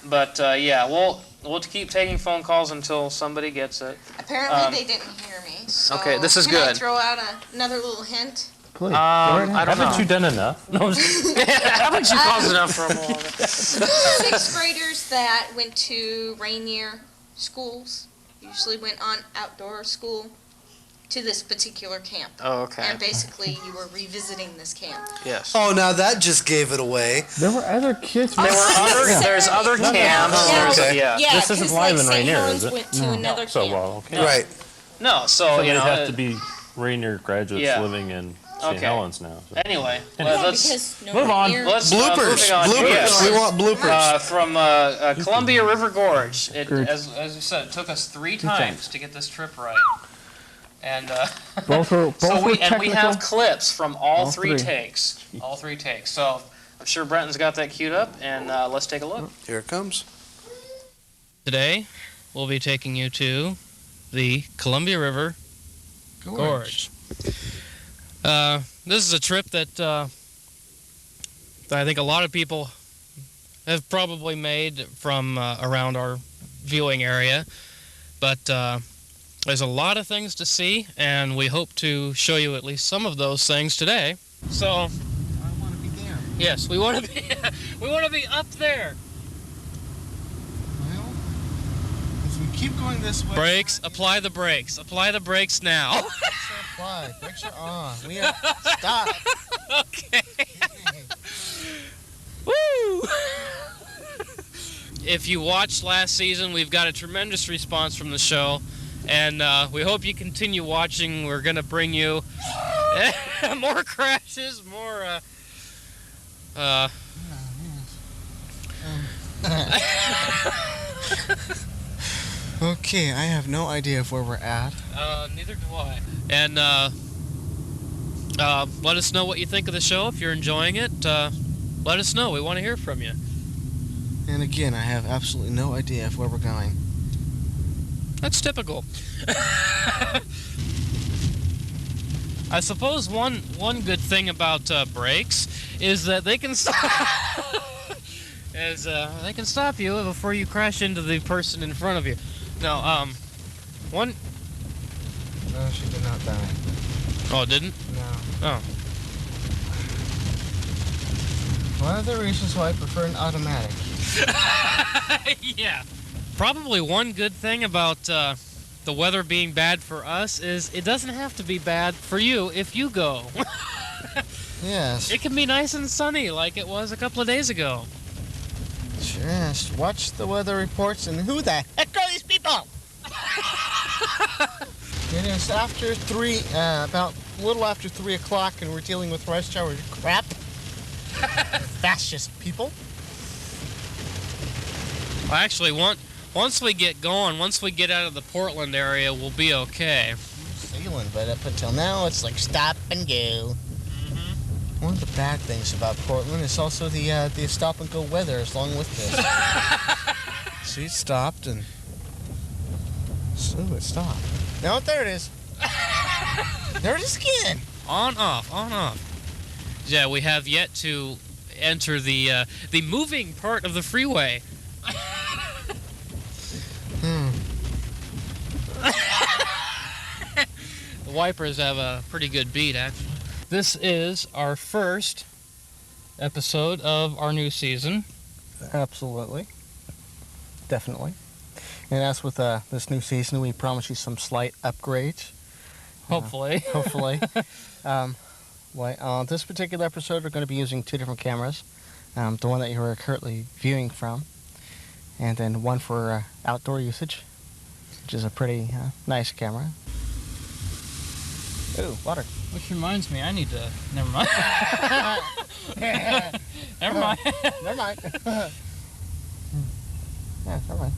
Speaker 5: But yeah, we'll keep taking phone calls until somebody gets it.
Speaker 3: Apparently they didn't hear me. So
Speaker 5: okay, this is
Speaker 3: can I
Speaker 5: good.
Speaker 3: throw out another little hint?
Speaker 2: Please.
Speaker 5: I don't
Speaker 6: Haven't
Speaker 5: know.
Speaker 6: you done enough? No, I'm just-
Speaker 5: Haven't you caused enough for a while?
Speaker 3: Sixth graders that went to Rainier schools usually went on outdoor school to this particular camp.
Speaker 5: Oh, okay.
Speaker 3: And basically you were revisiting this camp.
Speaker 5: Yes.
Speaker 7: Oh, now that just gave it away.
Speaker 2: There were other kids.
Speaker 5: There's other camps.
Speaker 7: Oh,
Speaker 5: there's-
Speaker 7: okay.
Speaker 5: Yeah.
Speaker 3: Yeah,
Speaker 6: This isn't
Speaker 3: 'cause,
Speaker 6: live
Speaker 3: like
Speaker 6: in
Speaker 3: St.
Speaker 6: Rainier,
Speaker 3: Helens
Speaker 6: is it?
Speaker 3: went to another
Speaker 6: so
Speaker 3: camp.
Speaker 6: well, okay.
Speaker 7: Right.
Speaker 5: No, so
Speaker 6: So
Speaker 5: you
Speaker 6: they'd
Speaker 5: know.
Speaker 6: have to be Rainier graduates
Speaker 5: Yeah.
Speaker 6: living in St.
Speaker 5: Okay.
Speaker 6: Helens now. So.
Speaker 5: Anyway,
Speaker 3: Yeah,
Speaker 5: let's
Speaker 3: because no
Speaker 6: move on.
Speaker 3: Rainier-
Speaker 5: let's
Speaker 7: Bloopers.
Speaker 5: moving on.
Speaker 7: Bloopers.
Speaker 5: Yes.
Speaker 7: We want bloopers.
Speaker 5: From Columbia River Gorge.
Speaker 2: Gorge.
Speaker 5: As we said, it took us three times to get this trip right. And
Speaker 2: Both were
Speaker 5: so we
Speaker 2: technical.
Speaker 5: have clips from all three
Speaker 2: three.
Speaker 5: takes. All three takes. So I'm sure Brenton's got that queued up, and let's take a look.
Speaker 7: Here it comes.
Speaker 1: Today, we'll be taking you to the Columbia River Gorge. This is a trip that I think a lot of people have probably made from around our viewing area, but there's a lot of things to see, and we hope to show you at least some of those things today. So,
Speaker 9: I want to be there.
Speaker 1: yes, we want to be up there.
Speaker 9: Well, as we keep going this way.
Speaker 1: Brakes, apply the brakes. Apply the brakes now.
Speaker 9: Apply. Brakes are on. We are. Stop.
Speaker 1: Okay. Woo! If you watched last season, we've got a tremendous response from the show, and we hope you continue watching. We're going to bring you more crashes, more...
Speaker 9: Okay, I have no idea of where we're at.
Speaker 1: neither do I. And Let us know what you think of the show. If you're enjoying it, let us know. We want to hear from you.
Speaker 2: And again, I have absolutely no idea of where we're going.
Speaker 1: That's typical. I suppose one good thing about brakes is that they can they can stop you before you crash into the person in front of you. No, one.
Speaker 2: No, she did not die.
Speaker 1: Oh, it didn't?
Speaker 2: No.
Speaker 1: Oh.
Speaker 2: One of the reasons why I prefer an automatic.
Speaker 1: Yeah. Probably one good thing about the weather being bad for us is it doesn't have to be bad for you if you go.
Speaker 2: Yes.
Speaker 1: It can be nice and sunny like it was a couple of days ago.
Speaker 2: Just watch the weather reports and who the heck are these people? It is after 3, about a little after 3 o'clock, and we're dealing with rush hour crap. Fascist people.
Speaker 1: Well, actually, once we get going, once we get out of the Portland area, we'll be okay.
Speaker 2: Sailing, but up until now, it's like stop and go. Mm-hmm. One of the bad things about Portland is also the stop and go weather, along with this. See, it stopped, and so it stopped. No, there it is. There it is again.
Speaker 1: On, off, on, off. Yeah, we have yet to enter the moving part of the freeway. The wipers have a pretty good beat, actually. This is our first episode of our new season.
Speaker 2: Absolutely. Definitely. And as with this new season, we promise you some slight upgrades.
Speaker 1: Hopefully.
Speaker 2: Hopefully. On this particular episode, we're going to be using 2 different cameras. The one that you are currently viewing from, and then one for outdoor usage, which is a pretty nice camera. Ooh, water.
Speaker 1: Which reminds me, I need to... Never mind. Never mind.
Speaker 2: Never mind. Yeah, never mind.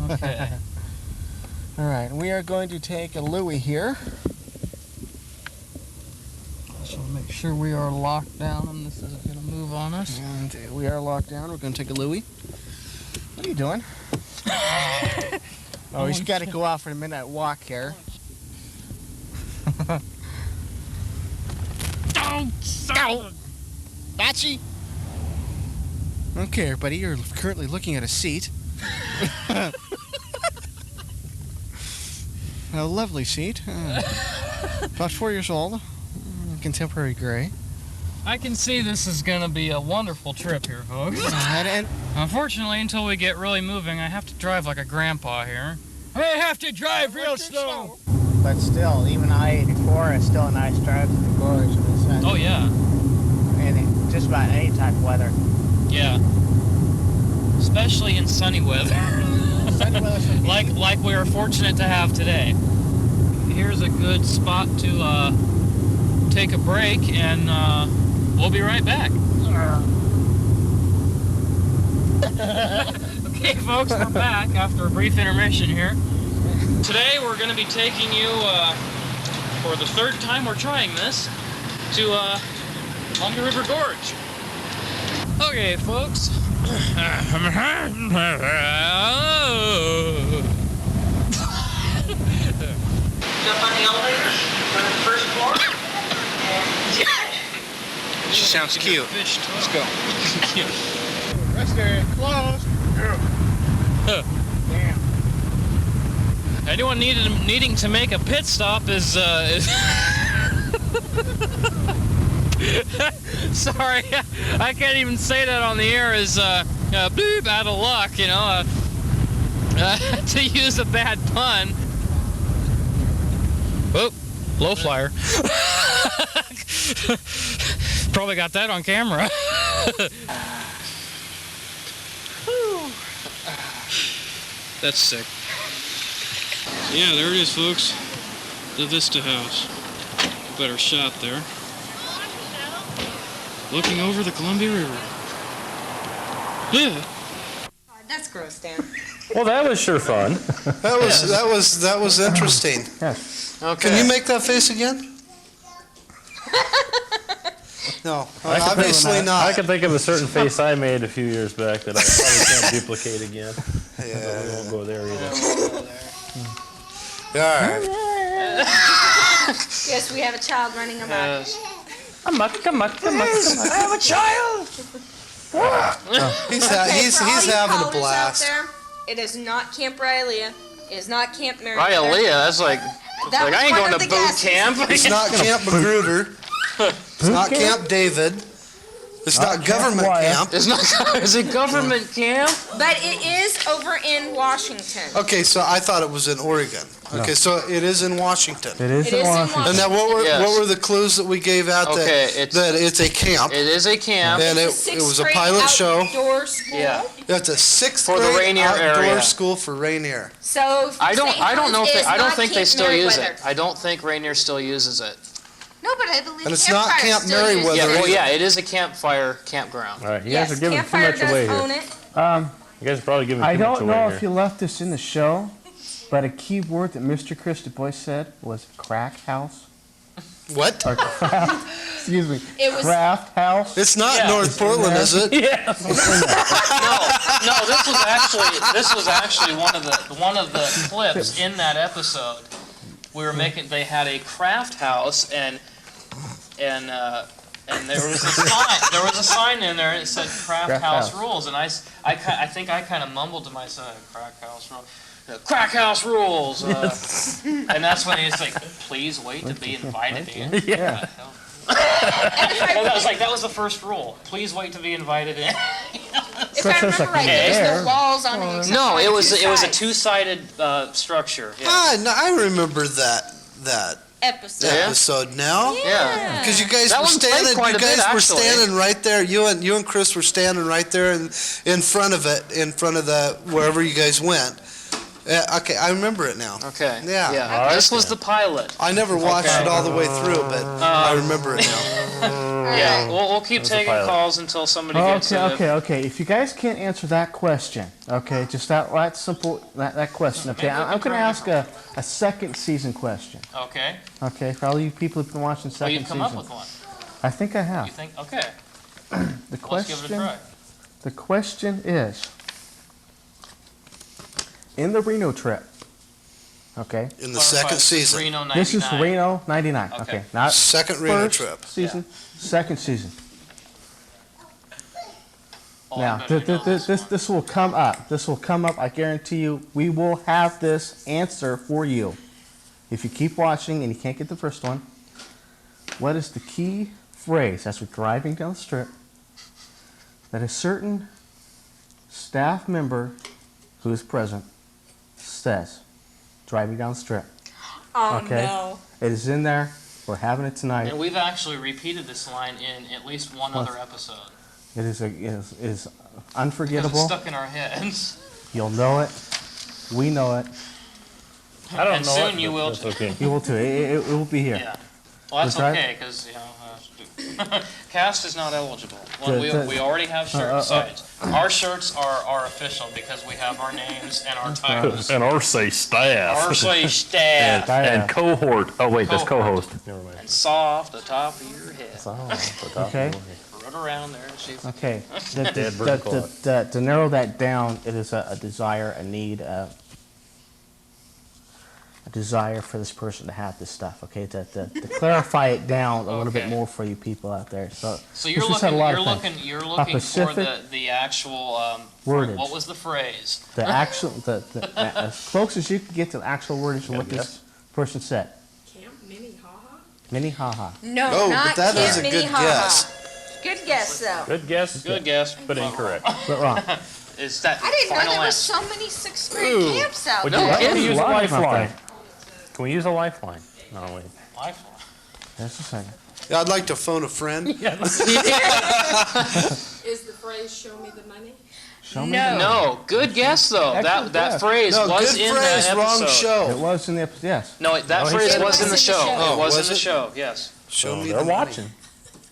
Speaker 1: Okay.
Speaker 2: All right, we are going to take a Louie here.
Speaker 1: Just want to make sure we are locked down and this isn't going to move on us.
Speaker 2: And we are locked down. We're going to take a Louie. What are you doing? Oh, he's got to go out for a midnight walk here.
Speaker 1: Don't stop!
Speaker 2: Batchy! Okay, everybody, you're currently looking at a seat. A lovely seat. About 4 years old. Contemporary gray.
Speaker 1: I can see this is going to be a wonderful trip here, folks.
Speaker 2: And
Speaker 1: unfortunately, until we get really moving, I have to drive like a grandpa here. I have to drive real slow.
Speaker 2: But still, even I-84 is still a nice drive to the gorge.
Speaker 1: Oh, yeah.
Speaker 2: And just about any type of weather.
Speaker 1: Yeah. Especially in sunny weather.
Speaker 2: Sunny weather.
Speaker 1: like we are fortunate to have today. Here's a good spot to take a break, and we'll be right back. Okay, folks, we're back after a brief intermission here. Today we're going to be taking you, for the 3rd time we're trying this, to Columbia River Gorge. Okay, folks.
Speaker 9: Jump on the elevator, go to the 1st floor, and
Speaker 7: She sounds cute. Let's go.
Speaker 2: Rest area closed. Damn.
Speaker 1: Anyone needing to make a pit stop is sorry, I can't even say that on the air. Is bleep, out of luck, you know. To use a bad pun. Oh, blow flyer. Probably got that on camera. That's sick. Yeah, there it is, folks. The Vista House. Better shot there. Looking over the Columbia River. Yeah.
Speaker 10: That's gross, Dan.
Speaker 6: Well, that was sure fun.
Speaker 7: That was interesting.
Speaker 2: Yes.
Speaker 5: Okay.
Speaker 7: Can you make that face again? No,
Speaker 6: I can
Speaker 7: obviously
Speaker 6: think, I
Speaker 7: not.
Speaker 6: can think of a certain face I made a few years back that I probably can't duplicate again.
Speaker 7: Yeah.
Speaker 6: We won't go there either.
Speaker 7: All right.
Speaker 10: Yes, we have a child running amok.
Speaker 5: Yes.
Speaker 6: Come on.
Speaker 5: I have a child.
Speaker 7: He's
Speaker 10: Okay,
Speaker 7: he's
Speaker 10: for all you
Speaker 7: having a
Speaker 10: callers
Speaker 7: blast.
Speaker 10: Out there, it is not Camp Rylea. It is not Camp Mary.
Speaker 5: Rylea, that's like
Speaker 10: That
Speaker 5: I
Speaker 10: was
Speaker 5: ain't
Speaker 10: one
Speaker 5: going
Speaker 10: of
Speaker 5: to
Speaker 10: the
Speaker 5: boot
Speaker 10: guesses.
Speaker 5: camp.
Speaker 7: It's not Camp Magruder. It's not Camp David. It's not government camp.
Speaker 5: It's not. Is it government camp?
Speaker 10: But it is over in Washington.
Speaker 7: Okay, so I thought it was in Oregon. Okay, so it is in Washington.
Speaker 2: It is
Speaker 10: It
Speaker 2: in
Speaker 10: is in
Speaker 2: Washington.
Speaker 7: And now,
Speaker 5: Yes.
Speaker 7: what were the clues that we gave out
Speaker 5: Okay,
Speaker 7: that it's a camp?
Speaker 5: It is a camp.
Speaker 7: And it
Speaker 10: It's a
Speaker 7: was a
Speaker 10: sixth-grade
Speaker 7: pilot show.
Speaker 10: outdoor school.
Speaker 5: Yeah.
Speaker 7: It's a sixth
Speaker 5: For the
Speaker 7: grade
Speaker 5: Rainier
Speaker 7: outdoor
Speaker 5: area.
Speaker 7: school for Rainier.
Speaker 10: So
Speaker 5: I don't know if
Speaker 10: is
Speaker 5: I don't
Speaker 10: not
Speaker 5: think they
Speaker 10: Camp
Speaker 5: still use
Speaker 10: Meriwether.
Speaker 5: it. I don't think Rainier still uses it.
Speaker 10: No, but I believe
Speaker 7: And it's
Speaker 10: Campfire
Speaker 7: not Camp
Speaker 10: still uses
Speaker 7: Meriwether.
Speaker 5: Yeah,
Speaker 10: it.
Speaker 5: well, yeah, it is a campfire campground.
Speaker 6: All right, you
Speaker 10: Yes,
Speaker 6: guys are giving too
Speaker 10: Campfire
Speaker 6: much
Speaker 10: does
Speaker 6: away
Speaker 10: own
Speaker 6: here.
Speaker 10: it.
Speaker 6: You guys are probably giving
Speaker 2: I
Speaker 6: too much
Speaker 2: don't
Speaker 6: away
Speaker 2: know
Speaker 6: here.
Speaker 2: if you left this in the show, but a key word that Mr. Chris Du Bois said was crack house.
Speaker 7: What?
Speaker 2: Or craft, excuse me,
Speaker 10: It was-
Speaker 2: craft house.
Speaker 7: It's not
Speaker 5: Yeah.
Speaker 7: North Portland, is it?
Speaker 6: Yeah.
Speaker 5: No, this was actually one of the clips in that episode. We were making. They had a craft house and there was a sign. There was a sign in there. It said "Craft
Speaker 2: Craft
Speaker 5: House
Speaker 2: House.
Speaker 5: Rules," and I think I kind of mumbled to myself, "Crack House Rules." Crack House Rules. And that's when he's like, "Please wait to be invited in."
Speaker 6: Yeah.
Speaker 5: That was the first rule. Please wait to be invited in.
Speaker 10: If
Speaker 2: So
Speaker 10: I
Speaker 2: it says
Speaker 10: remember
Speaker 2: like
Speaker 10: right, there
Speaker 2: there.
Speaker 10: was no walls on it. except
Speaker 5: No,
Speaker 10: for
Speaker 5: it was
Speaker 10: two
Speaker 5: a
Speaker 10: sides.
Speaker 5: two-sided structure. Yeah.
Speaker 7: Ah, no, I remember that
Speaker 10: Episode.
Speaker 5: Yeah.
Speaker 7: episode now.
Speaker 5: Yeah.
Speaker 7: Because you guys
Speaker 5: That
Speaker 7: were
Speaker 5: one played
Speaker 7: standing,
Speaker 5: quite
Speaker 7: you
Speaker 5: a bit,
Speaker 7: guys were
Speaker 5: actually.
Speaker 7: standing right there. You and Chris were standing right there in front of it, in front of the wherever you guys went. Okay, I remember it now.
Speaker 5: Okay.
Speaker 7: Yeah.
Speaker 5: Yeah.
Speaker 6: All right,
Speaker 5: This was
Speaker 6: then.
Speaker 5: the pilot.
Speaker 7: I never watched
Speaker 5: Okay.
Speaker 7: it all the way through, but I remember it now.
Speaker 5: Yeah. We'll keep
Speaker 6: was the
Speaker 5: taking
Speaker 6: pilot.
Speaker 5: calls until somebody gets
Speaker 2: Okay. If you guys can't answer that question, okay, just that simple, that question, okay,
Speaker 5: Maybe we
Speaker 2: I'm
Speaker 5: can
Speaker 2: going to
Speaker 5: try
Speaker 2: ask a second season question,
Speaker 5: Okay.
Speaker 2: okay, for all you people who've been watching
Speaker 5: Well,
Speaker 2: second
Speaker 5: you've come
Speaker 2: season.
Speaker 5: up with one.
Speaker 2: I think I
Speaker 5: You
Speaker 2: have.
Speaker 5: think? Okay.
Speaker 2: The
Speaker 5: Let's give it a
Speaker 2: question,
Speaker 5: try.
Speaker 2: the question is, in the Reno trip, okay,
Speaker 7: In the
Speaker 5: Clarify,
Speaker 7: second season,
Speaker 5: Reno 99.
Speaker 2: this is Reno 99,
Speaker 5: Okay.
Speaker 2: okay, not
Speaker 7: second Reno
Speaker 2: first
Speaker 7: trip.
Speaker 2: season, second season.
Speaker 5: Oh, I
Speaker 2: Now,
Speaker 5: better know this one.
Speaker 2: this will come up. This will come up. I guarantee you. We will have this answer for you. If you keep watching and you can't get the first one, what is the key phrase as we're driving down the strip that a certain staff member who is present says driving down the strip?
Speaker 10: Oh
Speaker 2: Okay.
Speaker 10: no.
Speaker 2: It is in there. We're having it tonight.
Speaker 5: And we've actually repeated this line in at least one
Speaker 2: What?
Speaker 5: other episode.
Speaker 2: It is
Speaker 5: Because it's
Speaker 2: unforgettable.
Speaker 5: stuck in our heads.
Speaker 2: You'll know it. We know it.
Speaker 6: I don't
Speaker 5: And
Speaker 6: know
Speaker 5: soon
Speaker 6: it,
Speaker 5: you
Speaker 6: but
Speaker 5: will
Speaker 6: that's
Speaker 5: too.
Speaker 6: okay.
Speaker 2: You will too. It will be here.
Speaker 5: Yeah. Well, that's
Speaker 2: Was that-
Speaker 5: okay, because, cast is not eligible. Well, we already have shirts. Our shirts are official because we have our names and our titles.
Speaker 6: And or say staff.
Speaker 5: Our say staff.
Speaker 6: And cohort. Oh wait, that's
Speaker 5: Cohort.
Speaker 6: co-host. Never mind.
Speaker 5: And saw off the top of your head.
Speaker 2: Okay.
Speaker 5: Run around there and see if
Speaker 2: Okay.
Speaker 6: Dead vertical.
Speaker 2: To narrow that down, it is a desire, a need, a desire for this person to have this stuff. Okay. To clarify it down a little bit
Speaker 5: Okay.
Speaker 2: more for you people out there. So
Speaker 5: So you're
Speaker 2: this has had a
Speaker 5: looking,
Speaker 2: lot
Speaker 5: you're
Speaker 2: of things.
Speaker 5: looking, you're looking for
Speaker 2: specific
Speaker 5: the actual
Speaker 2: wordage.
Speaker 5: what was the phrase?
Speaker 2: The actual, as close as you can get to the actual wordage of what this person said.
Speaker 10: Camp Minnehaha?
Speaker 2: Minnehaha.
Speaker 10: No,
Speaker 7: Oh,
Speaker 10: not
Speaker 7: but that
Speaker 10: Camp
Speaker 7: is a good
Speaker 10: Minnehaha.
Speaker 7: guess.
Speaker 10: Good guess though.
Speaker 6: Good guess.
Speaker 5: Good guess.
Speaker 6: But incorrect.
Speaker 2: But wrong.
Speaker 5: Is that
Speaker 10: I didn't know
Speaker 5: final
Speaker 10: there were
Speaker 5: answer?
Speaker 10: so many sixth grade camps out
Speaker 6: Would
Speaker 10: there.
Speaker 6: you like
Speaker 5: kidding.
Speaker 6: to use a
Speaker 2: Live out
Speaker 6: lifeline?
Speaker 2: there.
Speaker 6: Can we use a lifeline? No, wait.
Speaker 5: Lifeline.
Speaker 2: Just a second.
Speaker 7: Yeah, I'd like to phone a friend.
Speaker 11: Is the phrase "show me the money"?
Speaker 2: Show me
Speaker 10: No.
Speaker 2: the-
Speaker 5: No, good guess though.
Speaker 2: Excellent
Speaker 5: That
Speaker 2: guess.
Speaker 5: phrase
Speaker 7: No,
Speaker 5: was
Speaker 7: good
Speaker 5: in
Speaker 7: phrase,
Speaker 5: the
Speaker 7: wrong
Speaker 5: episode.
Speaker 2: It
Speaker 7: show.
Speaker 2: was in the episode. Yes.
Speaker 5: No, that
Speaker 6: No, he
Speaker 5: phrase
Speaker 6: said
Speaker 5: was in the show.
Speaker 7: Oh,
Speaker 5: It was
Speaker 7: was
Speaker 5: in the
Speaker 7: it?
Speaker 5: show. Yes.
Speaker 7: Show me
Speaker 6: They're
Speaker 7: the money.
Speaker 6: watching.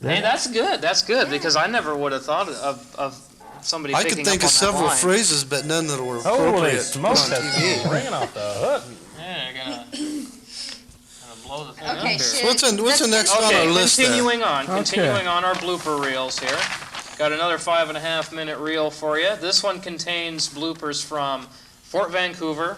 Speaker 5: Hey, that's good. That's good because I never would have thought of somebody
Speaker 7: I
Speaker 5: picking
Speaker 7: could think
Speaker 5: up
Speaker 7: of
Speaker 5: on
Speaker 7: several
Speaker 5: that line.
Speaker 7: phrases, but none that were
Speaker 6: Holy
Speaker 7: appropriate
Speaker 6: smokes,
Speaker 7: on
Speaker 6: that's
Speaker 7: TV.
Speaker 6: ringing off the hook.
Speaker 5: Yeah, you're gonna blow the thing up.
Speaker 10: Okay,
Speaker 5: here.
Speaker 10: shit.
Speaker 7: What's the next on
Speaker 5: Okay,
Speaker 7: our list there?
Speaker 5: continuing on
Speaker 2: Okay.
Speaker 5: our blooper reels here. Got another 5.5-minute reel for you. This one contains bloopers from Fort Vancouver,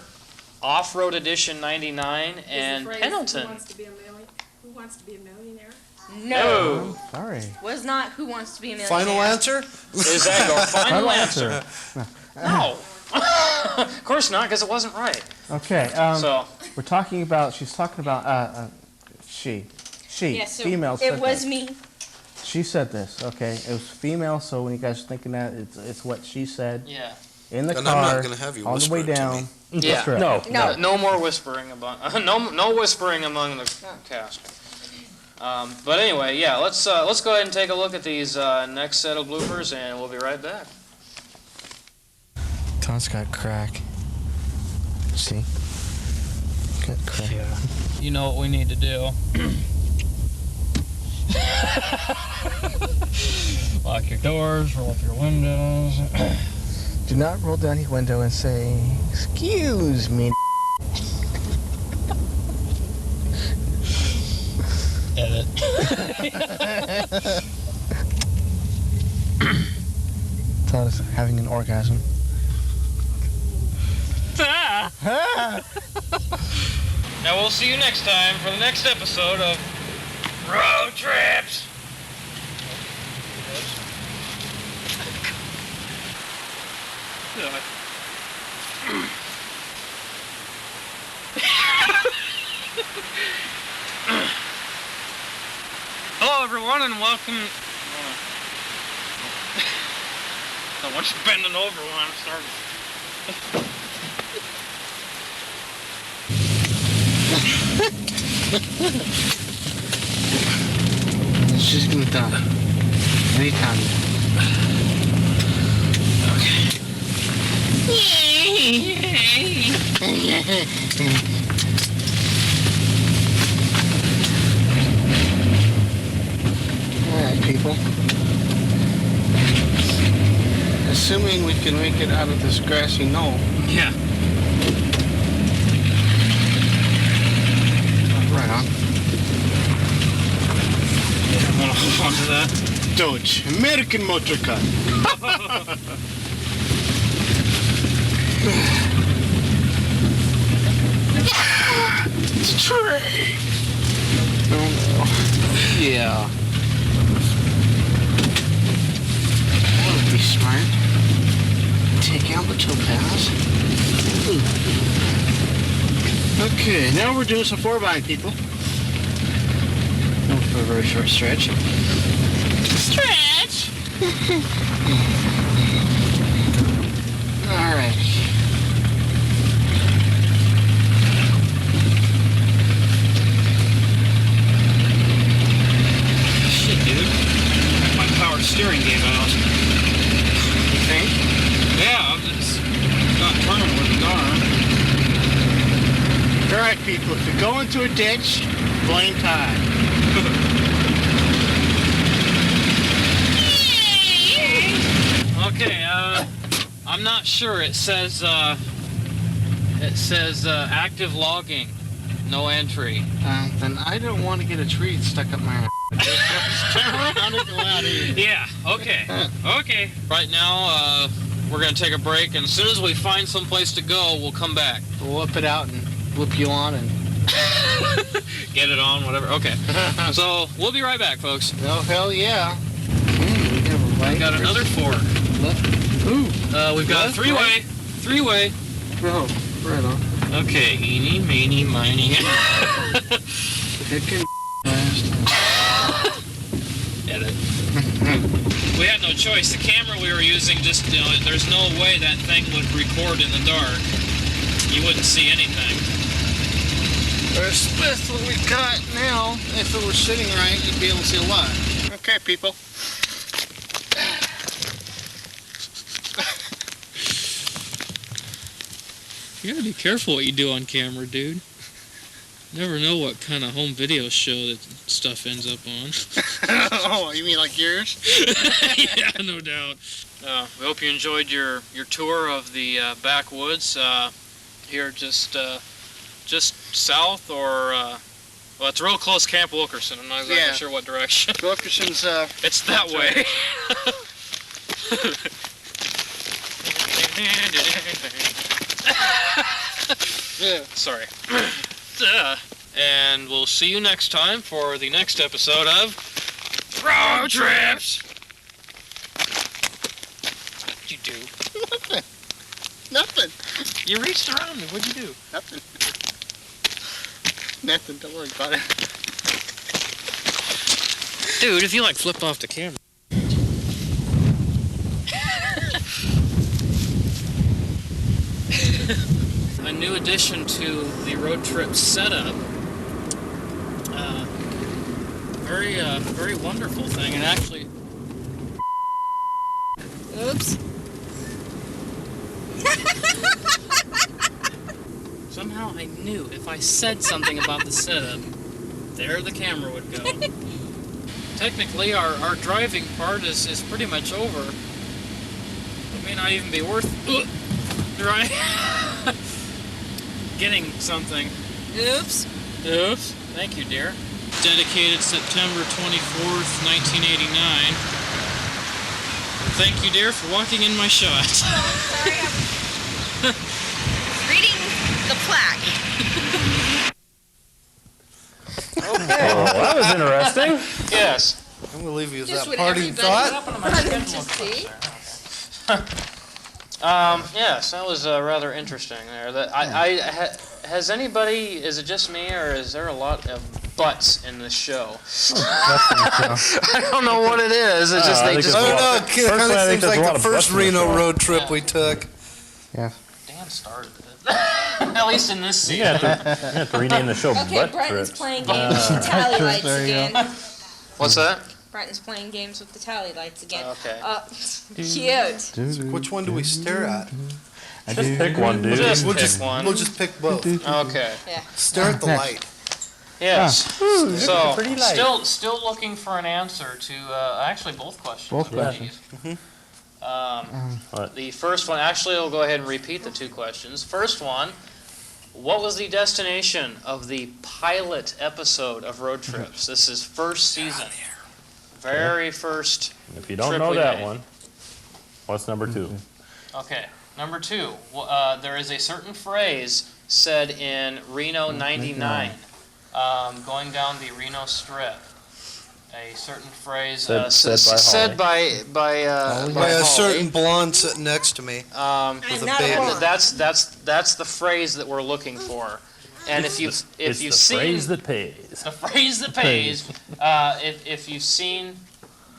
Speaker 5: Off-Road Edition 99, and
Speaker 11: Is the phrase,
Speaker 5: Pendleton.
Speaker 11: Who wants to be a millionaire?
Speaker 5: No.
Speaker 2: Sorry.
Speaker 10: Was not Who Wants to Be a Millionaire.
Speaker 7: Final answer?
Speaker 5: Is that your final answer?
Speaker 2: answer.
Speaker 5: No. Of course not, because it wasn't right.
Speaker 2: Okay.
Speaker 5: So,
Speaker 2: We're talking about. She's talking about. She.
Speaker 10: Yes, so
Speaker 2: Female.
Speaker 10: it
Speaker 2: said
Speaker 10: was
Speaker 2: that.
Speaker 10: me.
Speaker 2: She said this. Okay. It was female. So when you guys are thinking that, it's what she said
Speaker 5: yeah.
Speaker 2: in the
Speaker 7: And I'm
Speaker 2: car
Speaker 7: not gonna have you
Speaker 2: on the way
Speaker 7: whisper it to
Speaker 2: down.
Speaker 7: me.
Speaker 5: Yeah.
Speaker 2: That's right.
Speaker 6: No.
Speaker 10: No.
Speaker 5: No more whispering about no whispering among the cast. But anyway, yeah, let's go ahead and take a look at these next set of bloopers, and we'll be right back.
Speaker 2: Todd's got crack. See? Got crack.
Speaker 5: Yeah. You know what we need to do. Lock your doors, roll up your windows.
Speaker 2: Do not roll down your window and say, "Excuse me."
Speaker 5: Edit.
Speaker 2: Todd is having an orgasm.
Speaker 5: Now we'll see you next time for the next episode of Road Trips. Hello everyone and welcome. Someone's bending over when I'm starting.
Speaker 2: She's gonna die. Anytime. Alright, people. Assuming we can make it out of this grassy knoll.
Speaker 5: Yeah.
Speaker 2: Right on.
Speaker 5: I'm gonna hold on to that.
Speaker 2: Dodge, American motor car. It's a tree. Oh, yeah. That would be smart. Take out the topaz. Okay, now we're doing some 4x, people. Not for a very short stretch. Stretch! All right.
Speaker 5: Shit, dude. My power steering gave out.
Speaker 2: You think?
Speaker 5: Yeah, it's not turning with the car.
Speaker 2: All right, people, if you go into a ditch, blame Todd.
Speaker 5: Okay, I'm not sure. It says active logging, no entry.
Speaker 2: Then I don't want to get a tree stuck up my ass. Just turn around and go out of here.
Speaker 5: Yeah, okay. Okay. Right now, we're gonna take a break, and as soon as we find some place to go, we'll come back.
Speaker 2: We'll whip it out and whip you on and...
Speaker 5: Get it on, whatever. Okay. So, we'll be right back, folks.
Speaker 2: Oh, hell yeah. Okay, we have a right.
Speaker 5: We got another fork.
Speaker 2: Ooh.
Speaker 5: We've got a three-way. Three-way.
Speaker 2: Oh, right on.
Speaker 5: Okay, eeny, meeny, miny.
Speaker 2: It can last.
Speaker 5: Edit. We had no choice. The camera we were using just, there's no way that thing would record in the dark. You wouldn't see anything.
Speaker 2: Especially we cut now. If it were sitting right, you'd be able to see a lot. Okay, people.
Speaker 8: You gotta be careful what you do on camera, dude. Never know what kind of home video show that stuff ends up on.
Speaker 2: Oh, you mean like yours?
Speaker 8: Yeah, no doubt.
Speaker 5: We hope you enjoyed your tour of the backwoods here just south or
Speaker 8: Well, it's real close Camp Wilkerson. I'm not exactly sure what direction.
Speaker 9: Wilkerson's,
Speaker 8: It's that way. Sorry. And we'll see you next time for the next episode of Road Trips. What'd you do?
Speaker 9: Nothing.
Speaker 8: You reached around me. What'd you do?
Speaker 9: Nothing. Nothing. Don't worry about it.
Speaker 8: Dude, if you like flipped off the camera. A new addition to the road trip setup. Very wonderful thing, and actually.
Speaker 10: Oops.
Speaker 8: Somehow I knew if I said something about the setup, there the camera would go. Technically, our driving part is pretty much over. It may not even be worth right getting something.
Speaker 10: Oops.
Speaker 8: Oops. Thank you, dear. Dedicated September 24th, 1989. Thank you, dear, for walking in my shot.
Speaker 10: Sorry, I'm reading the plaque.
Speaker 6: Okay. Well, that was interesting.
Speaker 5: Yes.
Speaker 7: I'm going to leave you with
Speaker 10: Just
Speaker 7: that
Speaker 10: what
Speaker 7: parting
Speaker 10: everybody
Speaker 7: thought.
Speaker 10: wanted to see.
Speaker 5: Yes, that was rather interesting there. Has anybody, is it just me, or is there a lot of butts in this show? I don't know what it is. It's just, they just...
Speaker 7: I don't know. It kind of
Speaker 6: Personally, I think
Speaker 7: seems
Speaker 6: there's a lot
Speaker 7: like the
Speaker 6: of
Speaker 7: first
Speaker 6: butts in the
Speaker 7: Reno
Speaker 6: show.
Speaker 7: road trip we took.
Speaker 2: Yeah.
Speaker 5: Dan started it. At least in this
Speaker 6: You
Speaker 5: season.
Speaker 6: have to rename the show
Speaker 10: Okay,
Speaker 6: Butt
Speaker 10: Brenton's
Speaker 6: Trips.
Speaker 10: playing games with the tally lights
Speaker 2: There you
Speaker 10: again.
Speaker 5: What's that?
Speaker 10: Brenton's playing games with the tally lights again.
Speaker 5: Okay.
Speaker 10: Cute.
Speaker 7: Which one do we stare at?
Speaker 6: Just pick one, dude.
Speaker 5: Just
Speaker 7: We'll
Speaker 5: pick
Speaker 7: just
Speaker 5: one.
Speaker 7: we'll just pick both.
Speaker 5: Okay.
Speaker 10: Yeah.
Speaker 7: Stare at the
Speaker 2: Next.
Speaker 7: light.
Speaker 5: Yes. So,
Speaker 6: pretty light.
Speaker 5: still looking for an answer to actually both questions.
Speaker 2: Both
Speaker 5: I
Speaker 2: questions.
Speaker 5: believe.
Speaker 6: What?
Speaker 5: The first one, actually, I'll go ahead and repeat the two questions. First one, what was the destination of the pilot episode of Road Trips? This is first season. Very first.
Speaker 6: If you don't
Speaker 5: trip
Speaker 6: know
Speaker 5: we
Speaker 6: that
Speaker 5: made.
Speaker 6: one, what's number two?
Speaker 5: Okay, number two. There is a certain phrase said in Reno 99, going down the Reno Strip. A certain phrase
Speaker 6: Said by
Speaker 5: by
Speaker 7: By a
Speaker 5: Holly.
Speaker 7: certain blonde sitting next to me. with a
Speaker 10: not a
Speaker 7: baby.
Speaker 10: blonde.
Speaker 5: That's the phrase that we're looking for. And if you've
Speaker 6: It's the
Speaker 5: seen
Speaker 6: phrase that pays.
Speaker 5: the phrase that pays, if you've seen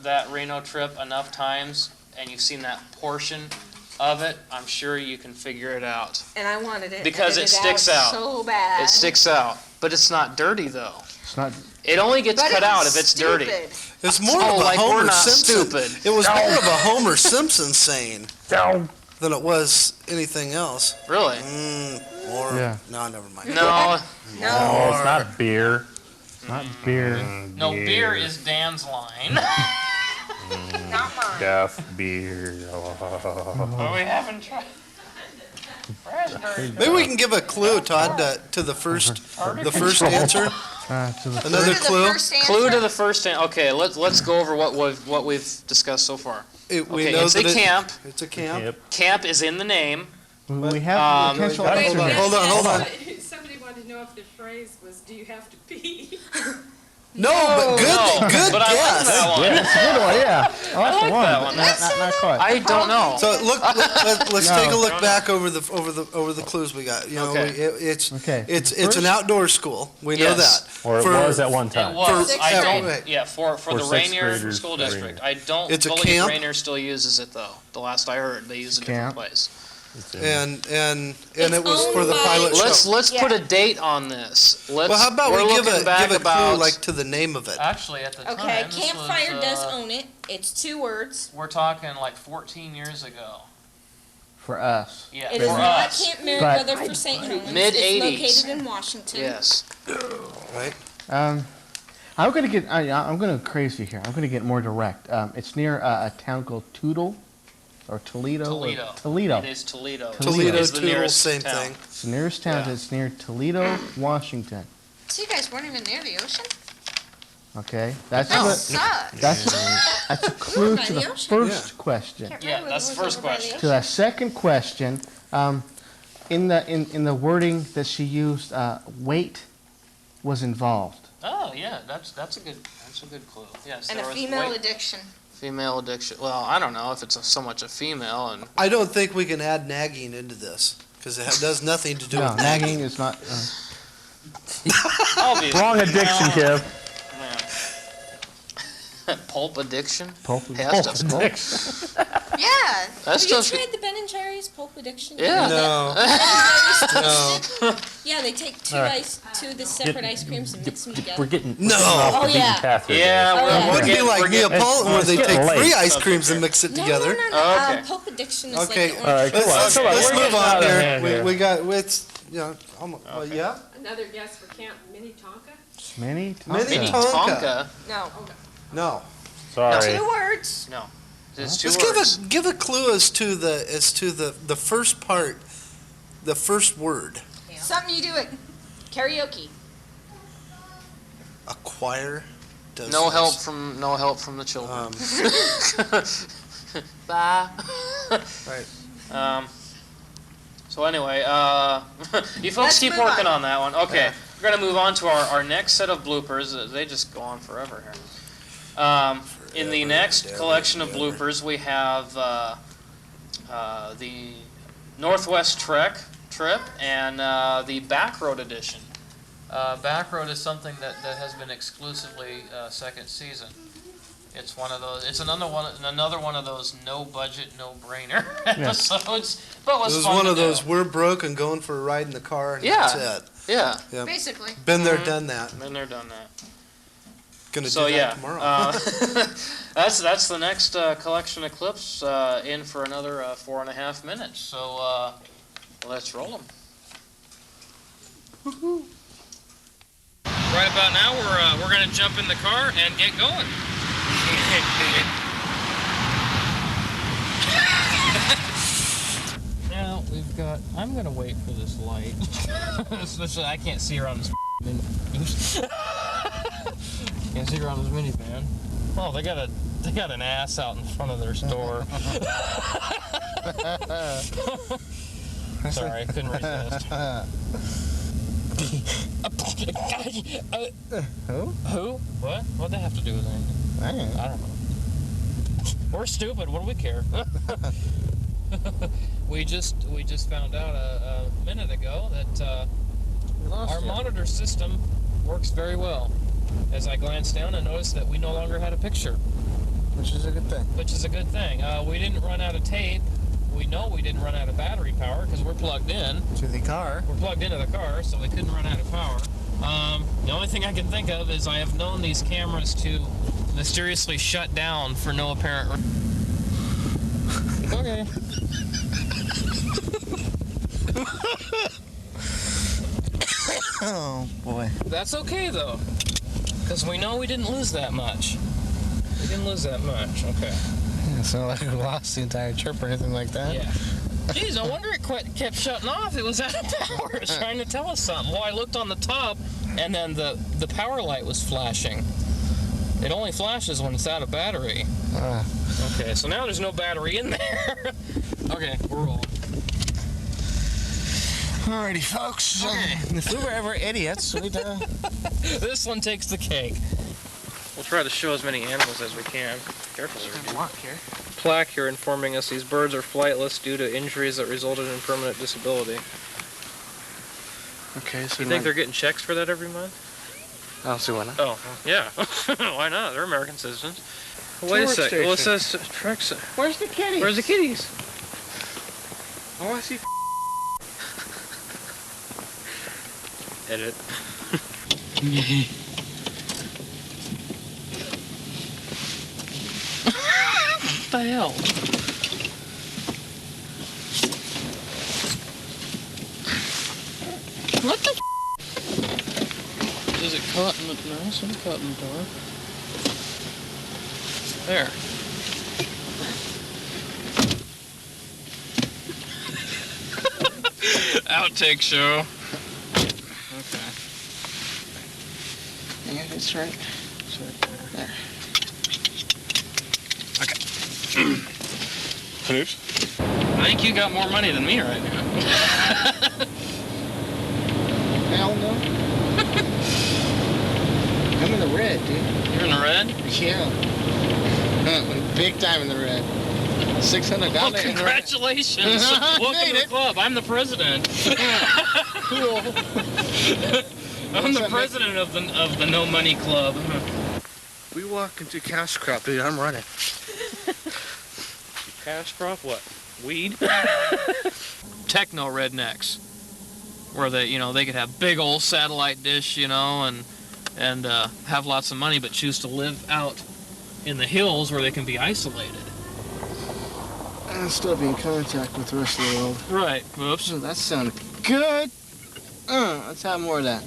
Speaker 5: that Reno trip enough times and you've seen that portion of it, I'm sure you can figure it out.
Speaker 10: And I wanted it.
Speaker 5: Because it
Speaker 10: edited
Speaker 5: sticks out.
Speaker 10: so bad.
Speaker 5: It sticks out, but it's not dirty though.
Speaker 2: It's not.
Speaker 5: It only gets
Speaker 10: But
Speaker 5: cut
Speaker 10: it
Speaker 5: out
Speaker 10: was
Speaker 5: if it's dirty.
Speaker 10: stupid.
Speaker 7: It's more
Speaker 5: Oh,
Speaker 7: of a
Speaker 5: like we're
Speaker 7: Homer
Speaker 5: not
Speaker 7: Simpson.
Speaker 5: stupid.
Speaker 7: It was more of a Homer Simpson saying
Speaker 6: Down.
Speaker 7: than it was anything else.
Speaker 5: Really?
Speaker 7: Or
Speaker 2: Yeah.
Speaker 7: no, never mind.
Speaker 5: No,
Speaker 6: Oh, it's not beer.
Speaker 2: Not beer.
Speaker 5: no. Beer is Dan's line.
Speaker 10: Not mine.
Speaker 6: Duff beer.
Speaker 5: Are we having trouble? Raspberry.
Speaker 7: Maybe we can give a clue, Todd, to the first answer.
Speaker 2: To the
Speaker 7: Another
Speaker 10: To the
Speaker 7: clue.
Speaker 10: first answer.
Speaker 5: Clue to the first. Okay, let's go over what we've discussed so far.
Speaker 7: We
Speaker 5: Okay,
Speaker 7: know
Speaker 5: it's a
Speaker 7: that
Speaker 5: camp.
Speaker 7: It's a camp.
Speaker 6: Yep.
Speaker 5: Camp is in the name.
Speaker 2: We have potential
Speaker 6: Hold
Speaker 2: answer
Speaker 6: on,
Speaker 2: here.
Speaker 7: Hold on.
Speaker 11: Somebody wanted to know if the phrase was, "Do you have to pee?"
Speaker 7: No, but good
Speaker 5: But I like
Speaker 7: guess.
Speaker 5: that one.
Speaker 2: Yeah, that's a good one. Yeah, I like the one.
Speaker 5: that
Speaker 2: but
Speaker 5: one.
Speaker 2: Not quite.
Speaker 5: I don't know.
Speaker 7: So let's
Speaker 2: No.
Speaker 7: take a look back over the clues we got. You know,
Speaker 5: Okay.
Speaker 7: it's
Speaker 2: Okay.
Speaker 7: it's an outdoor school. We know
Speaker 5: Yes.
Speaker 7: that.
Speaker 6: Or it
Speaker 7: For-
Speaker 6: was at one
Speaker 5: It
Speaker 6: time.
Speaker 5: was.
Speaker 10: sixth
Speaker 5: I
Speaker 10: grade.
Speaker 5: don't. Yeah, for
Speaker 6: For
Speaker 5: the
Speaker 6: sixth
Speaker 5: Rainier
Speaker 6: graders,
Speaker 5: School
Speaker 6: Rainier.
Speaker 5: District. I don't
Speaker 7: It's a
Speaker 5: believe
Speaker 7: camp?
Speaker 5: Rainier still uses it though. The last I heard, they use a different
Speaker 2: Camp.
Speaker 5: place.
Speaker 7: and
Speaker 10: It's
Speaker 7: it was for
Speaker 10: owned
Speaker 7: the
Speaker 10: by-
Speaker 7: pilot show.
Speaker 5: Let's
Speaker 10: Yeah.
Speaker 5: put a date on this.
Speaker 7: Well, how about
Speaker 5: we're
Speaker 7: we give
Speaker 5: looking back
Speaker 7: a
Speaker 5: about,
Speaker 7: clue like to the name of it?
Speaker 5: Actually, at the time,
Speaker 10: Okay,
Speaker 5: this
Speaker 10: Campfire
Speaker 5: was,
Speaker 10: does own it. It's 2 words.
Speaker 5: We're talking like 14 years ago.
Speaker 2: For us.
Speaker 5: Yeah,
Speaker 10: It is
Speaker 5: for
Speaker 10: not
Speaker 5: us.
Speaker 10: Camp Meriwether
Speaker 2: But-
Speaker 10: for St. Helens.
Speaker 5: Mid-80s.
Speaker 10: It's located in Washington.
Speaker 5: Yes.
Speaker 7: Right?
Speaker 2: I'm gonna crazy here. I'm gonna get more direct. It's near a town called Toodle, or Toledo.
Speaker 5: Toledo.
Speaker 2: Toledo.
Speaker 5: It is Toledo.
Speaker 7: Toledo,
Speaker 5: is the
Speaker 7: Toodle,
Speaker 5: nearest
Speaker 7: same
Speaker 5: town.
Speaker 7: thing.
Speaker 2: It's the nearest town.
Speaker 5: Yeah.
Speaker 2: It's near Toledo, Washington.
Speaker 10: So you guys weren't even near the ocean?
Speaker 2: Okay, that's
Speaker 10: That
Speaker 2: what,
Speaker 10: sucks.
Speaker 2: that's a clue
Speaker 10: by
Speaker 2: to
Speaker 10: the
Speaker 2: the
Speaker 10: ocean.
Speaker 2: first question.
Speaker 5: Yeah, that's the first question.
Speaker 2: To the second question, in the wording that she used, weight was involved.
Speaker 5: Oh yeah, that's a good clue. Yes,
Speaker 10: And
Speaker 5: there
Speaker 10: a
Speaker 5: was
Speaker 10: female
Speaker 5: weight.
Speaker 10: addiction.
Speaker 5: Female addiction. Well, I don't know if it's so much a female and
Speaker 7: I don't think we can add nagging into this because it does nothing to do
Speaker 2: No,
Speaker 7: with
Speaker 2: nagging is not.
Speaker 5: obviously.
Speaker 6: Wrong addiction, Kev.
Speaker 5: Pulp addiction.
Speaker 2: Pulp
Speaker 5: Yeah, that stuff's pulp.
Speaker 10: Yeah.
Speaker 5: That's
Speaker 10: Have you
Speaker 5: just-
Speaker 10: tried the Ben & Jerry's Pulp Addiction?
Speaker 5: Yeah.
Speaker 7: No. No.
Speaker 10: Yeah, they take two the separate ice creams and mix them together.
Speaker 6: We're getting
Speaker 7: No.
Speaker 6: off the
Speaker 10: Oh, yeah.
Speaker 6: beaten path here.
Speaker 5: Yeah,
Speaker 10: Oh,
Speaker 5: we're,
Speaker 10: yeah.
Speaker 7: It
Speaker 5: we're
Speaker 7: wouldn't be
Speaker 5: getting,
Speaker 7: like
Speaker 5: we're getting,
Speaker 7: Neapolitan where they
Speaker 6: it's
Speaker 7: take
Speaker 6: getting
Speaker 7: 3
Speaker 6: late.
Speaker 7: ice creams and mix it together.
Speaker 10: No.
Speaker 5: Okay.
Speaker 10: Pulp Addiction is
Speaker 7: Okay.
Speaker 10: like
Speaker 6: All right, come on.
Speaker 7: Let's
Speaker 6: Come on.
Speaker 7: let's
Speaker 6: We're
Speaker 7: move
Speaker 6: getting out
Speaker 7: on
Speaker 6: of
Speaker 7: here.
Speaker 6: hand here.
Speaker 7: We got it's almost yeah.
Speaker 11: Another guess for Camp Minnetonka?
Speaker 2: Mini
Speaker 5: Mini
Speaker 2: Tonka.
Speaker 5: Tonka.
Speaker 10: No.
Speaker 7: No.
Speaker 6: Sorry.
Speaker 10: 2 words.
Speaker 5: No. It's 2
Speaker 7: Let's
Speaker 5: words.
Speaker 7: give a clue as to the first part, the first word.
Speaker 10: Something you do at karaoke.
Speaker 7: A choir does
Speaker 5: No
Speaker 7: this.
Speaker 5: help from the children. Bye.
Speaker 7: Right.
Speaker 5: So anyway, you folks
Speaker 10: Let's
Speaker 5: keep
Speaker 10: move
Speaker 5: working
Speaker 10: on.
Speaker 5: on that one. Okay,
Speaker 7: Yeah.
Speaker 5: we're gonna move on to our next set of bloopers. They just go on forever here. In the next
Speaker 7: Forever,
Speaker 5: collection of
Speaker 7: ever.
Speaker 5: bloopers, we have the Northwest Trek trip and the Backroad edition. Backroad is something that has been exclusively second season. It's one of those. It's another one of those no budget, no brainer episodes. But was
Speaker 7: It was
Speaker 5: fun
Speaker 7: one
Speaker 5: to
Speaker 7: of those
Speaker 5: do.
Speaker 7: we're broke and going for a ride in the car and
Speaker 5: Yeah.
Speaker 7: that's it.
Speaker 5: Yeah,
Speaker 7: Yep.
Speaker 10: Basically.
Speaker 7: Been there, done that.
Speaker 5: been there, done that.
Speaker 7: Gonna
Speaker 5: So
Speaker 7: do that
Speaker 5: yeah,
Speaker 7: tomorrow.
Speaker 5: that's the next collection of clips in for another 4.5 minutes. So let's roll them. Right about now, we're gonna jump in the car and get going. Now we've got. I'm gonna wait for this light. Especially, I can't see around this. Can't see around this minivan. Oh, they got an ass out in front of their store. Sorry, I couldn't resist. Who? What? What'd that have to do with anything? I don't know. We're stupid. What do we care? We just found out a minute ago that our monitor system works very well. As I glanced down and noticed that we no longer had a picture.
Speaker 2: Which is a good thing.
Speaker 5: Which is a good thing. We didn't run out of tape. We know we didn't run out of battery power because we're plugged in.
Speaker 2: To the car.
Speaker 5: We're plugged into the car, so we couldn't run out of power. The only thing I can think of is I have known these cameras to mysteriously shut down for no apparent reason. Okay.
Speaker 2: Oh boy.
Speaker 5: That's okay though, because we know we didn't lose that much. We didn't lose that much. Okay.
Speaker 2: It's not like we lost the entire trip or anything like that.
Speaker 5: Yeah. Geez, no wonder it kept shutting off. It was out of power. It was trying to tell us something. Well, I looked on the top, and then the power light was flashing. It only flashes when it's out of battery. Okay, so now there's no battery in there. Okay, we're rolling.
Speaker 2: Alrighty, folks. If we were ever idiots, we'd.
Speaker 5: This one takes the cake. We'll try to show as many animals as we can. Careful there.
Speaker 2: Block here.
Speaker 5: Plaque here informing us these birds are flightless due to injuries that resulted in permanent disability.
Speaker 2: Okay, so
Speaker 5: You think they're getting checks for that every month?
Speaker 2: I don't see why not.
Speaker 5: Oh, yeah. Why not? They're American citizens. Wait a sec. Well, it says tracks.
Speaker 2: Where's the kitty?
Speaker 5: Where's the kitties?
Speaker 2: Oh, I see.
Speaker 5: Edit. What the hell? What the? Is it caught in the? No, it's not caught in the door. There. Outtake show. Okay. It's right. It's right there.
Speaker 8: Oops.
Speaker 5: I think you got more money than me right now.
Speaker 9: Hell no. I'm in the red, dude.
Speaker 5: You're in the red?
Speaker 9: Yeah. Big time in the red. $600
Speaker 5: Well,
Speaker 9: in the red.
Speaker 5: congratulations. Welcome
Speaker 9: Made
Speaker 5: to the
Speaker 9: it.
Speaker 5: club. I'm the president.
Speaker 9: Cool.
Speaker 5: I'm the president of the No Money Club.
Speaker 9: We walk into cash crop, dude. I'm running.
Speaker 5: Cash crop? What? Weed? Techno rednecks, where they could have big old satellite dish, and have lots of money, but choose to live out in the hills where they can be isolated.
Speaker 9: And still be in contact with the rest of the world.
Speaker 5: Right. Whoops.
Speaker 9: Oh, that sounded good. Let's have more of that.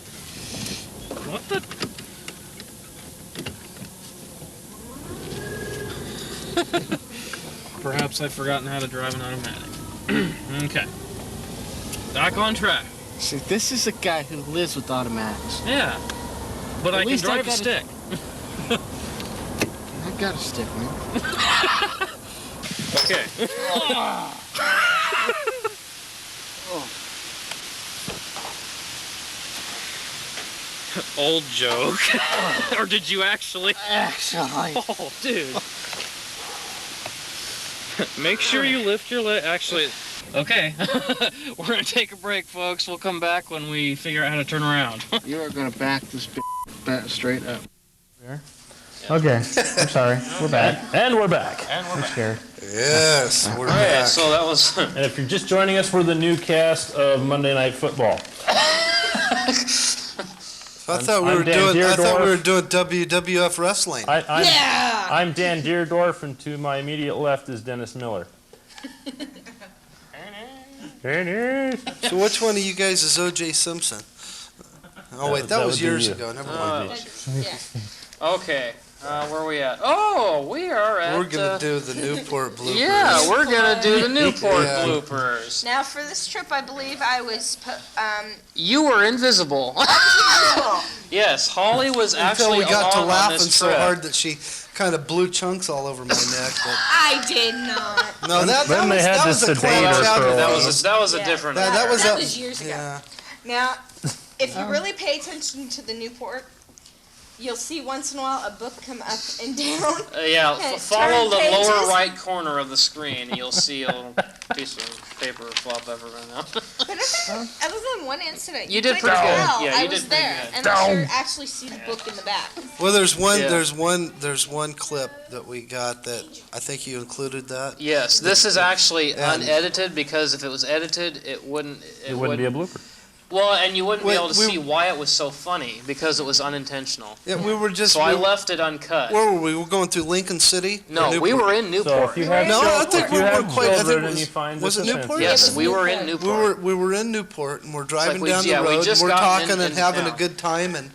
Speaker 5: What the? Perhaps I've forgotten how to drive an automatic. Okay. Back on track.
Speaker 9: See, this is a guy who lives with automatics.
Speaker 5: Yeah. But I can
Speaker 9: least I
Speaker 5: drive a
Speaker 9: gotta-
Speaker 5: stick.
Speaker 9: I got a stick, man.
Speaker 5: Okay. Old joke. Or did you actually?
Speaker 9: Actually.
Speaker 5: Oh, dude. Make sure you lift your leg. Actually, okay. We're going to take a break, folks. We'll come back when we figure out how to turn around.
Speaker 9: You are going to back this straight up.
Speaker 2: Okay, I'm sorry. We're back.
Speaker 6: And we're back.
Speaker 2: I'm scared.
Speaker 7: Yes, we're
Speaker 5: All right,
Speaker 7: back.
Speaker 5: so that was...
Speaker 6: And if you're just joining us for the new cast of Monday Night Football,
Speaker 7: I thought we
Speaker 6: I'm
Speaker 7: were
Speaker 6: Dan
Speaker 7: doing WWF wrestling.
Speaker 6: I'm Dan Deerdorf, and to my immediate left is Dennis Miller. Dennis.
Speaker 7: So which one of you guys is O.J. Simpson? Oh wait, that
Speaker 6: That
Speaker 7: was
Speaker 6: would be
Speaker 7: years
Speaker 6: you.
Speaker 7: ago. Never
Speaker 5: Uh,
Speaker 7: mind.
Speaker 5: Okay, where are we at? Oh, we are at...
Speaker 7: We're gonna do the Newport bloopers.
Speaker 5: Yeah, we're going to do the Newport
Speaker 7: Yeah.
Speaker 5: bloopers.
Speaker 3: Now, for this trip, I believe I was
Speaker 5: You were invisible.
Speaker 3: invisible.
Speaker 5: Yes, Holly was
Speaker 7: Until
Speaker 5: actually
Speaker 7: we got to
Speaker 5: along on
Speaker 7: laughing
Speaker 5: this
Speaker 7: so
Speaker 5: trip.
Speaker 7: hard that she kind of blew chunks all over my neck. But
Speaker 3: I did not.
Speaker 7: no, that
Speaker 6: Then they
Speaker 7: was,
Speaker 6: had
Speaker 7: that
Speaker 6: to
Speaker 7: was a
Speaker 6: sedate
Speaker 7: clam
Speaker 6: her for a
Speaker 7: chowder.
Speaker 6: while.
Speaker 5: That was a
Speaker 3: Yeah.
Speaker 5: different...
Speaker 7: That was
Speaker 3: That
Speaker 7: a-
Speaker 3: was years ago.
Speaker 7: Yeah.
Speaker 3: Now, if you really pay attention to the Newport, you'll see once in a while a book come up and down.
Speaker 5: Yeah,
Speaker 3: Okay,
Speaker 5: follow
Speaker 3: turn
Speaker 5: the lower
Speaker 3: pages.
Speaker 5: right corner of the screen, and you'll see a little piece of paper flop everywhere now.
Speaker 3: But other than one incident,
Speaker 5: You did
Speaker 3: couldn't
Speaker 5: pretty good.
Speaker 3: tell
Speaker 5: Yeah,
Speaker 3: I
Speaker 5: you
Speaker 3: was
Speaker 5: did pretty
Speaker 3: there,
Speaker 5: good.
Speaker 3: and I sure actually see the book in the back.
Speaker 7: Well, there's one
Speaker 5: Yeah.
Speaker 7: clip that we got that I think you included that.
Speaker 5: Yes, this is actually
Speaker 7: And-
Speaker 5: unedited, because if it was edited, it wouldn't...
Speaker 6: It wouldn't be a blooper.
Speaker 5: Well, and you wouldn't
Speaker 7: Wait,
Speaker 5: be able to
Speaker 7: we-
Speaker 5: see why it was so funny, because it was unintentional.
Speaker 7: Yeah, we were just.
Speaker 5: So I
Speaker 7: we-
Speaker 5: left it uncut.
Speaker 7: Where were we? We were going through Lincoln City.
Speaker 5: No,
Speaker 7: Or
Speaker 5: we
Speaker 7: Newport?
Speaker 5: were in
Speaker 6: So
Speaker 5: Newport.
Speaker 6: if you have,
Speaker 7: No, I
Speaker 6: children,
Speaker 7: think
Speaker 6: if
Speaker 7: we
Speaker 6: you
Speaker 7: were
Speaker 6: have
Speaker 7: quite- I think
Speaker 6: children
Speaker 7: it
Speaker 6: and you
Speaker 7: was-
Speaker 6: find
Speaker 7: was
Speaker 6: this
Speaker 7: it Newport?
Speaker 6: offensive,
Speaker 5: Yes,
Speaker 3: Yes,
Speaker 5: we were in
Speaker 3: Newport.
Speaker 5: Newport.
Speaker 7: We were in Newport and we're driving
Speaker 5: we-
Speaker 7: down the
Speaker 5: yeah, we
Speaker 7: road
Speaker 5: just
Speaker 7: and we're
Speaker 5: gotten
Speaker 7: talking
Speaker 5: in-
Speaker 7: and having
Speaker 5: yeah.
Speaker 7: a good time and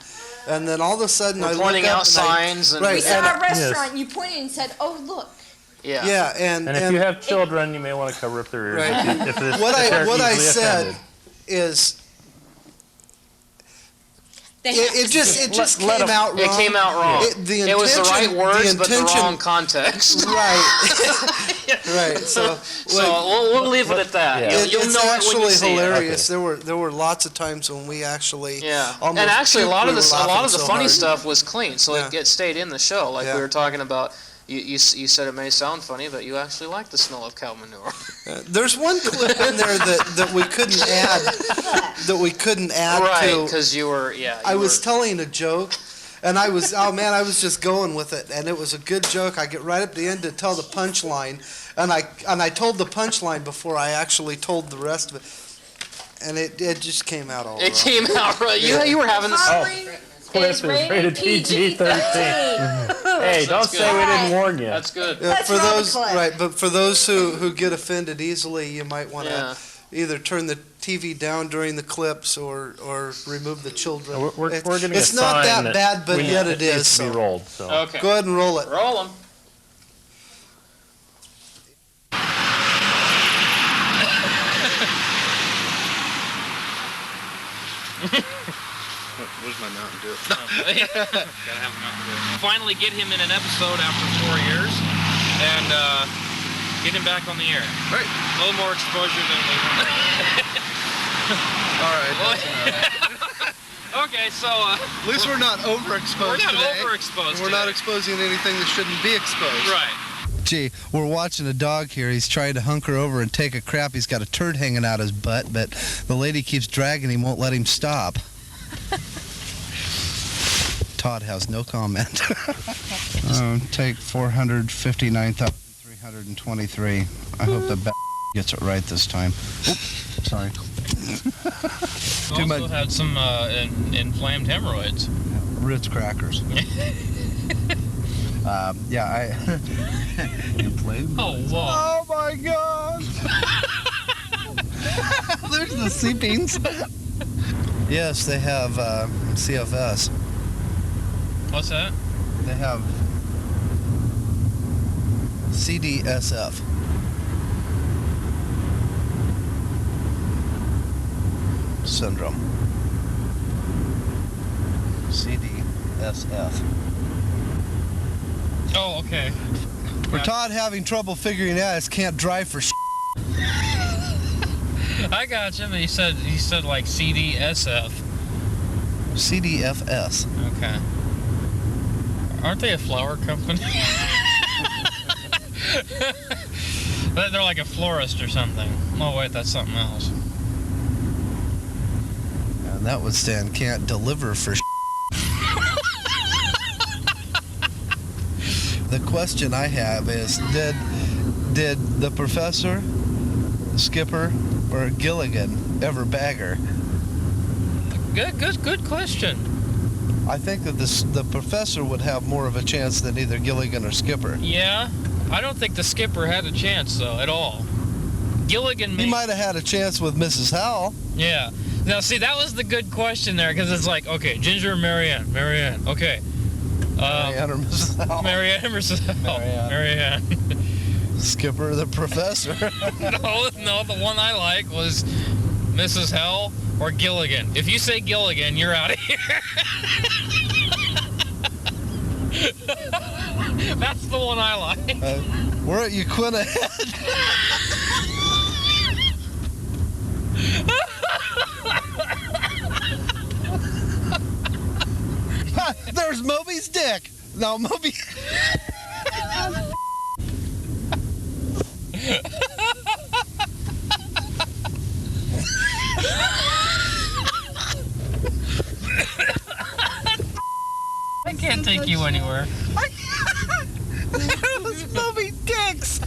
Speaker 7: then all of a sudden
Speaker 5: We're
Speaker 7: I
Speaker 5: pointing
Speaker 7: look up
Speaker 5: out
Speaker 7: and I-
Speaker 5: signs and-
Speaker 7: right
Speaker 3: We saw
Speaker 7: and,
Speaker 3: a restaurant, you pointed and said, "Oh, look."
Speaker 5: Yeah.
Speaker 7: yeah and
Speaker 6: And if you have children, you may want to cover up their ears.
Speaker 7: Right.
Speaker 6: If they're
Speaker 7: what I
Speaker 6: easily
Speaker 7: said
Speaker 6: offended.
Speaker 7: is
Speaker 3: They
Speaker 7: it just
Speaker 6: let
Speaker 7: came
Speaker 6: 'em-
Speaker 7: out wrong.
Speaker 5: It came out wrong. It was the right
Speaker 7: intention-
Speaker 5: words, but the
Speaker 7: intention-
Speaker 5: wrong context.
Speaker 7: Right. Right. So
Speaker 5: So we'll leave it at that.
Speaker 6: Yeah.
Speaker 5: You'll
Speaker 7: it's
Speaker 5: know it when
Speaker 7: actually
Speaker 5: you see it.
Speaker 7: hilarious. There were lots of times when we actually
Speaker 5: Yeah,
Speaker 7: almost
Speaker 5: and actually a lot of
Speaker 7: puked. We
Speaker 5: the
Speaker 7: were laughing so
Speaker 5: funny
Speaker 7: hard.
Speaker 5: stuff was clean, so
Speaker 7: Yeah.
Speaker 5: it stayed in the show. Like
Speaker 7: Yeah.
Speaker 5: we were talking about, you said it may sound funny, but you actually like the smell of cow manure.
Speaker 7: There's one clip in there that we couldn't add
Speaker 5: Right,
Speaker 7: to.
Speaker 5: because you were
Speaker 7: I was telling a joke, and I was just going with it, and it was a good joke. I get right up to the end to tell the punchline, and I told the punchline before I actually told the rest of it, and it just came out all
Speaker 5: It
Speaker 7: wrong.
Speaker 5: came out right. You were having this.
Speaker 3: Holly
Speaker 6: Clip
Speaker 3: is
Speaker 6: is rated PG-13. Hey, don't
Speaker 5: good.
Speaker 6: say we didn't warn you.
Speaker 5: That's good.
Speaker 7: Yeah,
Speaker 3: Let's
Speaker 7: for
Speaker 3: roll the
Speaker 7: those
Speaker 3: clip.
Speaker 7: right, but for those who get offended easily, you might want to
Speaker 5: Yeah.
Speaker 7: either turn the TV down during the clips or remove the children.
Speaker 6: We're getting
Speaker 7: it's
Speaker 6: a
Speaker 7: not
Speaker 6: sign
Speaker 7: that bad, but
Speaker 6: we-
Speaker 7: yet it
Speaker 6: needs
Speaker 7: is.
Speaker 6: to be
Speaker 7: So
Speaker 6: rolled. So.
Speaker 5: Okay.
Speaker 7: go ahead and roll it.
Speaker 5: Roll them.
Speaker 8: Was
Speaker 7: Where's my Mountain Dew?
Speaker 8: Gotta have a Mountain Dew. Finally get him in an episode after 4 years, and get him back on the air.
Speaker 7: Right.
Speaker 8: A little more exposure than we want.
Speaker 7: All right. That's enough.
Speaker 8: Okay, so
Speaker 7: At least we're not overexposed
Speaker 8: we're not
Speaker 7: today.
Speaker 8: overexposed.
Speaker 7: We're not
Speaker 8: today.
Speaker 7: exposing anything that shouldn't be exposed.
Speaker 8: Right.
Speaker 7: Gee, we're watching a dog here. He's trying to hunker over and take a crap. He's got a turd hanging out his butt, but the lady keeps dragging him, won't let him stop. Todd has no comment. Take 459,323. I hope the gets it right this time. Oops, sorry.
Speaker 8: Too much. Also had some inflamed hemorrhoids.
Speaker 7: Ritz crackers. Yeah, inflamed.
Speaker 8: Oh, wow.
Speaker 7: Oh my God! There's the sea beans. Yes, they have CFS.
Speaker 8: What's that?
Speaker 7: They have CDSF. Syndrome. CDSF.
Speaker 8: Oh, okay.
Speaker 7: For Todd having trouble figuring out, it can't drive for
Speaker 8: I got you, but he said like CDSF.
Speaker 7: CDFS.
Speaker 8: Okay. Aren't they a flower company? They're like a florist or something. Oh wait, that's something else.
Speaker 7: And that would stand can't deliver for The question I have is, did the professor, Skipper, or Gilligan ever bag her?
Speaker 8: Good question.
Speaker 7: I think that the professor would have more of a chance than either Gilligan or Skipper.
Speaker 8: Yeah, I don't think the skipper had a chance though at all. Gilligan.
Speaker 7: He might have had a chance with Mrs. Howell.
Speaker 8: Yeah. Now see, that was the good question there, because it's like, okay, Ginger or Marianne? Marianne. Okay.
Speaker 7: Marianne or Mrs. Howell?
Speaker 8: Marianne or Mrs. Howell? Marianne.
Speaker 7: Skipper or the professor?
Speaker 8: No, the one I like was Mrs. Howell or Gilligan. If you say Gilligan, you're out of here. That's the one I like.
Speaker 7: We're at Uquina Head. There's Moby's dick. No, Moby.
Speaker 8: I can't take you anywhere.
Speaker 7: There's Moby dicks.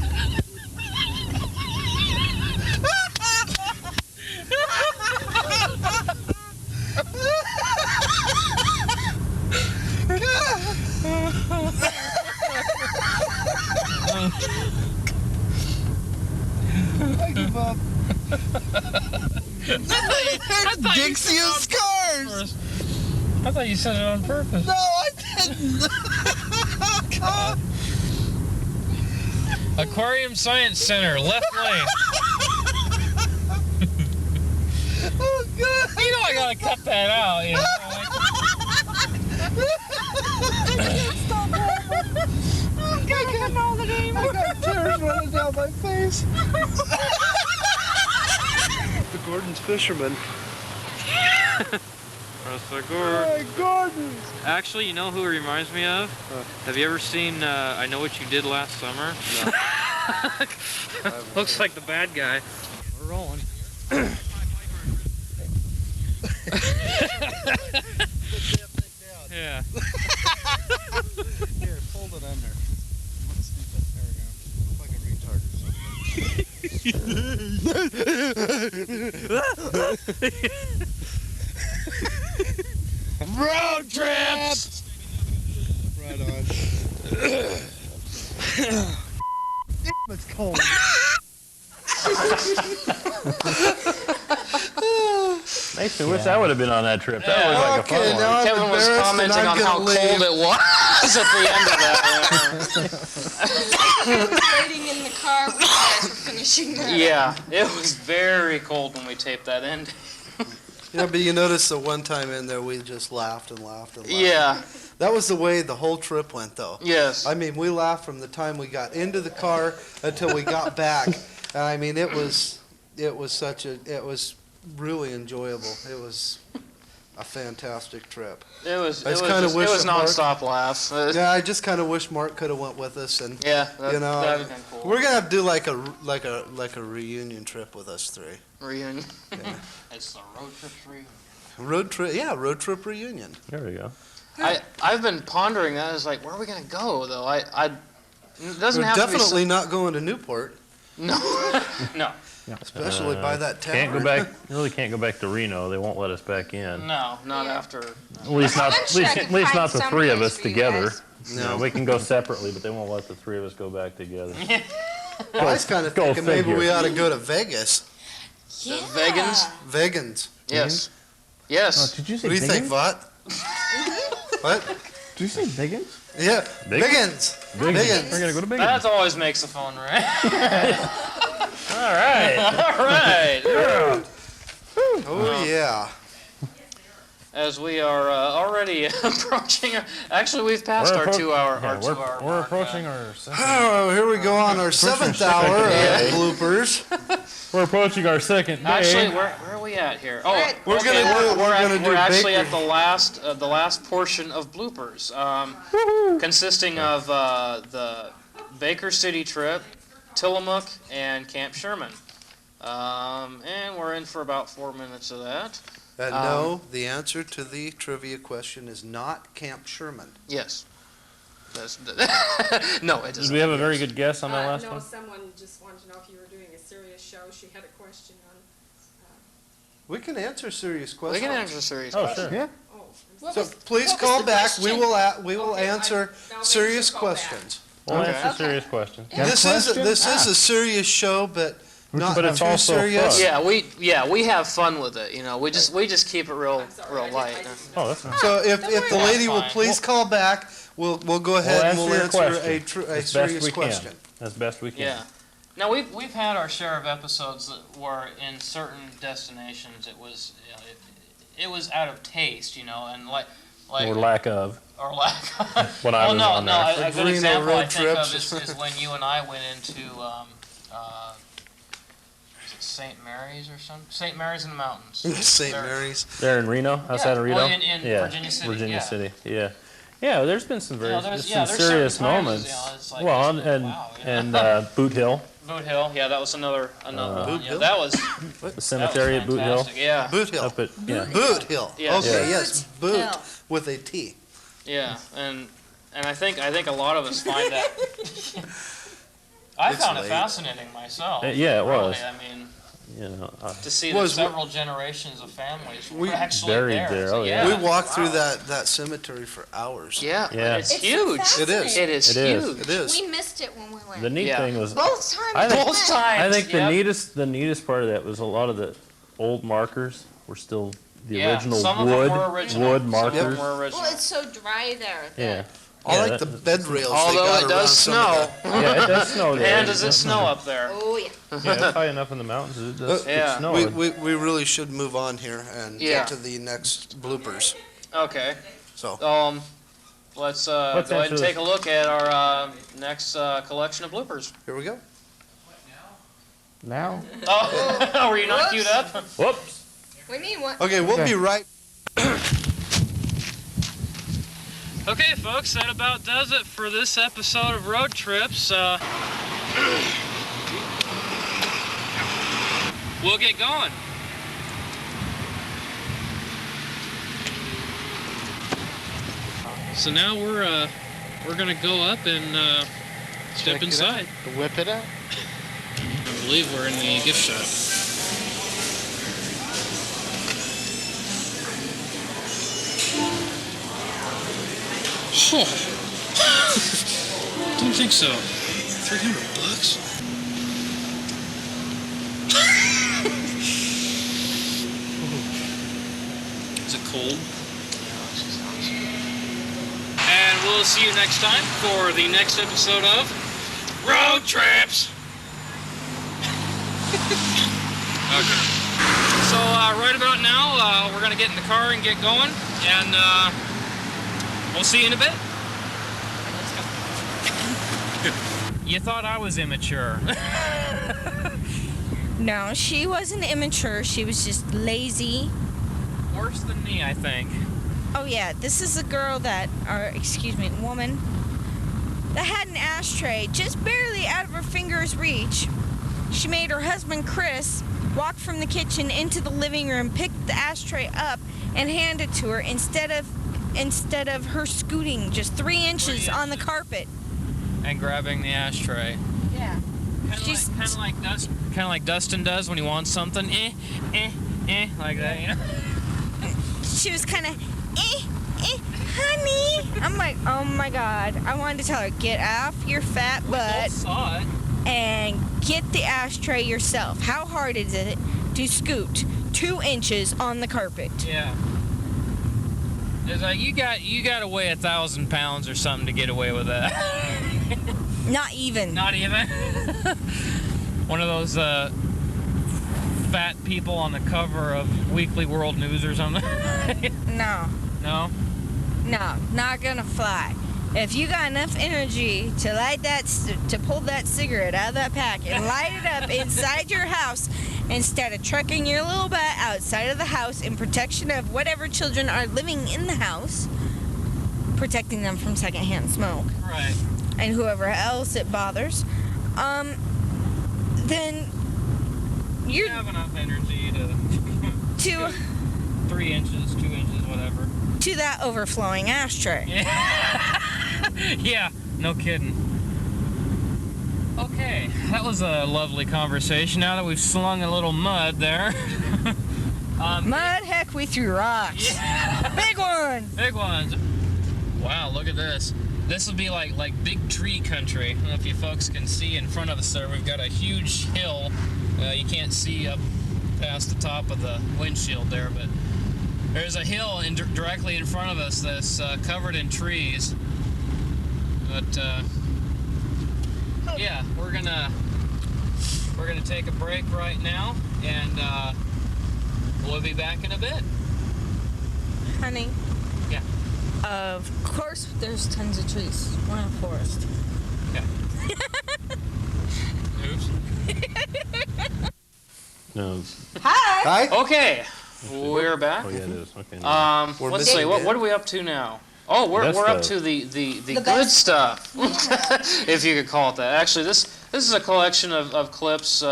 Speaker 7: I give up. Dicks use scars.
Speaker 8: I thought you said it on purpose.
Speaker 7: No, I didn't.
Speaker 8: Aquarium Science Center, left lane.
Speaker 7: Oh, God.
Speaker 8: You know I gotta cut that out, you know.
Speaker 7: I can't know the name. I got tears running down my face. The Gordon's fisherman.
Speaker 8: Professor Gordon.
Speaker 7: Hey, Gordon's.
Speaker 8: Actually, you know who he reminds me of? Have you ever seen I Know What You Did Last Summer? No. Looks like the bad guy. We're rolling. Yeah.
Speaker 7: Here, fold it under. Let's see that. There we go. Look like a retard or something.
Speaker 8: Road trips!
Speaker 7: Right on. It's cold.
Speaker 6: Makes me wish I would have been on that trip. That was like a fun one.
Speaker 7: now
Speaker 5: Kevin was commenting on how cold it was at the end of that.
Speaker 10: Waiting in the car when you guys were finishing that.
Speaker 5: Yeah, it was very cold when we taped that end.
Speaker 7: Yeah, but you notice the one time in there we just laughed and laughed and laughed.
Speaker 5: Yeah.
Speaker 7: That was the way the whole trip went, though.
Speaker 5: Yes.
Speaker 7: I mean, we laughed from the time we got into the car until we got back. I mean, it was really enjoyable. It was a fantastic trip.
Speaker 5: It was
Speaker 7: I just kinda wish that Mark-
Speaker 5: nonstop laughs.
Speaker 7: Yeah, I just kind of wish Mark could have went with us, and
Speaker 5: Yeah,
Speaker 7: you know,
Speaker 5: that'd been cool.
Speaker 7: we're gonna have to do like a reunion trip with us three.
Speaker 5: Reunion.
Speaker 7: Yeah.
Speaker 5: It's the road trip reunion.
Speaker 7: Road trip reunion.
Speaker 6: There we go.
Speaker 5: I've been pondering that. It's like, where are we gonna go though? It doesn't
Speaker 7: We're
Speaker 5: have
Speaker 7: definitely
Speaker 5: to
Speaker 7: not going to Newport,
Speaker 5: be. No. No.
Speaker 7: especially by that tavern.
Speaker 6: Can't go back. You really can't go back to Reno. They won't let us back in.
Speaker 5: No. Not after.
Speaker 6: At least not.
Speaker 3: I'm sure I could
Speaker 6: At least
Speaker 3: find
Speaker 6: not the
Speaker 3: some
Speaker 6: three of
Speaker 3: place
Speaker 6: us
Speaker 3: for you
Speaker 6: together.
Speaker 3: guys.
Speaker 7: No.
Speaker 6: We can go separately, but they won't let the three of us go back together.
Speaker 7: I was kind of
Speaker 6: Go
Speaker 7: thinking maybe
Speaker 6: figure.
Speaker 7: we ought to go to Vegas.
Speaker 3: Yeah.
Speaker 5: Vegans.
Speaker 7: Vegans.
Speaker 5: Yes.
Speaker 2: Oh,
Speaker 5: Yes.
Speaker 2: did you say
Speaker 7: What do you think,
Speaker 2: Biggins?
Speaker 7: Vought? What?
Speaker 2: Did you say Biggins?
Speaker 7: Yeah,
Speaker 6: Biggins?
Speaker 7: Biggins.
Speaker 6: We're gonna go to Biggins.
Speaker 5: That always makes the phone ring.
Speaker 6: All right.
Speaker 5: All right.
Speaker 7: Oh yeah.
Speaker 5: As we are already approaching, actually we've passed our 2 hour.
Speaker 6: Yeah,
Speaker 5: our 2 hour.
Speaker 6: we're
Speaker 5: mark,
Speaker 6: approaching our second.
Speaker 7: Oh, here we go on our seventh hour of bloopers.
Speaker 6: We're approaching our second day.
Speaker 5: Actually, where are we at here? Oh,
Speaker 7: We're
Speaker 5: okay,
Speaker 7: gonna do
Speaker 5: we're actually
Speaker 7: bakery.
Speaker 5: at the last portion of bloopers, consisting of the Baker City trip, Tillamook, and Camp Sherman. And we're in for about 4 minutes of that.
Speaker 7: And no, the answer to the trivia question is not Camp Sherman.
Speaker 5: Yes. No, it
Speaker 6: Did
Speaker 5: doesn't.
Speaker 6: we have a very good guess on that last
Speaker 11: no,
Speaker 6: one?
Speaker 11: someone just wanted to know if you were doing a serious show. She had a question on.
Speaker 7: We can answer serious
Speaker 5: We
Speaker 7: questions.
Speaker 5: can answer serious
Speaker 6: Oh,
Speaker 5: questions.
Speaker 6: sure.
Speaker 2: Yeah.
Speaker 11: Oh,
Speaker 7: So please call back. We will answer
Speaker 11: I'll make
Speaker 7: serious
Speaker 11: sure call back.
Speaker 7: questions.
Speaker 6: We'll
Speaker 5: Okay.
Speaker 6: answer serious questions.
Speaker 2: Got a
Speaker 7: This
Speaker 2: question?
Speaker 7: is a serious show, but not
Speaker 6: But it's
Speaker 7: too
Speaker 6: also
Speaker 7: serious.
Speaker 6: fun.
Speaker 5: We have fun with it. You know, we just keep it real light.
Speaker 6: Oh, that's nice.
Speaker 7: So if the lady will
Speaker 5: fine.
Speaker 7: please call back, we'll go ahead and we'll
Speaker 6: your
Speaker 7: answer
Speaker 6: question
Speaker 7: a
Speaker 6: as best
Speaker 7: serious
Speaker 6: we
Speaker 7: question.
Speaker 6: can. As best we can.
Speaker 5: Yeah. Now we've had our share of episodes that were in certain destinations. It was it was out of taste, you know, and like
Speaker 6: Or lack of.
Speaker 5: or lack.
Speaker 6: When I was on there.
Speaker 5: A good
Speaker 7: Reno
Speaker 5: example
Speaker 7: road
Speaker 5: I think of
Speaker 7: trips.
Speaker 5: is when you and I went into is it St. Mary's or something? St. Mary's in the mountains.
Speaker 7: St.
Speaker 5: There.
Speaker 7: Mary's.
Speaker 6: There in Reno? Outside of Reno?
Speaker 5: Well, in
Speaker 6: yeah.
Speaker 5: Virginia City.
Speaker 6: Virginia
Speaker 5: Yeah.
Speaker 6: City, yeah. Yeah, there's been some very
Speaker 5: there's
Speaker 6: some
Speaker 5: certain
Speaker 6: serious
Speaker 5: times,
Speaker 6: moments.
Speaker 5: you know, it's like,
Speaker 6: well,
Speaker 5: it's
Speaker 6: and
Speaker 5: like, wow, yeah.
Speaker 6: and Boot Hill,
Speaker 5: Boot Hill, yeah, that was another one.
Speaker 7: Boot
Speaker 5: Yeah,
Speaker 7: Hill?
Speaker 5: that was
Speaker 6: the cemetery at Boot Hill.
Speaker 5: fantastic. Yeah,
Speaker 7: Boot Hill.
Speaker 6: Up at yeah.
Speaker 7: Boot Hill.
Speaker 5: Yes.
Speaker 7: Okay,
Speaker 6: Yeah.
Speaker 7: yes, Boot
Speaker 3: Hill.
Speaker 7: with a T.
Speaker 5: yeah, and I think a lot of us find that. I
Speaker 7: It's
Speaker 5: found it
Speaker 7: late.
Speaker 5: fascinating myself.
Speaker 6: Yeah, it was.
Speaker 5: Really, I mean,
Speaker 6: You know,
Speaker 5: to see
Speaker 7: Was-
Speaker 5: that several generations of families were
Speaker 7: We-
Speaker 5: actually
Speaker 6: Buried
Speaker 5: there.
Speaker 6: there,
Speaker 5: So,
Speaker 6: oh, yeah.
Speaker 7: We
Speaker 5: yeah.
Speaker 7: walked through that cemetery for hours.
Speaker 5: Yeah,
Speaker 6: Yeah.
Speaker 5: it's
Speaker 3: It's so
Speaker 5: huge.
Speaker 7: It is.
Speaker 5: It is
Speaker 6: It is.
Speaker 5: huge.
Speaker 7: It is.
Speaker 3: We missed it when we went.
Speaker 6: the neat
Speaker 5: Yeah.
Speaker 6: thing was
Speaker 3: Both times.
Speaker 6: I think-
Speaker 3: we
Speaker 5: Both
Speaker 3: went.
Speaker 5: times.
Speaker 6: I think
Speaker 5: yep.
Speaker 6: the neatest part of that was a lot of the old markers were still the
Speaker 5: Yeah,
Speaker 6: original
Speaker 5: some of them
Speaker 6: wood
Speaker 5: were original.
Speaker 6: wood
Speaker 5: Some of
Speaker 6: markers.
Speaker 5: them were original.
Speaker 3: Well, it's so dry there. that-
Speaker 6: Yeah.
Speaker 7: I
Speaker 6: Yeah,
Speaker 7: like
Speaker 6: that-
Speaker 7: the bed rails. they
Speaker 5: Although
Speaker 7: got
Speaker 5: it
Speaker 7: around
Speaker 5: does
Speaker 7: some
Speaker 5: snow.
Speaker 7: of
Speaker 6: Yeah, it does snow there.
Speaker 5: Man, does it snow up there?
Speaker 3: Oh yeah.
Speaker 6: Yeah, it's high enough in the mountains. It does
Speaker 5: Yeah.
Speaker 6: it snow.
Speaker 7: we really should move on here and
Speaker 5: Yeah.
Speaker 7: get to the next bloopers.
Speaker 5: Okay.
Speaker 7: So
Speaker 5: Let's
Speaker 6: Let's
Speaker 5: go ahead and
Speaker 6: answer
Speaker 5: take a look at our next collection of bloopers.
Speaker 7: here we go.
Speaker 2: Now?
Speaker 5: Oh, were you not queued up?
Speaker 6: Whoops.
Speaker 3: What do you mean what?
Speaker 7: Okay, we'll be right.
Speaker 8: Okay, folks, that about does it for this episode of Road Trips. We'll get going. So now we're gonna go up and step inside.
Speaker 9: Whip it out.
Speaker 8: I believe we're in the gift shop. Oh. Don't think so. $300. Is it cold? And we'll see you next time for the next episode of Road Trips. Okay. So
Speaker 1: right about now, we're going to get in the car and get going, and we'll see you in a bit. You thought I was immature.
Speaker 3: No, she wasn't immature. She was just lazy.
Speaker 1: Worse than me, I think.
Speaker 3: Oh yeah, this is a girl woman that had an ashtray just barely out of her finger's reach. She made her husband Chris walk from the kitchen into the living room, pick the ashtray up, and hand it to her instead of her scooting just 3 inches on the carpet.
Speaker 1: And grabbing the ashtray.
Speaker 3: Yeah.
Speaker 1: Kind of like Dustin does when he wants something. Like that, you know?
Speaker 3: She was kind of, honey. I'm like, oh my God. I wanted to tell her, get off your fat butt
Speaker 1: Saw it.
Speaker 3: and get the ashtray yourself. How hard is it to scoot 2 inches on the carpet?
Speaker 1: Yeah. It's like you got to weigh 1,000 pounds or something to get away with that.
Speaker 3: Not even.
Speaker 1: Not even. One of those fat people on the cover of Weekly World News or something.
Speaker 3: No.
Speaker 1: No?
Speaker 3: No, not gonna fly. If you got enough energy to pull that cigarette out of that pack and light it up inside your house instead of trucking your little butt outside of the house in protection of whatever children are living in the house, protecting them from secondhand smoke.
Speaker 1: Right.
Speaker 3: And whoever else it bothers, then you
Speaker 1: have enough energy to 3 inches, 2 inches, whatever.
Speaker 3: To that overflowing ashtray.
Speaker 1: Yeah, no kidding. Okay, that was a lovely conversation. Now that we've slung a little mud there.
Speaker 3: Mud, heck, we threw rocks.
Speaker 1: Yeah.
Speaker 3: Big ones.
Speaker 1: Big ones. Wow, look at this. This would be like big tree country. I don't know if you folks can see in front of us there. We've got a huge hill. You can't see up past the top of the windshield there, but there's a hill directly in front of us that's covered in trees. But yeah, we're gonna take a break right now, and we'll be back in a bit.
Speaker 3: Honey.
Speaker 1: Yeah.
Speaker 3: Of course, there's tons of trees. We're in a forest.
Speaker 1: Okay. Oops.
Speaker 6: No.
Speaker 3: Hi.
Speaker 5: Okay, we're back.
Speaker 6: Oh yeah, it is. Okay.
Speaker 5: Let's see. What are we up to now? Oh, we're up to the good stuff, if you could call it that. Actually, this is a collection of clips,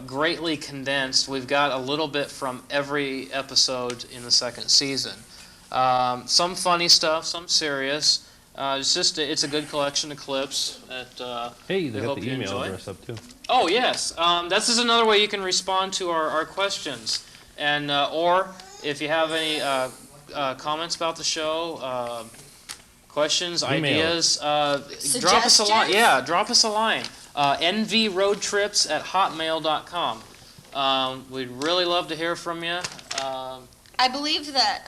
Speaker 5: greatly condensed. We've got a little bit from every episode in the second season. Some funny stuff, some serious. It's a good collection of clips that
Speaker 6: hey, they
Speaker 5: we
Speaker 6: got
Speaker 5: hope
Speaker 6: the
Speaker 5: you
Speaker 6: email
Speaker 5: enjoy.
Speaker 6: address up too.
Speaker 5: Oh yes, this is another way you can respond to our questions, and or if you have any comments about the show, questions, ideas, drop us a line. Yeah, drop us a line. nvroadtrips@hotmail.com. We'd really love to hear from you.
Speaker 10: I believe that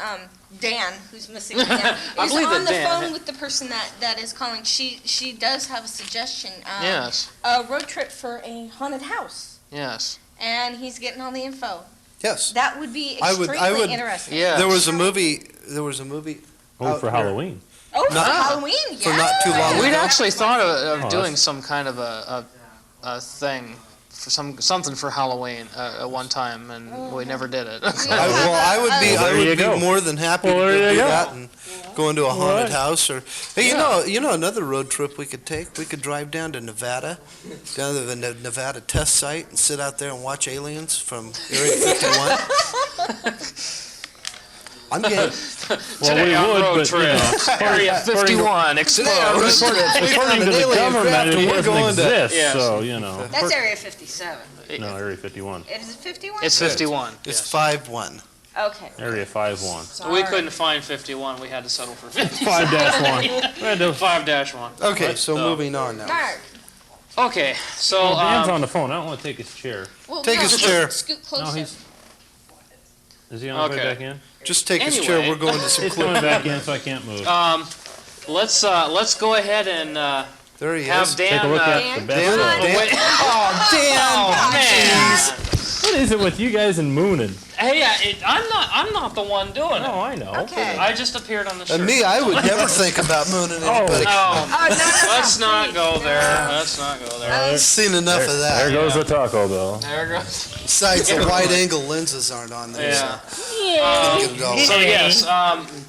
Speaker 10: Dan, who's missing again, is on the phone with the person that is calling. She does have a suggestion.
Speaker 5: Yes.
Speaker 10: A road trip for a haunted house.
Speaker 5: Yes.
Speaker 10: And he's getting all the info.
Speaker 7: Yes.
Speaker 10: That would be extremely interesting.
Speaker 5: Yeah.
Speaker 7: There was a movie.
Speaker 6: Oh, for Halloween.
Speaker 10: Oh, for Halloween, yeah.
Speaker 7: For not too long
Speaker 5: We'd
Speaker 7: ago.
Speaker 5: actually thought of doing some kind of a thing. For something for Halloween at one time, and we never did it.
Speaker 7: I would be more than happy to do that and go into a haunted house. Or hey, you know another road trip we could take. We could drive down to Nevada, down to the Nevada test site, and sit out there and watch aliens from Area 51. I'm game.
Speaker 5: Today on road trip, Area 51 explodes.
Speaker 6: According to the government, it doesn't exist, so, you know.
Speaker 10: That's Area 57.
Speaker 6: No, Area 51.
Speaker 10: Is it 51?
Speaker 5: It's 51.
Speaker 7: It's 5-1.
Speaker 10: Okay.
Speaker 6: Area 5-1.
Speaker 5: We couldn't find 51. We had to settle for 50.
Speaker 6: 5-1.
Speaker 5: 5-1.
Speaker 7: Okay, so moving on now.
Speaker 10: Mark.
Speaker 5: Okay, so
Speaker 6: Dan's on the phone. I don't want to take his chair.
Speaker 10: Well,
Speaker 7: Take his chair.
Speaker 10: Scoot closer.
Speaker 6: No, is he on his way back in?
Speaker 7: Just take his chair. We're going to some
Speaker 6: He's coming back in, so I can't move.
Speaker 5: let's go ahead and
Speaker 7: there he
Speaker 5: have
Speaker 7: is.
Speaker 5: Dan.
Speaker 6: Take a look at the best.
Speaker 7: Dan.
Speaker 5: Oh, Dan!
Speaker 7: Oh,
Speaker 5: man!
Speaker 6: What is it with you guys and mooning?
Speaker 5: Hey, I'm not the one doing it.
Speaker 6: Oh, I know.
Speaker 10: Okay.
Speaker 5: I just appeared on the shirt.
Speaker 7: And me, I would never think about mooning anybody.
Speaker 5: No.
Speaker 10: Oh, no.
Speaker 5: Let's not go there. Let's not go there.
Speaker 7: I've seen enough of that.
Speaker 6: There goes the Taco Bell.
Speaker 5: There goes.
Speaker 7: Besides, the wide-angle lenses aren't on there.
Speaker 5: Yeah.
Speaker 7: Get it all.
Speaker 5: So yes,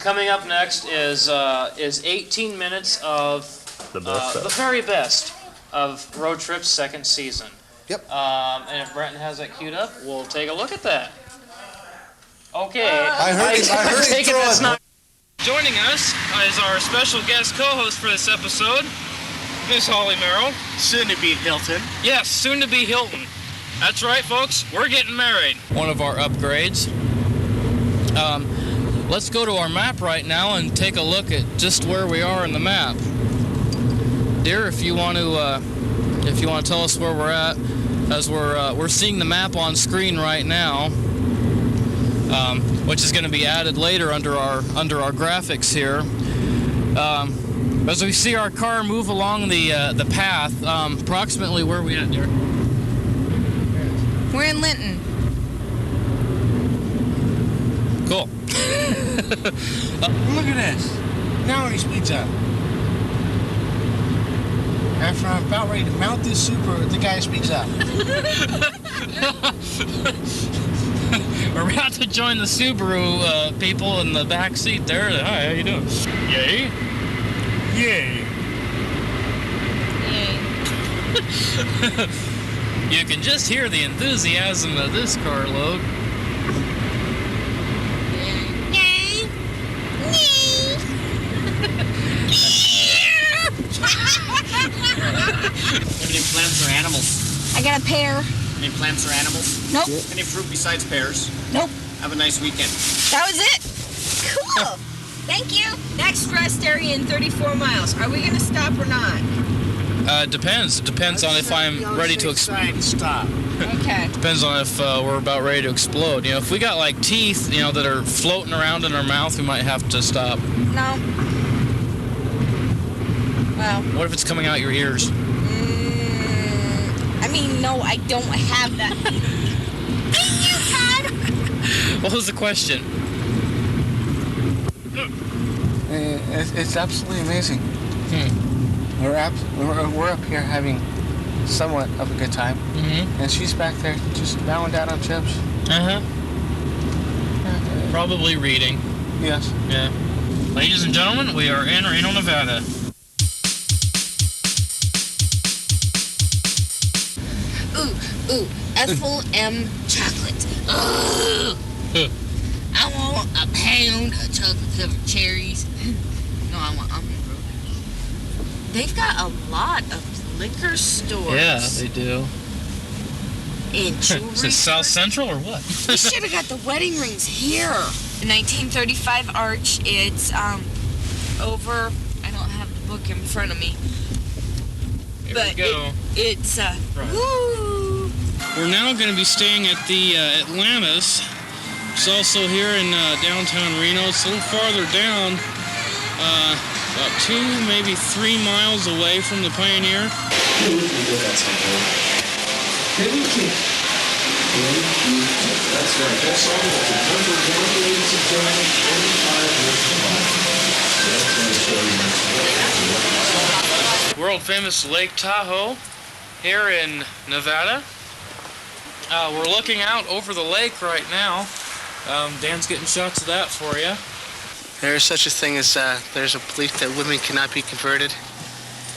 Speaker 5: coming up next is 18 minutes of
Speaker 6: The best
Speaker 5: the very best of Road Trip's second season.
Speaker 7: Yep.
Speaker 5: And if Brenton has that queued up, we'll take a look at that. Okay.
Speaker 7: I heard him
Speaker 5: take it
Speaker 7: throw
Speaker 5: that's
Speaker 7: it.
Speaker 5: not. Joining us is our special guest co-host for this episode, Miss Holly Merrill.
Speaker 9: Soon to be Hilton.
Speaker 5: Yes, soon to be Hilton. That's right, folks. We're getting married. One of our upgrades. Let's go to our map right now and take a look at just where we are in the map. Dear, if you want to tell us where we're at, as we're seeing the map on screen right now, which is going to be added later under our graphics here. As we see our car move along the path, approximately where are we at, dear?
Speaker 3: We're in Linton.
Speaker 5: Cool.
Speaker 9: Look at this. Now he speeds up. After I'm about ready to mount this Super, the guy speaks up.
Speaker 5: We're about to join the Subaru people in the back seat there. Hi, how you doing? Yay.
Speaker 9: Yay.
Speaker 5: You can just hear the enthusiasm of this carload.
Speaker 12: Any plants or animals?
Speaker 3: I got a pear.
Speaker 12: Any plants or animals?
Speaker 3: Nope.
Speaker 12: Any fruit besides pears?
Speaker 3: Nope.
Speaker 12: Have a nice weekend.
Speaker 3: That was it. Cool. Thank you. Next rest area in 34 miles. Are we going to stop or not?
Speaker 5: Depends. It depends on if I'm ready to explode.
Speaker 9: Stop.
Speaker 3: Okay.
Speaker 5: Depends on if we're about ready to explode. You know, if we got like teeth, that are floating around in our mouth, we might have to stop.
Speaker 3: No. Well.
Speaker 5: What if it's coming out your ears?
Speaker 3: No, I don't have that. Thank you, Todd.
Speaker 5: What was the question?
Speaker 9: It's absolutely amazing. We're up here having somewhat of a good time, and she's back there just bowing down on chips.
Speaker 5: Probably reading.
Speaker 9: Yes.
Speaker 5: Yeah. Ladies and gentlemen, we are in Reno, Nevada.
Speaker 3: Ooh, F-O-M chocolate. Ugh. I want a pound of chocolate-covered cherries. No, I want almond broken. They've got a lot of liquor stores.
Speaker 5: Yeah, they do.
Speaker 3: And jewelry.
Speaker 5: Is it South Central or what?
Speaker 3: We should have got the wedding rings here. The 1935 arch. It's over. I don't have the book in front of me.
Speaker 5: Here
Speaker 3: But
Speaker 5: we go.
Speaker 3: it's
Speaker 5: Right.
Speaker 3: woo.
Speaker 5: We're now going to be staying at the Atlantis. It's also here in downtown Reno. It's a little farther down, about 2, maybe 3 miles away from the Pioneer.
Speaker 13: That's right. That's all that's number 1, ladies and gentlemen, 45
Speaker 5: World famous Lake Tahoe here in Nevada. We're looking out over the lake right now. Dan's getting shots of that for you.
Speaker 9: There is such a thing as there's a belief that women cannot be converted.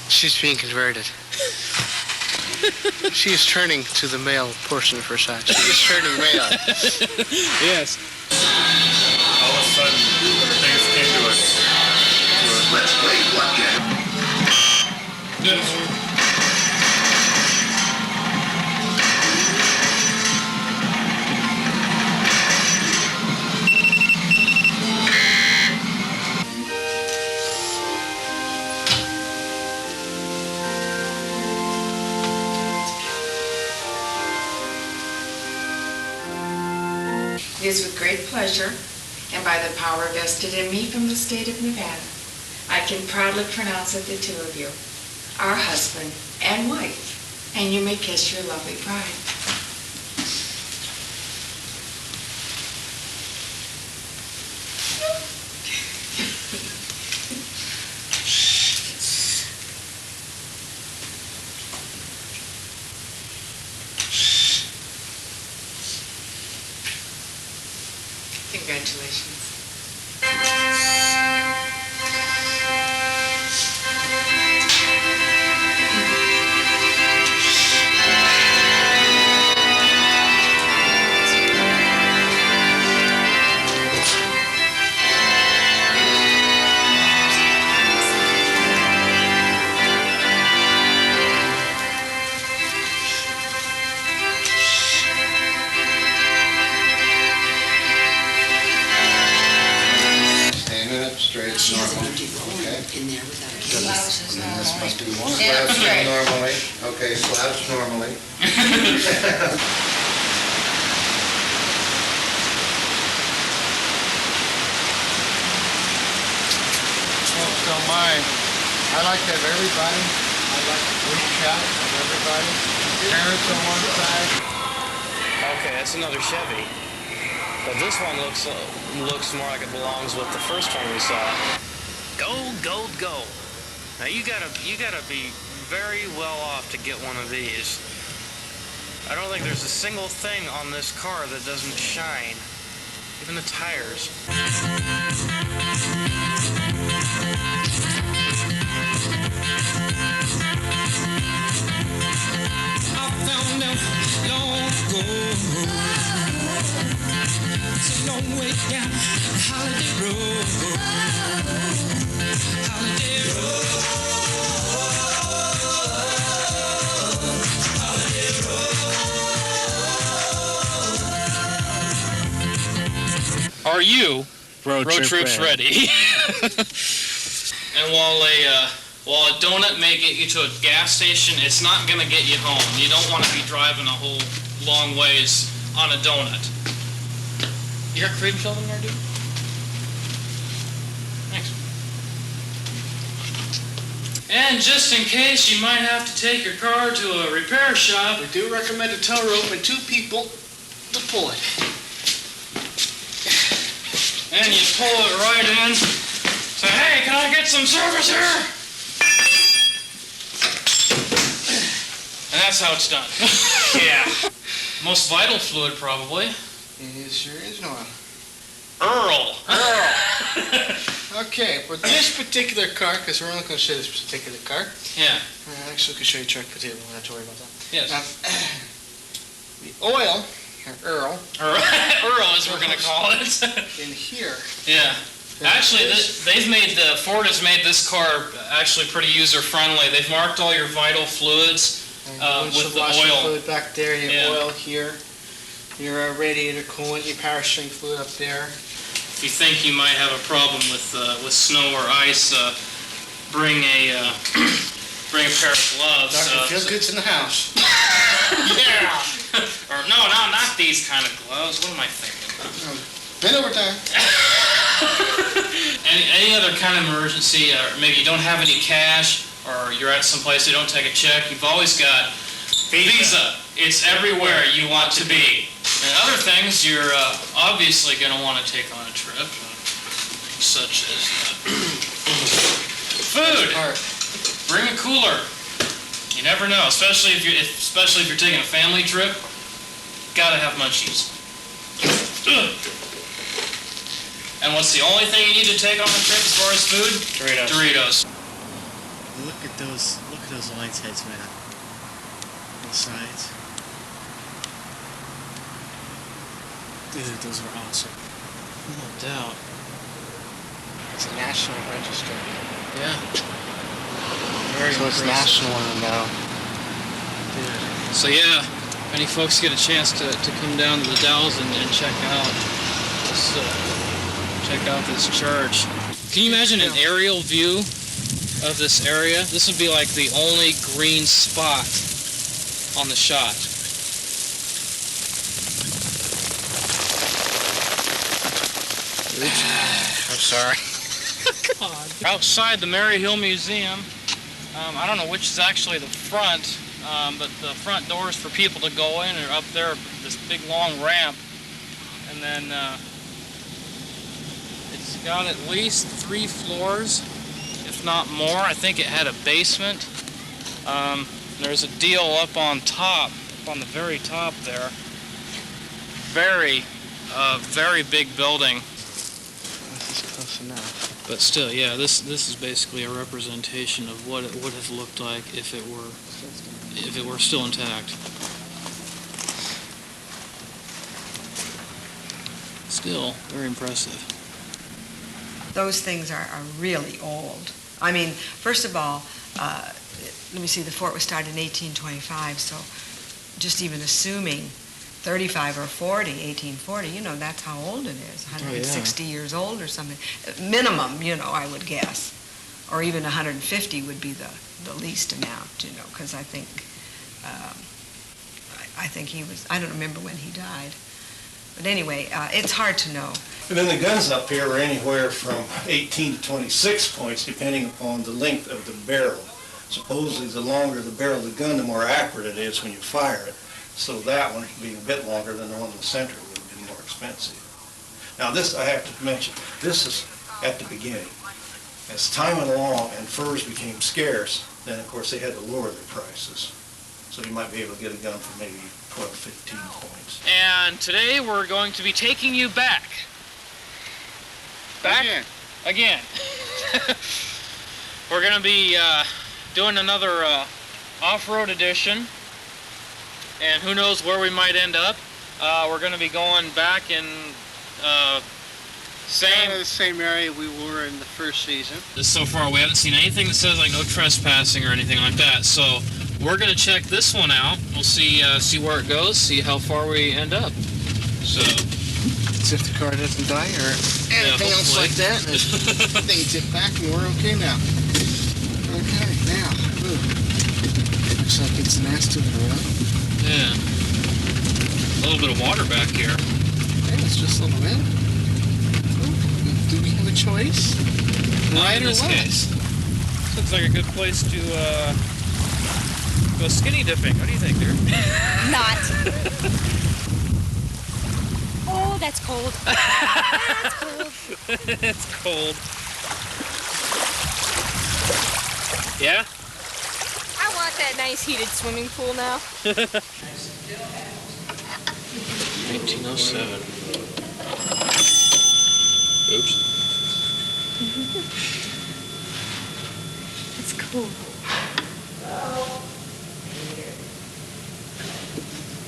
Speaker 9: She's being converted. She is turning to the male portion of her side. She is turning male.
Speaker 5: Yes.
Speaker 6: All of a sudden, things came to us.
Speaker 13: Let's play blackjack.
Speaker 5: Yes.
Speaker 14: It is with great pleasure, and by the power vested in me from the state of Nevada, I can proudly pronounce that the two of you are husband and wife, and you may kiss your lovely bride. Congratulations.
Speaker 13: Standing up straight, normal. Okay.
Speaker 15: In there without a case.
Speaker 13: And then this must be one slouching normally. Okay, slouch normally.
Speaker 9: Folks don't mind. I like to have everybody. I like a group shot of everybody. Parents on one side.
Speaker 5: Okay, that's another Chevy. But this one looks more like it belongs with the first one we saw. Gold, gold, gold. Now you gotta be very well off to get one of these. I don't think there's a single thing on this car that doesn't shine. Even the tires.
Speaker 16: I found out long ago. It's a long way down Holiday Road. Holiday Road. Holiday Road.
Speaker 8: Are you road trips ready?
Speaker 5: And while a donut may get you to a gas station, it's not gonna get you home. You don't want to be driving a whole long ways on a donut. You got cream filled in there, dude? Thanks. And just in case you might have to take your car to a repair shop,
Speaker 9: We do recommend a tow rope and 2 people to pull it.
Speaker 5: and you pull it right in. Say, hey, can I get some service here? And that's how it's done. Yeah. Most vital fluid, probably.
Speaker 9: It sure is, Noah.
Speaker 5: Earl.
Speaker 9: Okay, for this particular car, because we're only going to show this particular car.
Speaker 5: Yeah.
Speaker 9: Actually, we can show you truck for table. We don't have to worry about that.
Speaker 5: Yes.
Speaker 9: The oil, or Earl,
Speaker 5: Earl is what we're going to call it.
Speaker 9: in here.
Speaker 5: Yeah. Actually, Ford has made this car actually pretty user-friendly. They've marked all your vital fluids with the
Speaker 9: Washer
Speaker 5: oil.
Speaker 9: fluid back there, your
Speaker 5: Yeah.
Speaker 9: oil here, your radiator coolant, your power string fluid up there.
Speaker 5: If you think you might have a problem with snow or ice, bring a pair of gloves.
Speaker 9: Dr. Feel Good's in the house.
Speaker 5: Yeah. Or no, not these kind of gloves. What am I thinking about?
Speaker 9: Been overtime.
Speaker 5: Any other kind of emergency, or maybe you don't have any cash, or you're at some place they don't take a check, you've always got Visa. It's everywhere you want to be. And other things you're obviously going to want to take on a trip, such as food. Bring a cooler. You never know, especially if you're taking a family trip. Gotta have munchies. And what's the only thing you need to take on the trip as far as food? Doritos.
Speaker 9: Look at those lights heads, man. Both sides. Dude, those are awesome.
Speaker 5: No doubt.
Speaker 9: It's a national register.
Speaker 5: Yeah.
Speaker 9: So it's national now.
Speaker 5: So yeah, if any folks get a chance to come down to the Dalles and check out this church. Can you imagine an aerial view of this area? This would be like the only green spot on the shot.
Speaker 9: Oops. I'm sorry.
Speaker 5: God. Outside the Mary Hill Museum, I don't know which is actually the front, but the front doors for people to go in are up there, this big long ramp, and then it's got at least 3 floors, if not more. I think it had a basement. There's a deal up on top, up on the very top there. Very, a very big building.
Speaker 7: This is close enough.
Speaker 5: But still, yeah, this is basically a representation of what it would have looked like if it were still intact. Still very impressive.
Speaker 15: Those things are really old. I mean, first of all, let me see, the fort was started in 1825, so just even assuming 35 or 40, 1840, you know, that's how old it is, 160 years old or something. Minimum, you know, I would guess. Or even 150 would be the least amount, you know, because I think he was, I don't remember when he died. But anyway, it's hard to know.
Speaker 17: And then the guns up here were anywhere from 18 to 26 points, depending upon the length of the barrel. Supposedly, the longer the barrel of the gun, the more accurate it is when you fire it. So that one being a bit longer than the one in the center would be more expensive. Now this, I have to mention, this is at the beginning. As time went along and furs became scarce, then of course they had to lower their prices. So you might be able to get a gun for maybe 12, 15 points.
Speaker 5: And today we're going to be taking you back. Again. We're going to be doing another off-road edition. And who knows where we might end up. We're going to be going back in
Speaker 9: the same area we were in the first season.
Speaker 5: So far we haven't seen anything that says like no trespassing or anything like that. So we're going to check this one out. We'll see where it goes, see how far we end up. So
Speaker 7: See if the car doesn't die or anything else like that. And things get back and we're okay now. Okay, now. Ooh. Looks like it's nasty to the road.
Speaker 5: Yeah. A little bit of water back here.
Speaker 7: Yeah, it's just a little bit. Do we have a choice? Right or left?
Speaker 5: Case. Looks like a good place to go skinny dipping. What do you think, dear?
Speaker 3: Not. Oh, that's cold. That's cold.
Speaker 5: It's cold. Yeah?
Speaker 3: I want that nice heated swimming pool now.
Speaker 5: 1907. Oops.
Speaker 3: It's cool.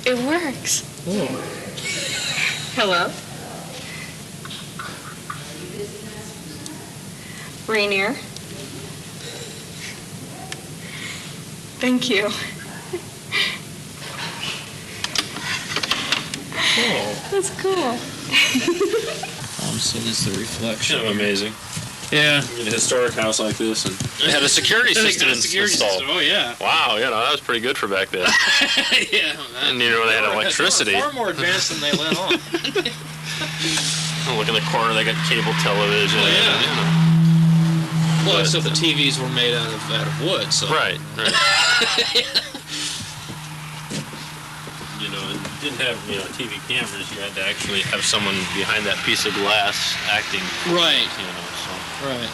Speaker 3: It works. Hello? Rainier? Thank you.
Speaker 5: Cool.
Speaker 3: That's cool.
Speaker 5: So this is the reflection.
Speaker 6: Kind of amazing.
Speaker 5: Yeah.
Speaker 6: In a historic house like this, and
Speaker 5: It had a security system
Speaker 6: installed.
Speaker 5: Oh yeah.
Speaker 6: Wow, you know, that was pretty good for back then.
Speaker 5: Yeah.
Speaker 6: And you know, they had electricity.
Speaker 5: Far more advanced than they let on.
Speaker 6: Look in the corner, they got cable television.
Speaker 5: Oh, yeah.
Speaker 6: And, you know.
Speaker 5: Well, except the TVs were made out of wood, so.
Speaker 6: Right. You know, it didn't have, you know, TV cameras. You had to actually have someone behind that piece of glass acting.
Speaker 5: Right.
Speaker 6: You know, so.
Speaker 5: Right.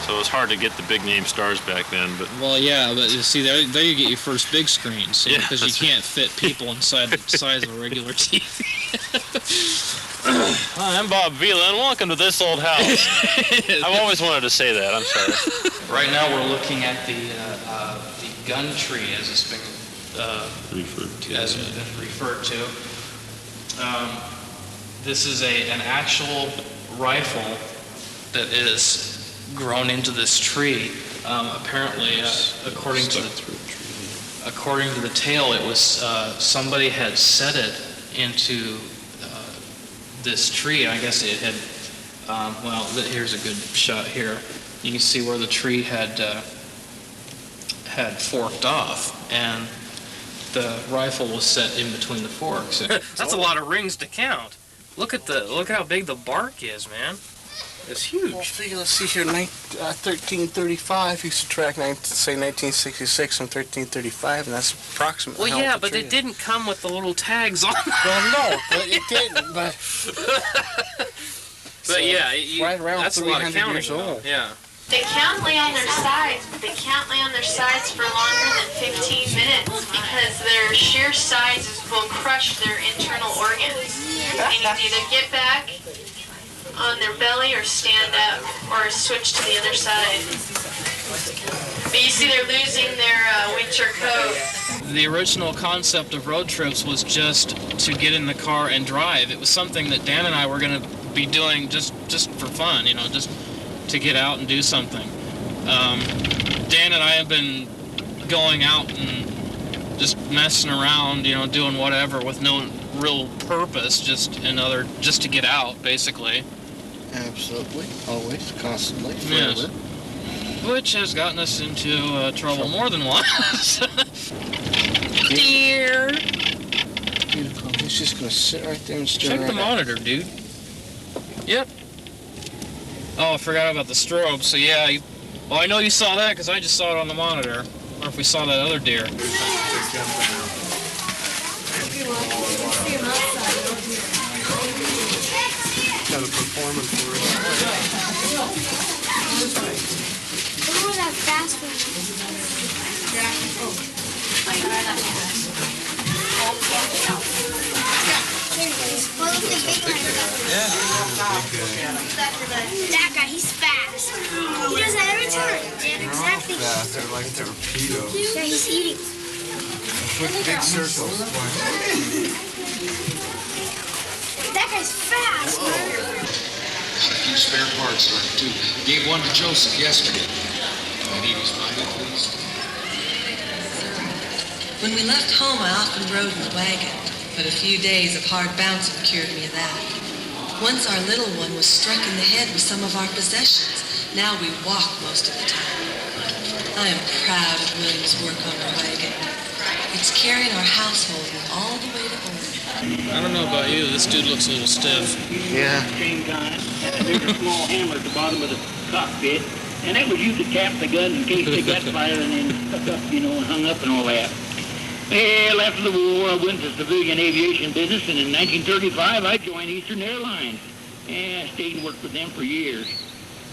Speaker 6: So it was hard to get the big name stars back then, but.
Speaker 5: Well, yeah, but you see, there you get your first big screen, so, because you can't fit people inside the size of a regular TV.
Speaker 6: Hi, I'm Bob Vila, and welcome to this old house. I've always wanted to say that. I'm sorry.
Speaker 5: Right now, we're looking at the gun tree, as it's been referred to. This is an actual rifle that is grown into this tree. Apparently, according to the tale, it was somebody had set it into this tree. I guess it had. Well, here's a good shot here. You can see where the tree had forked off, and the rifle was set in between the forks. That's a lot of rings to count. Look how big the bark is, man. It's huge.
Speaker 7: Well, let's see here, 1335, you subtract, say 1966 from 1335, and that's approximately
Speaker 5: Well, yeah, but it didn't come with the little tags on.
Speaker 7: Well, no, but it didn't, but...
Speaker 5: But yeah,
Speaker 7: right around
Speaker 5: that's a lot of counting,
Speaker 7: years old.
Speaker 5: Yeah.
Speaker 18: They can't lay on their sides, but they can't lay on their sides for longer than 15 minutes because their sheer sizes will crush their internal organs. They need to either get back on their belly or stand up or switch to the other side. But you see they're losing their winter coat.
Speaker 5: The original concept of road trips was just to get in the car and drive. It was something that Dan and I were going to be doing just for fun, you know, just to get out and do something. Dan and I have been going out and just messing around, you know, doing whatever with no real purpose, just to get out, basically.
Speaker 7: Absolutely, always, constantly,
Speaker 5: Yes.
Speaker 7: forever.
Speaker 5: Which has gotten us into trouble more than once.
Speaker 3: Dear.
Speaker 7: Beautiful. He's just gonna sit right there and stare.
Speaker 5: Check the monitor, dude. Yep. Oh, I forgot about the strobe. So yeah, well, I know you saw that because I just saw it on the monitor. Or if we saw that other deer.
Speaker 7: Got a performance for it.
Speaker 3: Oh, that fast one. That guy, he's fast. He does that every time. Yeah, exactly.
Speaker 13: Fast, they're like torpedoes.
Speaker 3: Yeah, he's eating.
Speaker 13: With big circles.
Speaker 3: That guy's fast.
Speaker 13: Got a few spare parts left too. Gave one to Joseph yesterday. I need his mighty pleased.
Speaker 19: When we left home, I often rode in the wagon, but a few days of hard bouncing cured me of that. Once our little one was struck in the head with some of our possessions. Now we walk most of the time. I am proud of William's work on our wagon. It's carrying our household all the way to Oregon.
Speaker 5: I don't know about you, this dude looks a little stiff.
Speaker 7: Yeah.
Speaker 20: Same time, and there's a small hammer at the bottom of the cockpit, and that was used to tap the gun in case they got fired and then stuck up, you know, and hung up and all that. Well, after the war, I went to civilian aviation business, and in 1935, I joined Eastern Airlines. And I stayed and worked with them for years.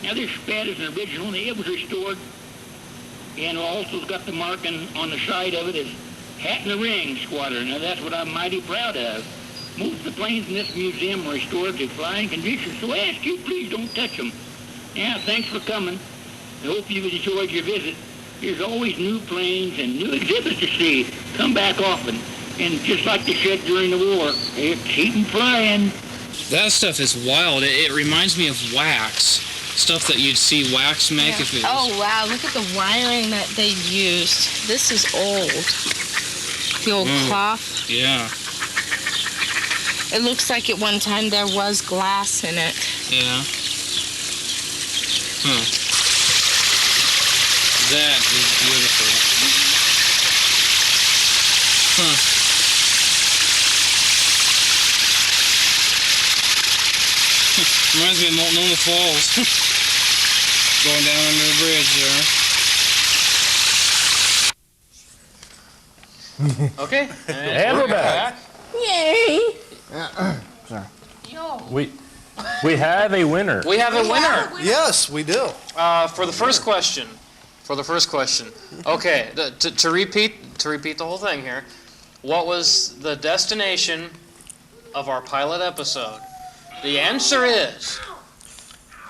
Speaker 20: Now, this Spad is an original, and it was restored, and also got the marking on the side of it as Hat in the Ring Squadron. Now, that's what I'm mighty proud of. Most of the planes in this museum are restored to flying condition, so I ask you, please don't touch them. Yeah, thanks for coming. I hope you've enjoyed your visit. There's always new planes and new exhibits to see. Come back often. And just like the shed during the war, keep them flying.
Speaker 5: That stuff is wild. It reminds me of wax. Stuff that you'd see wax make if it was...
Speaker 3: Oh, wow. Look at the wiring that they used. This is old. The old cloth.
Speaker 5: Yeah.
Speaker 3: It looks like at one time there was glass in it.
Speaker 5: Yeah. Huh. That is beautiful. Huh. Reminds me of Multnomah Falls. Going down under the bridge there. Okay.
Speaker 6: And we're back.
Speaker 3: Yay!
Speaker 2: Sorry.
Speaker 6: We have a winner.
Speaker 5: We have a winner.
Speaker 7: Yes, we do.
Speaker 5: For the first question. Okay, to repeat the whole thing here. What was the destination of our pilot episode? The answer is...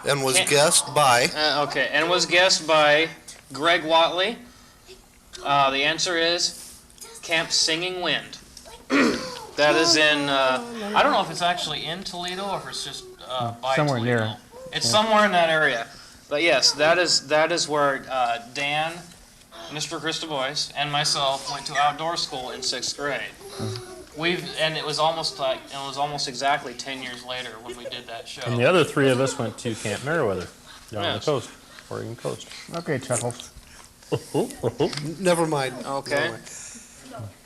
Speaker 7: And was guessed by...
Speaker 5: okay, and was guessed by Greg Watley. The answer is Camp Singing Wind. That is in... I don't know if it's actually in Toledo or if it's just by
Speaker 2: somewhere
Speaker 5: Toledo.
Speaker 2: near.
Speaker 5: It's somewhere in that area. But yes, that is where Dan, Mr. Krista Boyce, and myself went to outdoor school in 6th grade. It was almost exactly 10 years later when we did that show.
Speaker 6: And the other three of us went to Camp Meriwether, down on the coast, Oregon coast.
Speaker 2: Okay, Chuckles.
Speaker 7: Never mind.
Speaker 5: Okay.
Speaker 7: Never mind.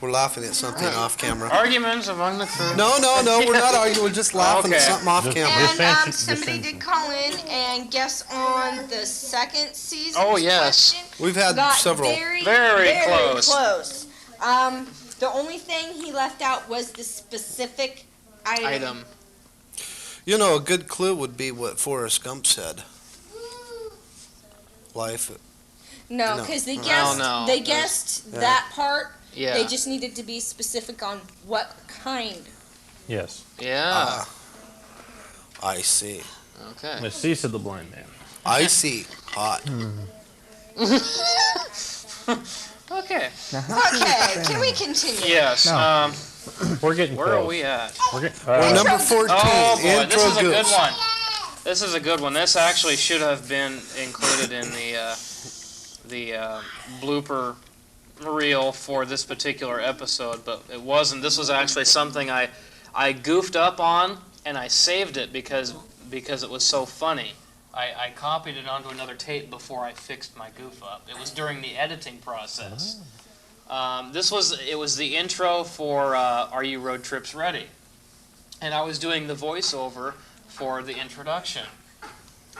Speaker 7: We're laughing at something off camera.
Speaker 5: Arguments among the crew.
Speaker 7: No, we're not arguing. We're just laughing at something off camera.
Speaker 10: And somebody did call in and guess on the second season.
Speaker 5: Oh, yes.
Speaker 7: We've had several.
Speaker 5: Very close.
Speaker 10: The only thing he left out was the specific item.
Speaker 7: You know, a good clue would be what Forrest Gump said. Life.
Speaker 10: No, because they guessed that part,
Speaker 5: Yeah.
Speaker 10: They just needed to be specific on what kind.
Speaker 6: Yes.
Speaker 5: Yeah.
Speaker 7: I see.
Speaker 5: Okay.
Speaker 6: The cease of the blind man.
Speaker 7: I see. Hot.
Speaker 5: Okay.
Speaker 10: Okay, can we continue?
Speaker 5: Yes.
Speaker 6: No. We're getting
Speaker 5: Where
Speaker 6: close.
Speaker 5: are we at?
Speaker 6: We're getting,
Speaker 7: We're number 14.
Speaker 5: Oh boy,
Speaker 7: Intro
Speaker 5: this is a good
Speaker 7: Goose.
Speaker 5: one. This is a good one. This actually should have been included in the blooper reel for this particular episode, but it wasn't. This was actually something I goofed up on, and I saved it because it was so funny. I copied it onto another tape before I fixed my goof up. It was during the editing process. It was the intro for Are You Road Trips Ready? And I was doing the voiceover for the introduction.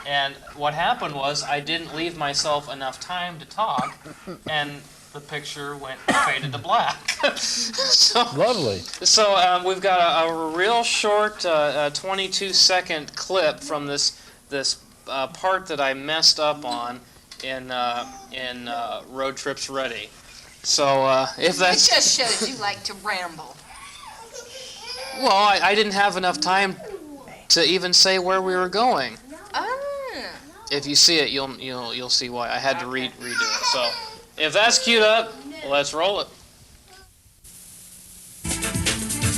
Speaker 5: And what happened was I didn't leave myself enough time to talk, and the picture faded to black.
Speaker 6: Lovely.
Speaker 5: So we've got a real short 22-second clip from this part that I messed up on in Road Trips Ready. So if that's...
Speaker 10: It just shows you like to ramble.
Speaker 5: Well, I didn't have enough time to even say where we were going. If you see it, you'll see why. I had to redo it. So if that's queued up, let's roll it.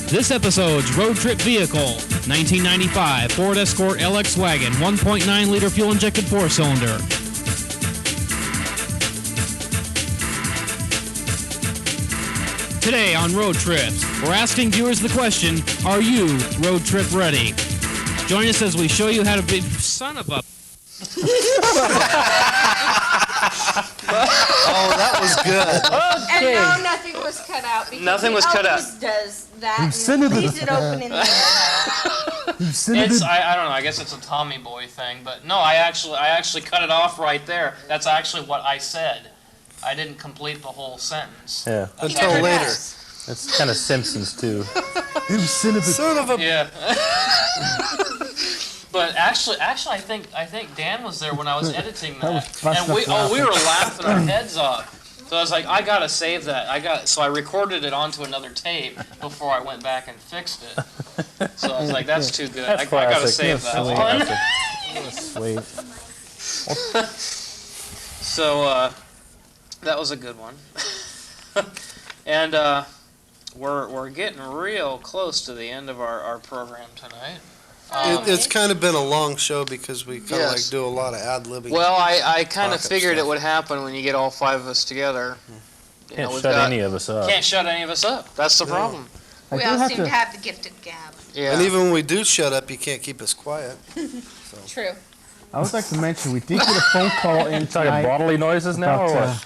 Speaker 1: This episode's road trip vehicle, 1995 Ford Escort LX wagon, 1.9-liter fuel-injected 4-cylinder. Today on Road Trips, we're asking viewers the question, are you road trip ready? Join us as we show you how to be... Son of a...
Speaker 7: Oh, that was good.
Speaker 10: And no, nothing was cut out. Because
Speaker 5: Nothing was cut out.
Speaker 10: He does that and leaves it open in there.
Speaker 5: I don't know. I guess it's a Tommy Boy thing, but no. I actually cut it off right there. That's actually what I said. I didn't complete the whole sentence.
Speaker 6: Yeah.
Speaker 7: Until later.
Speaker 6: That's kind of Simpsons too.
Speaker 7: Son of a...
Speaker 5: Yeah. But actually, I think Dan was there when I was editing that, and we were laughing our heads off. So I was like, I gotta save that. So I recorded it onto another tape before I went back and fixed it. So I was like, that's too good. I gotta save that one.
Speaker 6: Sweet.
Speaker 5: So that was a good one. And we're getting real close to the end of our program tonight.
Speaker 7: It's kind of been a long show because we kind of like do a lot of ad-libbing.
Speaker 5: Well, I kind of figured it would happen when you get all 5 of us together.
Speaker 6: Can't shut any of us up.
Speaker 5: Can't shut any of us up. That's the problem.
Speaker 10: We all seem to have the gift of gab.
Speaker 5: Yeah.
Speaker 7: And even when we do shut up, you can't keep us quiet.
Speaker 10: True.
Speaker 2: I would like to mention we did get a phone call in
Speaker 6: talking
Speaker 2: tonight.
Speaker 6: bodily noises now, or what?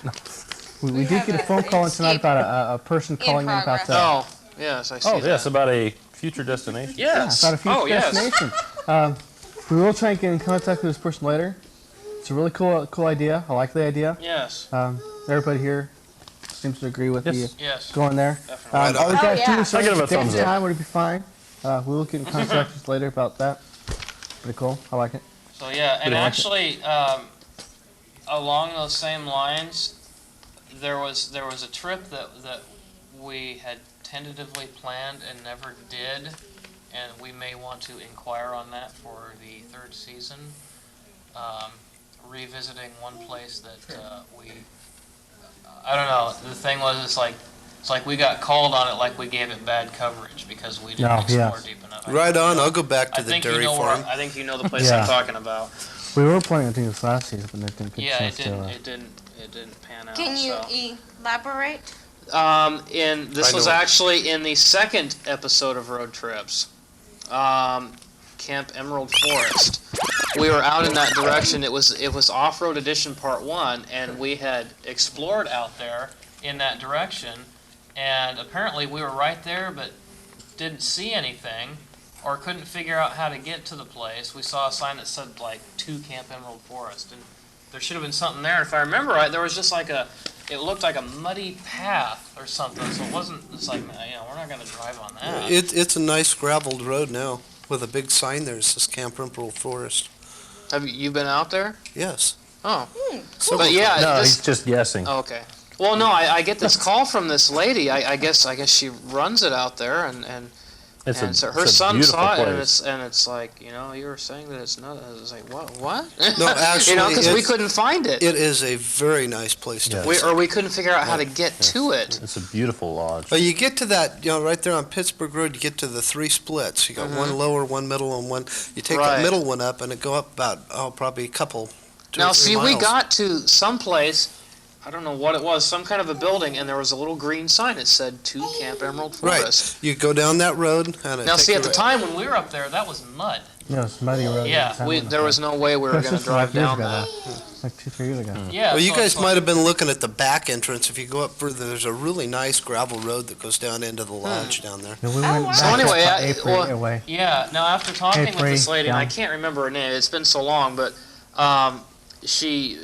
Speaker 2: We did get a phone call in tonight about a person calling in about that.
Speaker 5: Oh, yes, I see that.
Speaker 6: Oh, yes, about a future destination.
Speaker 5: Yes.
Speaker 2: Yeah, about a future destination. We will try and get in contact with this person later. It's a really cool idea. I like the idea.
Speaker 5: Yes.
Speaker 2: Everybody here seems to agree with you going there.
Speaker 5: Definitely.
Speaker 2: All we got to do is
Speaker 6: I give it a thumbs up.
Speaker 2: time would be fine. We will get in contact with you later about that. Pretty cool. I like it.
Speaker 5: So yeah, and actually, along those same lines, there was a trip that we had tentatively planned and never did, and we may want to inquire on that for the 3rd season. Revisiting one place that I don't know. The thing was, it's like we got called on it, like we gave it bad coverage because we didn't explore deep enough.
Speaker 7: Right on. I'll go back to the dairy farm.
Speaker 5: I think you know the place I'm talking about.
Speaker 2: We were planning on doing this last season, but it didn't get a chance to.
Speaker 5: It didn't pan out.
Speaker 10: Can you elaborate?
Speaker 5: This was actually in the 2nd episode of Road Trips, Camp Emerald Forest. We were out in that direction. It was Off-Road Edition Part 1, and we had explored out there in that direction, and apparently we were right there, but didn't see anything, or couldn't figure out how to get to the place. We saw a sign that said, to Camp Emerald Forest, and there should have been something there. If I remember right, there was just it looked like a muddy path or something, so it's like, we're not going to drive on that.
Speaker 7: It's a nice graveled road now with a big sign there that says Camp Emerald Forest.
Speaker 5: Have you been out there?
Speaker 7: Yes.
Speaker 5: Oh.
Speaker 6: But
Speaker 5: yeah.
Speaker 6: No, he's just guessing.
Speaker 5: Oh, okay. Well, no, I get this call from this lady. I guess she runs it out there, and so her son saw it, and it's like, you know, you were saying that it's not. I was like, what?
Speaker 7: No, actually,
Speaker 5: you know, because we couldn't find it.
Speaker 7: It is a very nice place to visit.
Speaker 5: We couldn't figure out how to get to it.
Speaker 6: It's a beautiful lodge.
Speaker 7: Well, you get to that, you know, right there on Pittsburgh Road, you get to the 3 splits. You got one lower, one middle, and one. You take that middle one up, and it go up about probably a couple. 2
Speaker 5: Now,
Speaker 7: or 3
Speaker 5: see,
Speaker 7: miles.
Speaker 5: we got to some place. I don't know what it was, some kind of a building, and there was a little green sign that said to Camp Emerald Forest.
Speaker 7: Right. You go down that road, and
Speaker 5: Now, see, at the time when we were up there, that was mud.
Speaker 2: Yeah, it's muddy road.
Speaker 5: Yeah, there was no way we were going to drive down that.
Speaker 2: Like 2-3 years ago.
Speaker 5: Yeah.
Speaker 7: Well, you guys might have been looking at the back entrance. If you go up further, there's a really nice gravel road that goes down into the lodge down there.
Speaker 2: Yeah, we went back
Speaker 5: So anyway,
Speaker 2: away.
Speaker 5: yeah. Now after talking with
Speaker 2: April,
Speaker 5: this lady, and I
Speaker 2: yeah.
Speaker 5: can't remember her name. It's been so long, but she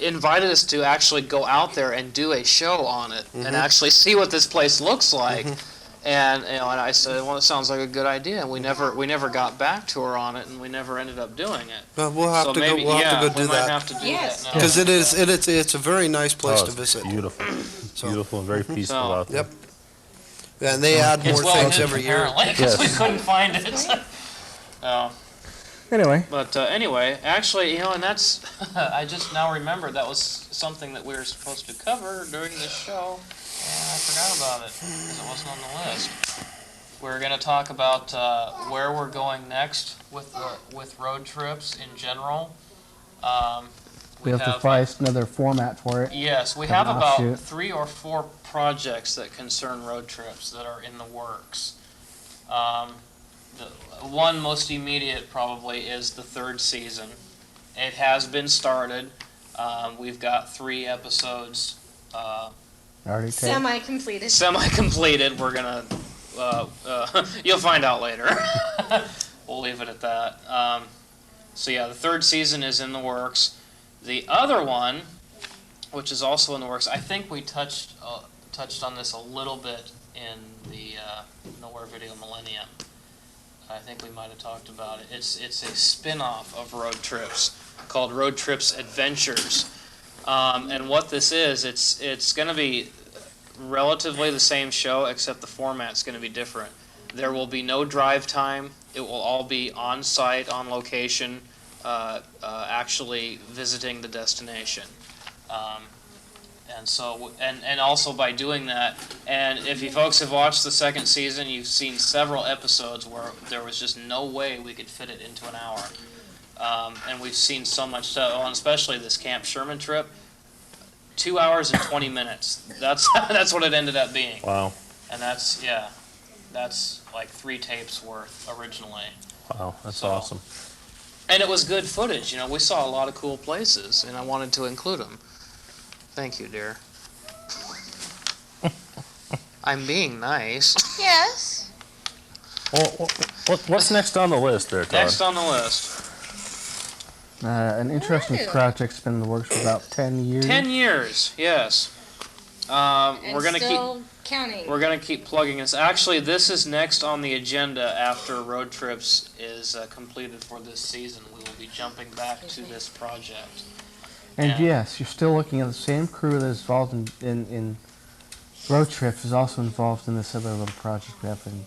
Speaker 5: invited us to actually go out there and do a show on it and actually see what this place looks like. And you know, and I said, well, it sounds like a good idea. And we never got back to her on it, and we never ended up doing it.
Speaker 7: Well, we'll have
Speaker 5: So
Speaker 7: to
Speaker 5: maybe,
Speaker 7: go. We'll have to go
Speaker 5: we
Speaker 7: do
Speaker 5: might
Speaker 7: that.
Speaker 5: have to do that now.
Speaker 7: Because it's a very nice place to visit.
Speaker 6: Beautiful. It's beautiful and very peaceful out there.
Speaker 7: Yep. Yeah, and they add more things every year.
Speaker 5: Because we couldn't find it.
Speaker 2: Anyway.
Speaker 5: But anyway, actually, you know, and that's, I just now remembered that was something that we were supposed to cover during this show, and I forgot about it because it wasn't on the list. We're going to talk about where we're going next with road trips in general.
Speaker 2: We have to find another format for it.
Speaker 5: Yes, we have about 3 or 4 projects that concern road trips that are in the works. The one most immediate probably is the 3rd season. It has been started. We've got 3 episodes.
Speaker 2: Already taped.
Speaker 10: Semi-completed.
Speaker 5: Semi-completed. We're gonna. You'll find out later. We'll leave it at that. So yeah, the 3rd season is in the works. The other one, which is also in the works, I think we touched on this a little bit in the Nowhere Video Millennium. I think we might have talked about it. It's a spin-off of Road Trips called Road Trips Adventures. And what this is, it's going to be relatively the same show, except the format's going to be different. There will be no drive time. It will all be on-site, on location, actually visiting the destination. And so, and also by doing that, and if you folks have watched the 2nd season, you've seen several episodes where there was just no way we could fit it into an hour. And we've seen so much stuff, and especially this Camp Sherman trip, 2 hours and 20 minutes. That's what it ended up being.
Speaker 6: Wow.
Speaker 5: And that's like 3 tapes worth originally.
Speaker 6: Wow, that's awesome.
Speaker 5: And it was good footage. You know, we saw a lot of cool places, and I wanted to include them. Thank you, dear. I'm being nice.
Speaker 10: Yes.
Speaker 6: Well, what's next on the list there, Todd?
Speaker 5: Next on the list.
Speaker 2: An interesting project's been in the works for about 10 years.
Speaker 5: 10 years, yes.
Speaker 10: And
Speaker 5: we're gonna
Speaker 10: still counting.
Speaker 5: We're gonna keep plugging this. Actually, this is next on the agenda after Road Trips is completed for this season. We will be jumping back to this project.
Speaker 2: And yes, you're still looking at the same crew that is involved in Road Trips is also involved in this other little project we have been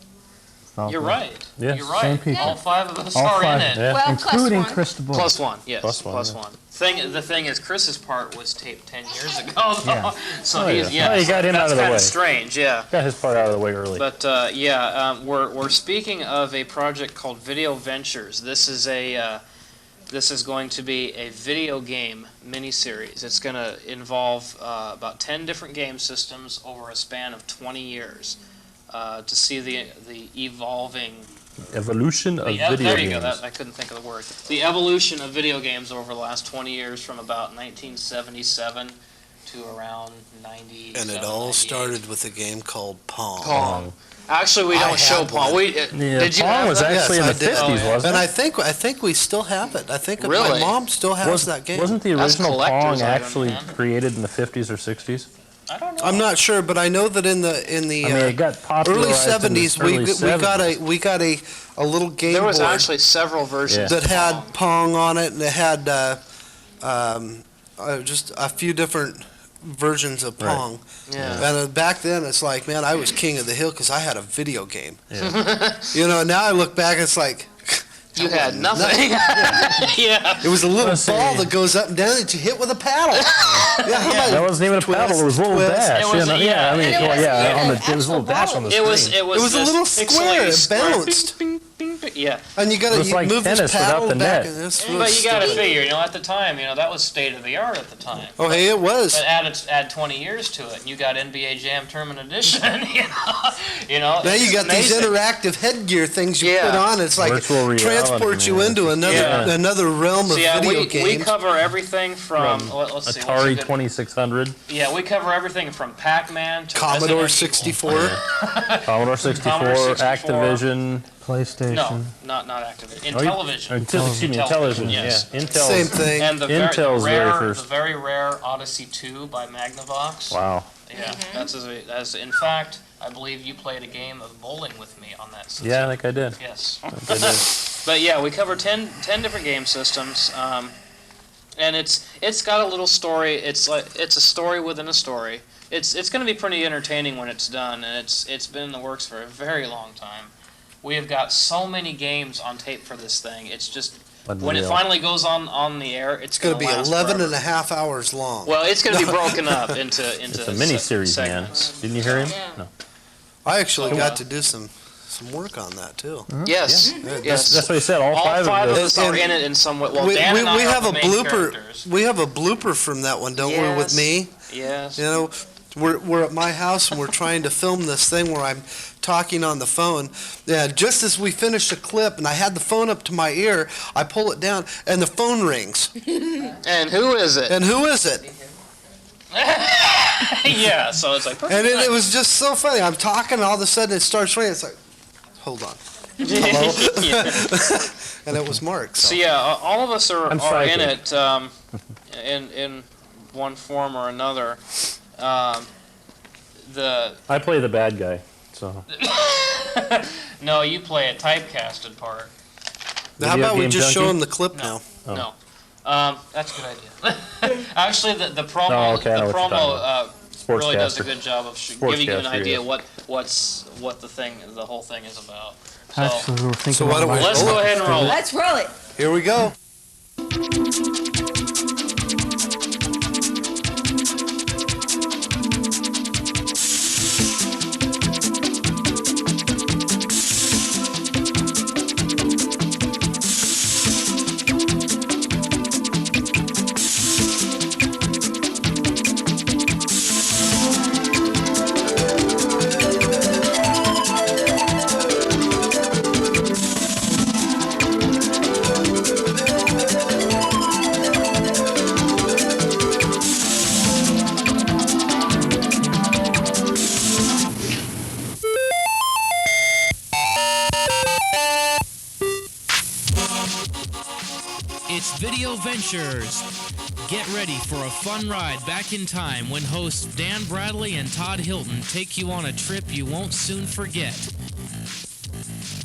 Speaker 2: involved
Speaker 5: You're
Speaker 2: with.
Speaker 5: right.
Speaker 2: Yes.
Speaker 5: You're right.
Speaker 2: Same people.
Speaker 5: All 5 of us
Speaker 2: All
Speaker 5: are
Speaker 2: 5.
Speaker 5: in it.
Speaker 2: Yeah. Well, including plus 1. Chris DeBoer.
Speaker 5: Plus 1, yes.
Speaker 6: Plus one.
Speaker 5: The thing is, Chris's part was taped 10 years ago, though.
Speaker 6: Yeah.
Speaker 5: So
Speaker 6: Oh,
Speaker 5: he's,
Speaker 6: yeah. Well, you got him out of the way.
Speaker 5: That's kind of strange, yeah.
Speaker 6: Got his part out of the way early.
Speaker 5: But we're speaking of a project called Video Ventures. This is going to be a video game miniseries. It's going to involve about 10 different game systems over a span of 20 years to see the evolving
Speaker 6: evolution of video
Speaker 5: there you
Speaker 6: games.
Speaker 5: go. I couldn't think of the word. The evolution of video games over the last 20 years, from about 1977 to around 90.
Speaker 7: And it all started with a game called Pong.
Speaker 5: Pong. Actually, we don't show Pong. Did you
Speaker 6: Pong
Speaker 5: have
Speaker 6: was
Speaker 5: that?
Speaker 6: actually in the 50s, wasn't
Speaker 7: And
Speaker 6: it?
Speaker 7: I think we still have it. I think my
Speaker 5: Really?
Speaker 7: mom still has that game.
Speaker 6: Wasn't the
Speaker 5: That's
Speaker 6: original
Speaker 5: collector's
Speaker 6: Pong
Speaker 5: item,
Speaker 6: actually
Speaker 5: man.
Speaker 6: created in the 50s or 60s?
Speaker 5: I don't know.
Speaker 7: I'm not sure, but I know that in the
Speaker 6: it got
Speaker 7: early
Speaker 6: popularized in the
Speaker 7: 70s,
Speaker 6: early
Speaker 7: we got a little game
Speaker 5: There was
Speaker 7: board
Speaker 5: actually several versions
Speaker 7: that
Speaker 5: of
Speaker 7: had Pong on it, and it had just a few different versions of Pong.
Speaker 5: Yeah.
Speaker 7: And back then, it's like, man, I was king of the hill because I had a video game.
Speaker 6: Yeah.
Speaker 7: You know, now I look back, it's like,
Speaker 5: you had nothing. Yeah.
Speaker 7: It was a little ball that goes up and down that you hit with a paddle.
Speaker 6: That wasn't even a paddle. It was a little dash.
Speaker 5: It was,
Speaker 6: on the, it was a little dash on the screen.
Speaker 5: It was
Speaker 7: It was a little square. It bounced.
Speaker 5: Yeah.
Speaker 7: And you got to
Speaker 6: like
Speaker 7: move this
Speaker 6: tennis
Speaker 7: paddle
Speaker 6: without the
Speaker 7: back.
Speaker 6: net.
Speaker 7: And this
Speaker 5: But you got to figure, at the time, that was state of the art at the time.
Speaker 7: Oh, hey, it was.
Speaker 5: But add 20 years to it, and you got NBA Jam Tournament Edition.
Speaker 7: Now you got these interactive headgear things you put on. It's like transport you into another realm of video games.
Speaker 5: We cover everything from let's see,
Speaker 6: Atari 2600.
Speaker 5: Yeah, we cover everything from Pac-Man to
Speaker 7: Commodore 64.
Speaker 6: Commodore 64, Activision.
Speaker 2: PlayStation.
Speaker 5: No, not Activision. Intellivision.
Speaker 6: Excuse me, Intellivision.
Speaker 5: Yes.
Speaker 6: Yeah. Intel's,
Speaker 7: Same thing.
Speaker 5: And the
Speaker 6: Intel's
Speaker 5: very
Speaker 6: first.
Speaker 5: The very rare Odyssey 2 by Magnavox.
Speaker 6: Wow.
Speaker 5: Yeah, that's in fact, I believe you played a game of bowling with me on that system.
Speaker 6: Yeah, I think I did.
Speaker 5: Yes.
Speaker 6: I think I did.
Speaker 5: But yeah, we cover 10 different game systems, and it's got a little story. It's a story within a story. It's going to be pretty entertaining when it's done, and it's been in the works for a very long time. We have got so many games on tape for this thing. It's just when it finally goes on the air, it's going to
Speaker 7: be 11 and a half hours long.
Speaker 5: Well, it's going to be broken up into
Speaker 6: it's a mini-series, man. Didn't you hear him?
Speaker 5: Yeah.
Speaker 6: No.
Speaker 7: I actually got to do some work on that too.
Speaker 5: Yes, yes.
Speaker 6: That's what he said. All five
Speaker 5: of us are in it in some way. Well,
Speaker 7: we
Speaker 5: have
Speaker 7: a blooper. We have a blooper from that one, don't we? With me.
Speaker 5: Yes.
Speaker 7: We're at my house and we're trying to film this thing where I'm talking on the phone. Yeah, just as we finished a clip and I had the phone up to my ear, I pull it down and the phone rings.
Speaker 5: And who is it? Yeah, so it's like.
Speaker 7: And it was just so funny. I'm talking and all of a sudden it starts ringing. It's like, hold on. Hello? And it was Mark.
Speaker 5: So yeah, all of us are in it in one form or another.
Speaker 6: I play the bad guy, so.
Speaker 5: No, you play a typecasted part.
Speaker 7: Now, how about we just show him the clip now?
Speaker 5: No. That's a good idea. Actually, the promo really does a good job of giving you an idea what the whole thing is about. So,
Speaker 2: Actually, we were thinking
Speaker 7: so why don't we
Speaker 5: let's go ahead and roll it.
Speaker 10: Let's roll it.
Speaker 7: Here we go.
Speaker 4: It's Video Ventures. Get ready for a fun ride back in time when hosts Dan Bradley and Todd Hilton take you on a trip you won't soon forget.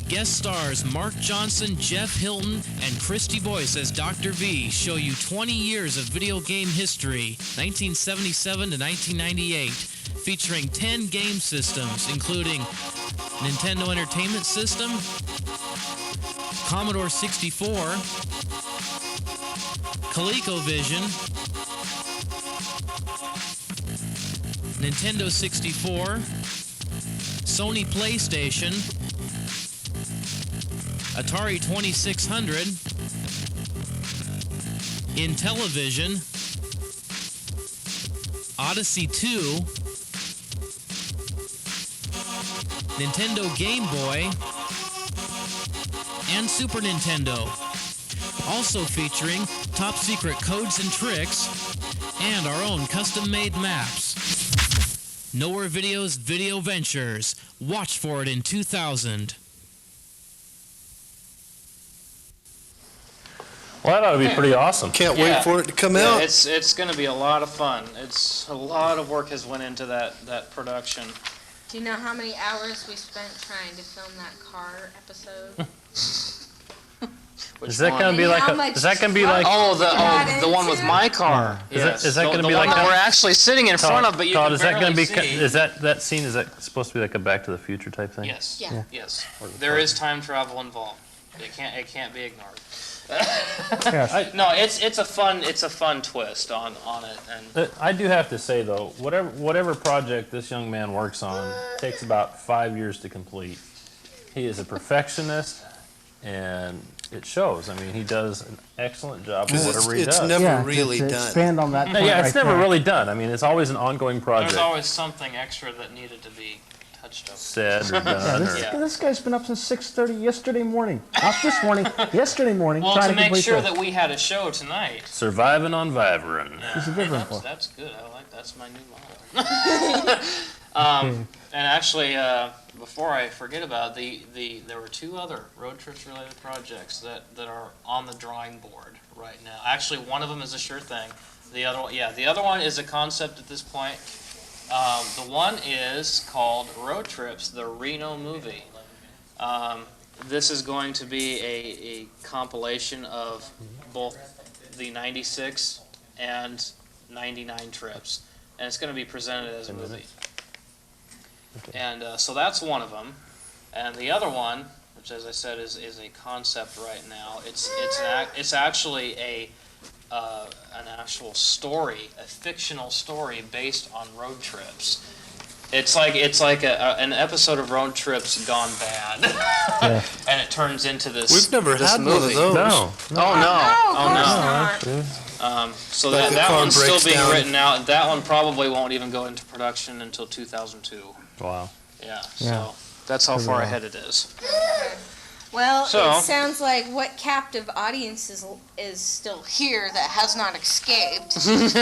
Speaker 4: Guest stars Mark Johnson, Jeff Hilton, and Christy Boyce as Dr. V show you 20 years of video game history, 1977 to 1998, featuring 10 game systems, including Nintendo Entertainment System, Commodore 64, ColecoVision, Nintendo 64, Sony PlayStation, Atari 2600, Intellivision, Odyssey 2, Nintendo Game Boy, and Super Nintendo. Also featuring top secret codes and tricks, and our own custom-made maps. Nowhere Video's Video Ventures. Watch for it in 2000.
Speaker 6: Well, that ought to be pretty awesome.
Speaker 7: Can't wait for it to come out.
Speaker 5: It's going to be a lot of fun. It's a lot of work has went into that production.
Speaker 10: Do you know how many hours we spent trying to film that car episode?
Speaker 6: Is that gonna be like a? Is that gonna be like?
Speaker 5: The one with my car. Yes.
Speaker 6: Is that gonna
Speaker 5: the
Speaker 6: be
Speaker 5: one
Speaker 6: like
Speaker 5: that
Speaker 6: that?
Speaker 5: we're actually sitting in front of, but you
Speaker 6: Todd,
Speaker 5: can
Speaker 6: is that
Speaker 5: barely
Speaker 6: gonna be?
Speaker 5: see.
Speaker 6: Is that scene? Is that supposed to be like a Back to the Future type thing?
Speaker 5: Yes.
Speaker 10: Yeah.
Speaker 5: Yes. There is time travel involved. It can't be ignored.
Speaker 2: Yes.
Speaker 5: No, it's a fun twist on it, and
Speaker 6: I do have to say though, whatever project this young man works on takes about 5 years to complete. He is a perfectionist, and it shows. I mean, he does an excellent job of whatever he does.
Speaker 7: It's never really
Speaker 2: to
Speaker 7: done.
Speaker 2: Expand on that. Point
Speaker 6: Yeah, it's
Speaker 2: right
Speaker 6: never
Speaker 2: there.
Speaker 6: really done. I mean, it's always an ongoing project.
Speaker 5: there's always something extra that needed to be touched up.
Speaker 6: Said or
Speaker 2: Yeah,
Speaker 6: done.
Speaker 2: this guy's been up since 6:30 yesterday morning. Not this morning. Yesterday morning.
Speaker 5: Well,
Speaker 2: trying
Speaker 5: to make
Speaker 2: complete
Speaker 5: sure
Speaker 2: this.
Speaker 5: that we had a show tonight.
Speaker 6: Surviving on Vivarin.
Speaker 2: He's a Vivarin boy.
Speaker 5: That's good. That's my new motto. And actually, before I forget about it, there were 2 other road trips related projects that are on the drawing board right now. Actually, one of them is a sure thing. The other one is a concept at this point. The one is called Road Trips, the Reno movie. This is going to be a compilation of both the 96 and 99 trips, and it's going to be presented as a movie. And so that's one of them, and the other one, which as I said is a concept right now. It's actually an actual story, a fictional story based on road trips. It's like an episode of Road Trips gone bad, and it turns into this.
Speaker 7: We've never
Speaker 5: this
Speaker 7: had
Speaker 5: movie.
Speaker 7: one of those.
Speaker 6: No.
Speaker 5: So
Speaker 7: Like
Speaker 5: that
Speaker 7: car
Speaker 5: one's still
Speaker 7: breaks
Speaker 5: being
Speaker 7: down.
Speaker 5: written out. That one probably won't even go into production until 2002.
Speaker 6: Wow.
Speaker 5: Yeah.
Speaker 2: Yeah.
Speaker 5: So that's how far ahead it is.
Speaker 10: Well,
Speaker 5: So-
Speaker 10: it sounds like what captive audience is still here that has not escaped.
Speaker 6: It's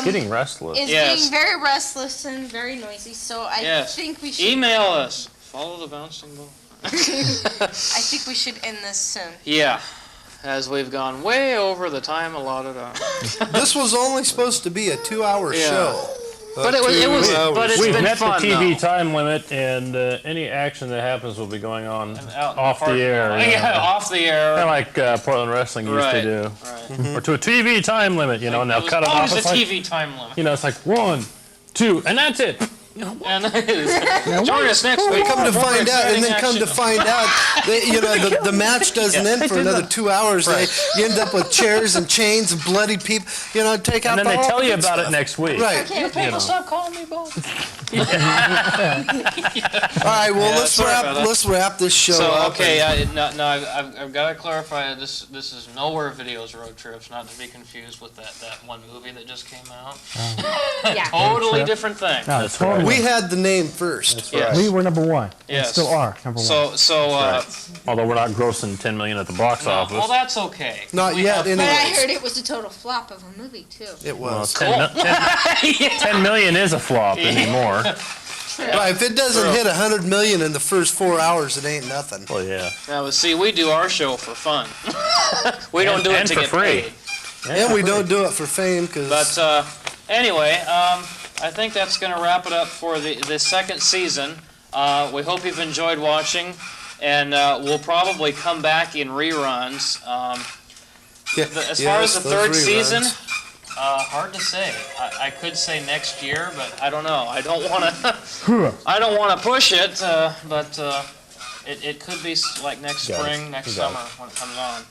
Speaker 6: getting restless.
Speaker 10: Is
Speaker 5: Yes.
Speaker 10: being very restless and very noisy. So I think we should.
Speaker 5: Email us. Follow the bouncing ball.
Speaker 10: I think we should end this soon.
Speaker 5: Yeah. As we've gone way over the time allotted on.
Speaker 7: This was only supposed to be a 2-hour
Speaker 5: Yeah.
Speaker 7: show.
Speaker 5: But it was but it's
Speaker 6: We've
Speaker 5: been
Speaker 6: met
Speaker 5: fun,
Speaker 6: the TV
Speaker 5: though.
Speaker 6: time limit, and any action that happens will be going on
Speaker 5: Out in
Speaker 6: off the
Speaker 5: parking
Speaker 6: air.
Speaker 5: lot. Yeah, off the air.
Speaker 6: Kind of like Portland Wrestling used
Speaker 5: Right,
Speaker 6: to do.
Speaker 5: right.
Speaker 6: Or to a TV time limit, and they'll
Speaker 5: It was
Speaker 6: cut it off.
Speaker 5: always
Speaker 6: It's
Speaker 5: a
Speaker 6: like,
Speaker 5: TV time limit.
Speaker 6: it's like 1, 2, and that's it.
Speaker 5: And join us next week.
Speaker 7: Come to
Speaker 5: for
Speaker 7: find out, and then
Speaker 5: exciting
Speaker 7: come to
Speaker 5: action.
Speaker 7: find out that the match doesn't end for another 2 hours. You end up with chairs and chains and bloody people. Take out.
Speaker 6: And then
Speaker 7: the
Speaker 6: they tell you
Speaker 7: good
Speaker 6: about
Speaker 7: stuff.
Speaker 6: it next week.
Speaker 7: Right.
Speaker 5: You people stop calling me both.
Speaker 7: All right. Well,
Speaker 5: Yeah,
Speaker 7: let's
Speaker 5: sorry about that.
Speaker 7: wrap this show
Speaker 5: So
Speaker 7: up.
Speaker 5: okay, I've got to clarify this is Nowhere Videos Road Trips, not to be confused with that one movie that just came out.
Speaker 10: Yeah.
Speaker 5: Totally different thing.
Speaker 2: No,
Speaker 6: That's
Speaker 2: totally.
Speaker 7: We had the name first.
Speaker 5: Yes.
Speaker 2: We were number 1.
Speaker 5: Yes.
Speaker 2: And still are number 1.
Speaker 5: So
Speaker 6: Although we're not grossing 10 million at the box office.
Speaker 5: well, that's okay.
Speaker 7: Not yet,
Speaker 10: But I
Speaker 7: anyways.
Speaker 10: heard it was a total flop of a movie too.
Speaker 7: It
Speaker 6: Well,
Speaker 7: was.
Speaker 6: 10 million is a flop anymore.
Speaker 7: Right, if it doesn't hit 100 million in the first 4 hours, it ain't nothing.
Speaker 6: Well, yeah.
Speaker 5: Now, see, we do our show for fun. We don't do it
Speaker 6: and
Speaker 5: to
Speaker 6: for
Speaker 5: get
Speaker 6: free.
Speaker 5: paid.
Speaker 7: And we don't do it for fame because.
Speaker 5: But anyway, I think that's going to wrap it up for the second season. We hope you've enjoyed watching, and we'll probably come back in reruns. As far as the third season, hard to say. I could say next year, but I don't know. I don't want to push it, but it could be like next spring, next summer when it comes on.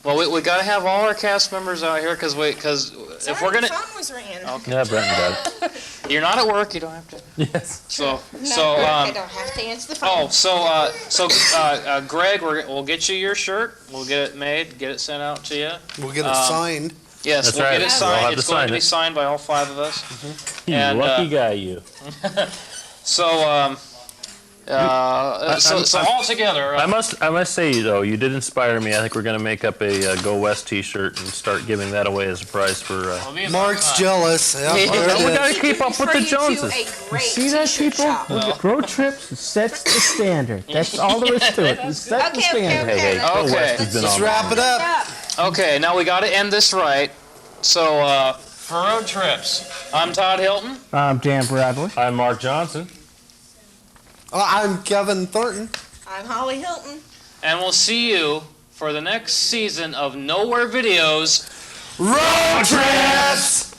Speaker 5: Well, we got to have all our cast members out here because if we're gonna.
Speaker 10: The phone was ringing.
Speaker 5: Okay.
Speaker 6: Yeah, Brenton got it.
Speaker 5: You're not at work. You don't have to.
Speaker 6: Yes.
Speaker 10: I don't have to answer the phone.
Speaker 5: Greg, we'll get you your shirt. We'll get it made, get it sent out to you.
Speaker 7: We'll get it signed.
Speaker 5: Yes,
Speaker 6: That's
Speaker 5: we'll
Speaker 6: right.
Speaker 5: get it
Speaker 6: We'll
Speaker 5: signed.
Speaker 6: have
Speaker 5: It's
Speaker 6: to
Speaker 5: going
Speaker 6: sign
Speaker 5: to be
Speaker 6: it.
Speaker 5: signed by all 5 of us.
Speaker 6: You
Speaker 5: And,
Speaker 6: lucky guy, you.
Speaker 5: So all together.
Speaker 6: I must say though, you did inspire me. I think we're going to make up a Go West T-shirt and start giving that away as a prize for.
Speaker 7: Mark's jealous. Yeah,
Speaker 6: we got to keep up with the Joneses.
Speaker 2: See that, people? Road Trips sets the standard. That's all there is to it. It sets the standard.
Speaker 6: Hey, Go West has been
Speaker 7: Let's
Speaker 6: on.
Speaker 7: wrap it up.
Speaker 5: Okay, now we got to end this right. So for Road Trips, I'm Todd Hilton.
Speaker 2: I'm Dan Bradley.
Speaker 6: I'm Mark Johnson.
Speaker 7: I'm Kevin Thornton.
Speaker 10: I'm Holly Hilton.
Speaker 5: And we'll see you for the next season of Nowhere Videos
Speaker 7: Road Trips!